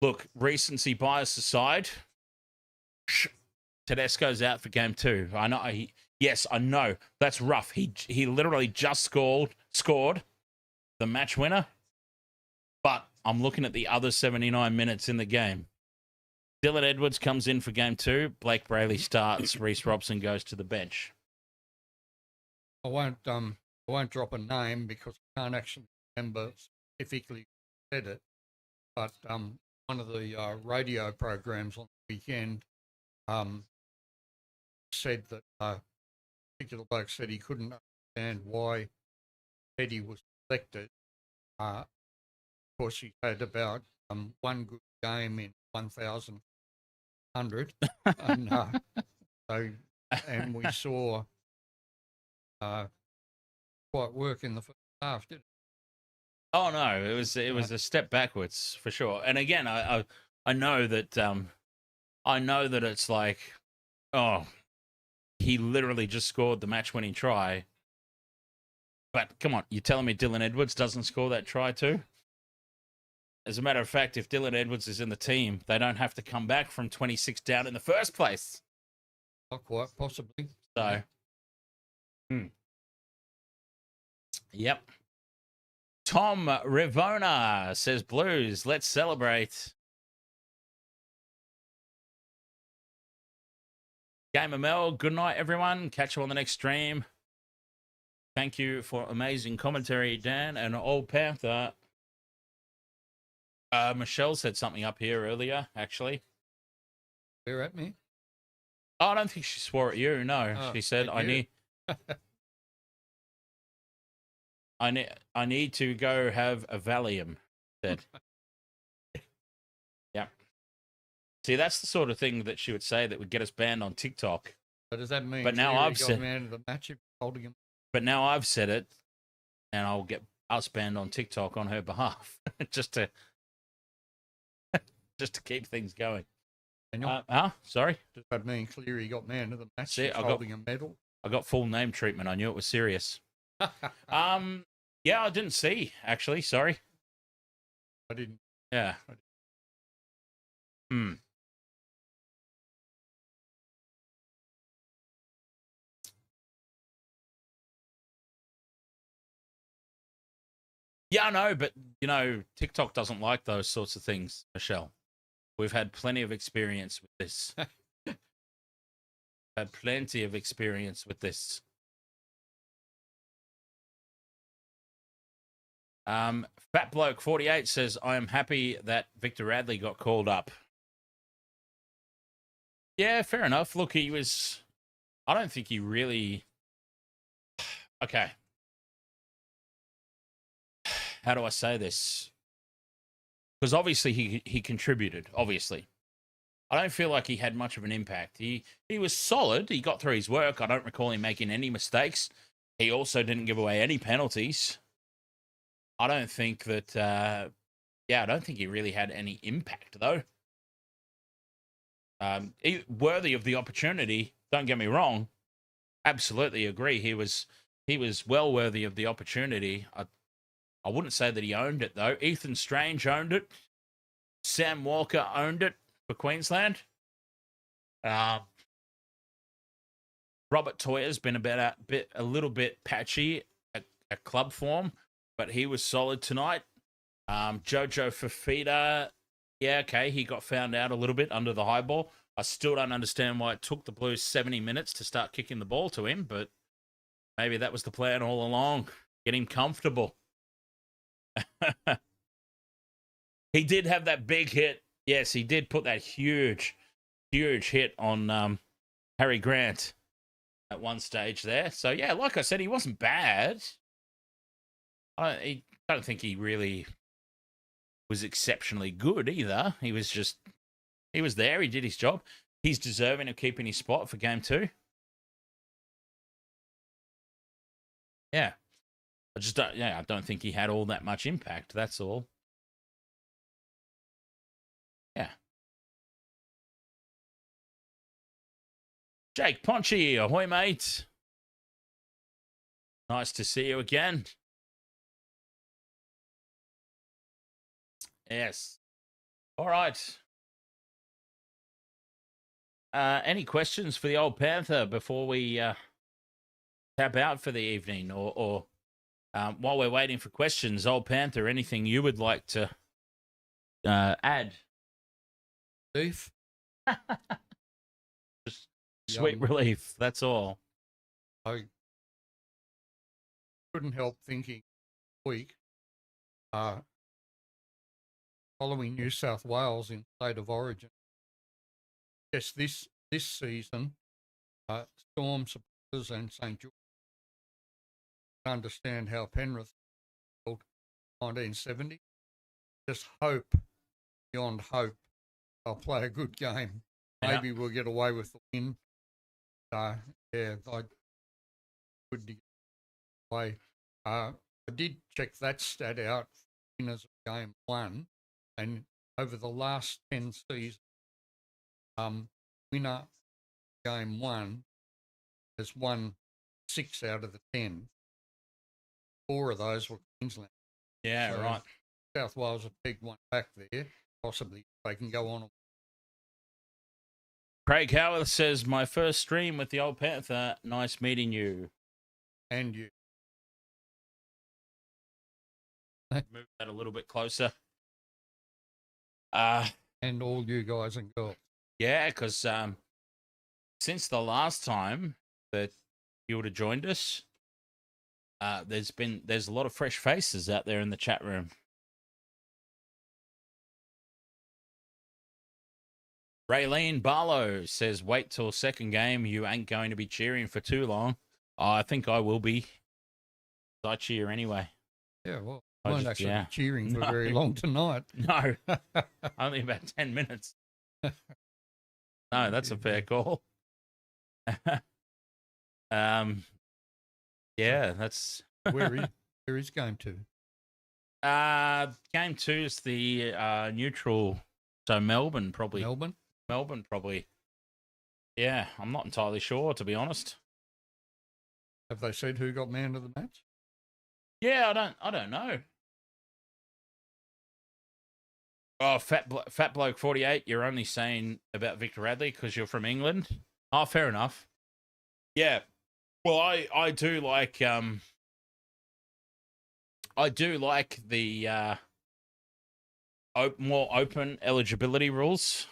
look, recency bias aside, Tedesco's out for game 2. I know. I know. That's rough. He literally just scored the match winner. But I'm looking at the other 79 minutes in the game. Dylan Edwards comes in for game 2. Blake Brayley starts. Reece Robson goes to the bench. I won't drop a name because I can't actually remember specifically who said it. But one of the radio programs on the weekend said that a particular bloke said he couldn't understand why Eddie was selected. Of course, he had about one good game in 1,100, and and we saw quite work in the first half, didn't it? Oh no, it was a step backwards for sure. And again, I know that it's like, oh, he literally just scored the match-winning try. But come on, you're telling me Dylan Edwards doesn't score that try too? As a matter of fact, if Dylan Edwards is in the team, they don't have to come back from 26 down in the first place. Not quite, possibly. So, Yep. Tom Rivona says, Blues, let's celebrate. Gamer Mel, good night, everyone. Catch you on the next stream. Thank you for amazing commentary, Dan and Old Panther. Michelle said something up here earlier, actually. Swear at me? Oh, I don't think she swore at you. No, she said, I need to go have a Valium. Said, yeah. See, that's the sort of thing that she would say that would get us banned on TikTok. But does that mean? But now I've said, man of the match holding him. But now I've said it, and I'll get us banned on TikTok on her behalf, just to keep things going. Sorry. Does that mean Cleary got man of the match? See, holding a medal. I got full name treatment. I knew it was serious. Yeah, I didn't see, actually. Sorry. I didn't. Yeah. Yeah, I know, but, TikTok doesn't like those sorts of things, Michelle. We've had plenty of experience with this. Fat Bloke 48 says, I am happy that Victor Radley got called up. Yeah, fair enough. Look, I don't think he really... Okay. How do I say this? Because obviously he contributed, obviously. I don't feel like he had much of an impact. He was solid. He got through his work. I don't recall him making any mistakes. He also didn't give away any penalties. I don't think that yeah, I don't think he really had any impact though. Worthy of the opportunity. Don't get me wrong. Absolutely agree. He was well worthy of the opportunity. I wouldn't say that he owned it though. Ethan Strange owned it. Sam Walker owned it for Queensland. Robert Toya's been a little bit patchy at club form, but he was solid tonight. Jojo Fifita, yeah, okay, he got found out a little bit under the high ball. I still don't understand why it took the Blues 70 minutes to start kicking the ball to him, but maybe that was the plan all along. Get him comfortable. He did have that big hit. Yes, he did put that huge hit on Harry Grant at one stage there. So, yeah, like I said, he wasn't bad. I don't think he really was exceptionally good either. He was there. He did his job. He's deserving of keeping his spot for game 2. Yeah. I don't think he had all that much impact. That's all. Yeah. Jake Ponchi, ahoy, mate. Nice to see you again. Yes. All right. Any questions for the old Panther before we tap out for the evening? Or while we're waiting for questions, old Panther, anything you would like to add? Beef. Just sweet relief, that's all. I couldn't help thinking week following New South Wales in State of Origin. Yes, this season, Storm supporters and St. George understand how Penrith built 1970. Just hope, beyond hope, they'll play a good game. Maybe we'll get away with the win. Yeah, I would get away. I did check that stat out. Winners of game 1, and over the last 10 seasons, winner game 1 has won 6 out of the 10. 4 of those were Queensland. Yeah, So right. South Wales have pegged one back there. Possibly they can go on. Craig Howard says, my first stream with the old Panther. Nice meeting you. And you. Move that a little bit closer. And all you guys and girls. Yeah, because since the last time that you would have joined us, there's a lot of fresh faces out there in the chat room. Raylene Barlow says, wait till second game. You ain't going to be cheering for too long. I think I will be. I cheer anyway. Yeah, well, I won't actually be cheering for very long tonight. No, only about 10 minutes. No, that's a fair call. Yeah, that's... Where is game 2? Game 2 is the neutral, so Melbourne probably. Melbourne probably. Yeah, I'm not entirely sure, to be honest. Have they said who got man of the match? Yeah, I don't know. Oh, Fat Bloke 48, you're only saying about Victor Radley because you're from England? Oh, fair enough. Yeah. Well, I do like the more open eligibility rules,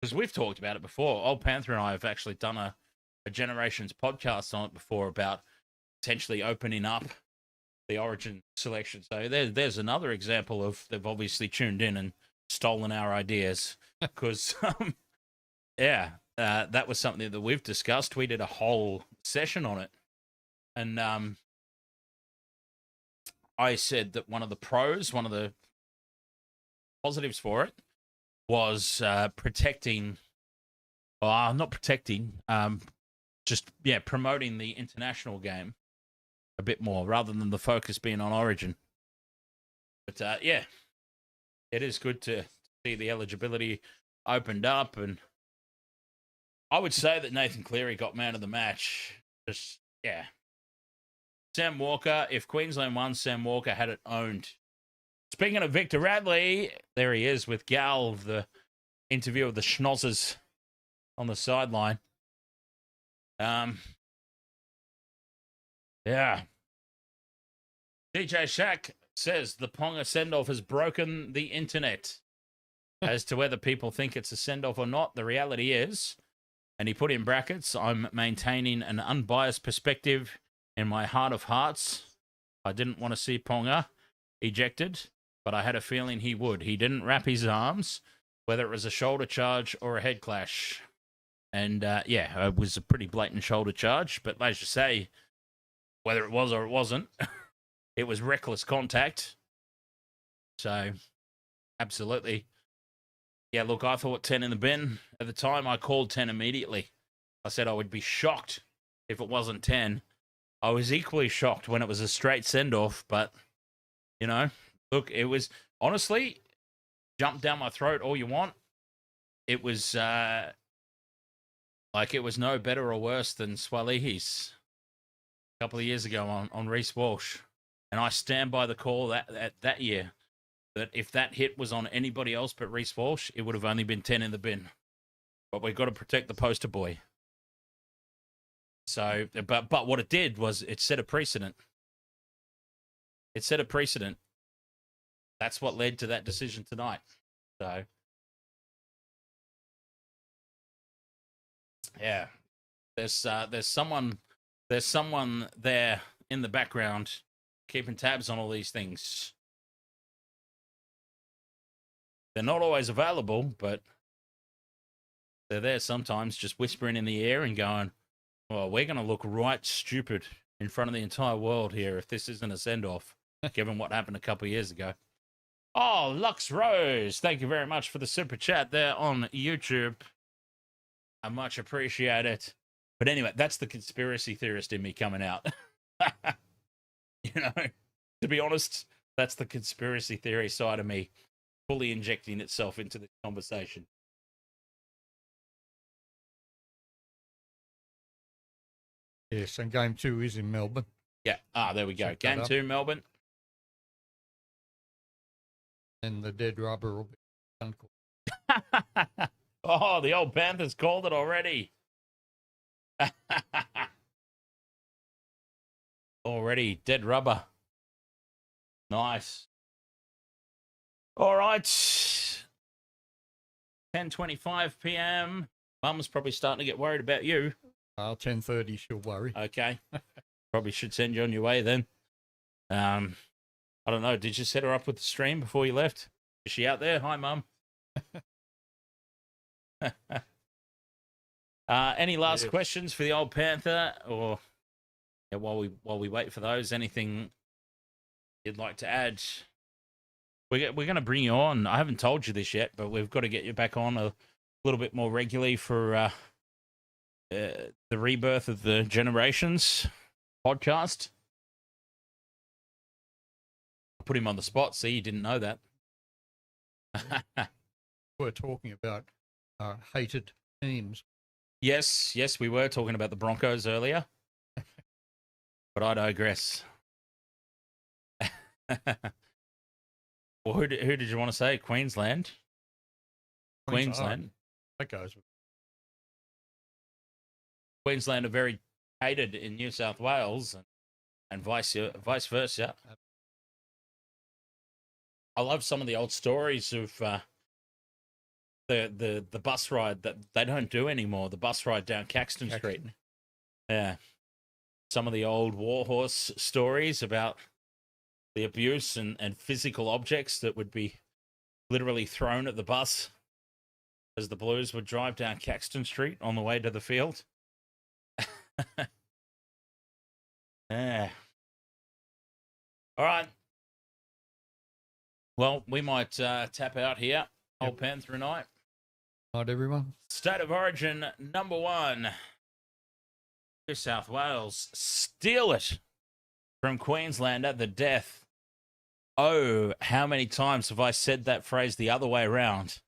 because we've talked about it before. Old Panther and I have actually done a Generations podcast on it before about potentially opening up the Origin selection. So there's another example of they've obviously tuned in and stolen our ideas, because that was something that we've discussed. We did a whole session on it, and I said that one of the positives for it was promoting the international game a bit more rather than the focus being on Origin. But it is good to see the eligibility opened up, and I would say that Nathan Cleary got man of the match. Just, yeah. Sam Walker, if Queensland won, Sam Walker had it owned. Speaking of Victor Radley, there he is with Gal, the interview of the schnozzers on the sideline. Yeah. DJ Shaq says the Ponga send-off has broken the internet. As to whether people think it's a send-off or not, the reality is, and he put in brackets, I'm maintaining an unbiased perspective in my heart of hearts. I didn't want to see Ponga ejected, but I had a feeling he would. He didn't wrap his arms, whether it was a shoulder charge or a head clash. And, yeah, it was a pretty blatant shoulder charge. But as you say, whether it was or it wasn't, it was reckless contact. So, absolutely. Yeah, look, I thought 10 in the bin. At the time, I called 10 immediately. I said I would be shocked if it wasn't 10. I was equally shocked when it was a straight send-off, but, you know, look, it was, honestly, jump down my throat all you want. It was, like, it was no better or worse than Swalihi's a couple of years ago on Reece Walsh. And I stand by the call that year, that if that hit was on anybody else but Reece Walsh, it would have only been 10 in the bin. But we've got to protect the poster boy. So, but what it did was it set a precedent. It set a precedent. That's what led to that decision tonight. So, yeah, there's someone there in the background keeping tabs on all these things. They're not always available, but they're there sometimes, just whispering in the air and going, well, we're going to look right stupid in front of the entire world here if this isn't a send-off, given what happened a couple of years ago. Oh, Lux Rose, thank you very much for the super chat there on YouTube. I much appreciate it. But anyway, that's the conspiracy theorist in me coming out. You know, to be honest, that's the conspiracy theory side of me fully injecting itself into the conversation. Yes, and game 2 is in Melbourne. Yeah. Ah, there we go. Game 2, Melbourne. And the dead rubber will be Suncorp. Oh, the old Panthers called it already. Already dead rubber. Nice. All right. 10:25 p.m. Mum's probably starting to get worried about you. 10:30, she'll worry. Okay. Probably should send you on your way then. I don't know. Did you set her up with the stream before you left? Is she out there? Hi, Mum. Any last questions for the old Panther, or yeah, while we wait for those, anything you'd like to add? We're going to bring you on. I haven't told you this yet, but we've got to get you back on a little bit more regularly for the rebirth of the Generations podcast. I put him on the spot. See, you didn't know that. We're talking about hated teams. Yes, we were talking about the Broncos earlier, but I digress. Well, who did you want to say? Queensland? Queensland. That goes with Queensland are very hated in New South Wales, and vice versa. I love some of the old stories of the bus ride that they don't do anymore. The bus ride down Caxton Street. Yeah, some of the old warhorse stories about the abuse and physical objects that would be literally thrown at the bus as the Blues would drive down Caxton Street on the way to the field. Yeah. All right. Well, we might tap out here. Old Panther night. Night, everyone. State of Origin number 1. New South Wales steal it from Queensland at the death. Oh, how many times have I said that phrase the other way around?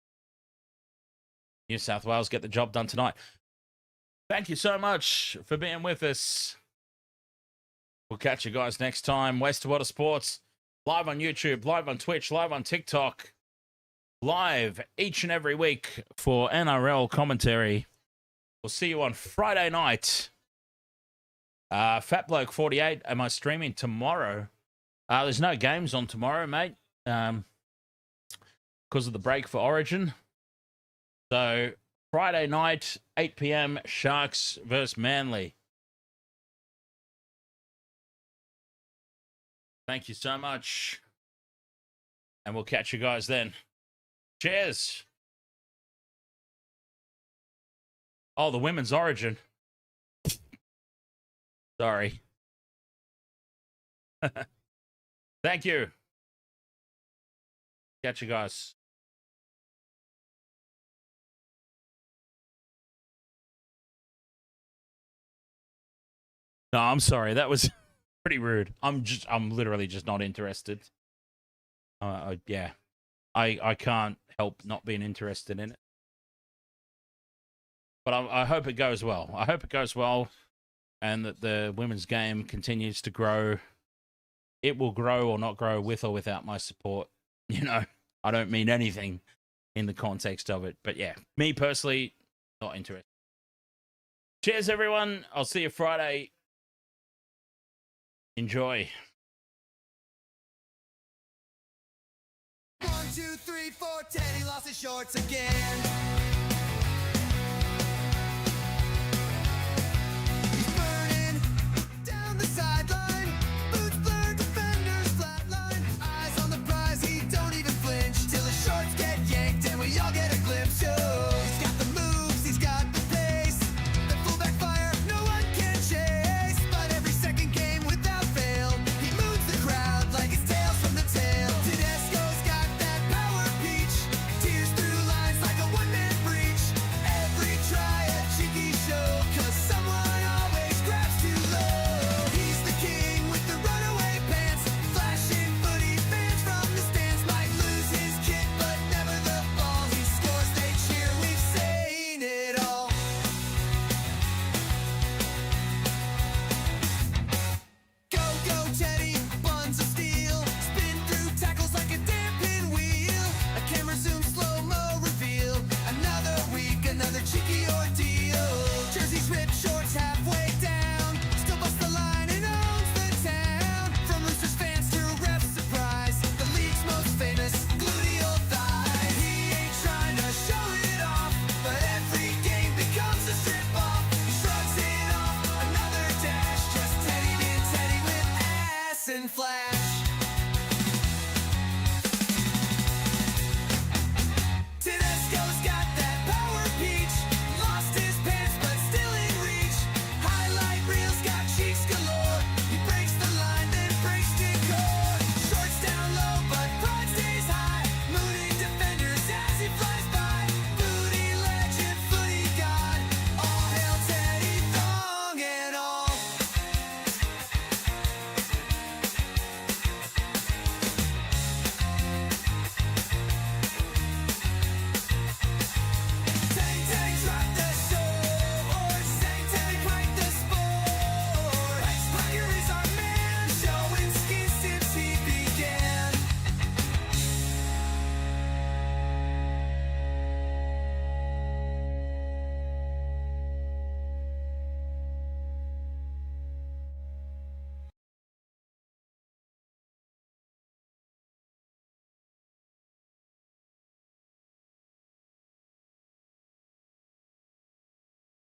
New South Wales get the job done tonight. Thank you so much for being with us. We'll catch you guys next time. West Water Sports, live on YouTube, live on Twitch, live on TikTok, live each and every week for NRL commentary. We'll see you on Friday night. Fat Bloke 48, am I streaming tomorrow? There's no games on tomorrow, mate, because of the break for Origin. So Friday night, 8 p.m, Sharks versus Manly. Thank you so much. And we'll catch you guys then. Cheers. Oh, the women's Origin. Sorry. Thank you. Catch you guys. No, I'm sorry. That was pretty rude. I'm literally just not interested. Yeah. I can't help not being interested in it. But I hope it goes well. I hope it goes well and that the women's game continues to grow. It will grow or not grow with or without my support. You know, I don't mean anything in the context of it. But yeah, me personally, not interested. Cheers, everyone. I'll see you Friday. Enjoy. 1, 2, 3, 4, Teddy lost his shorts again.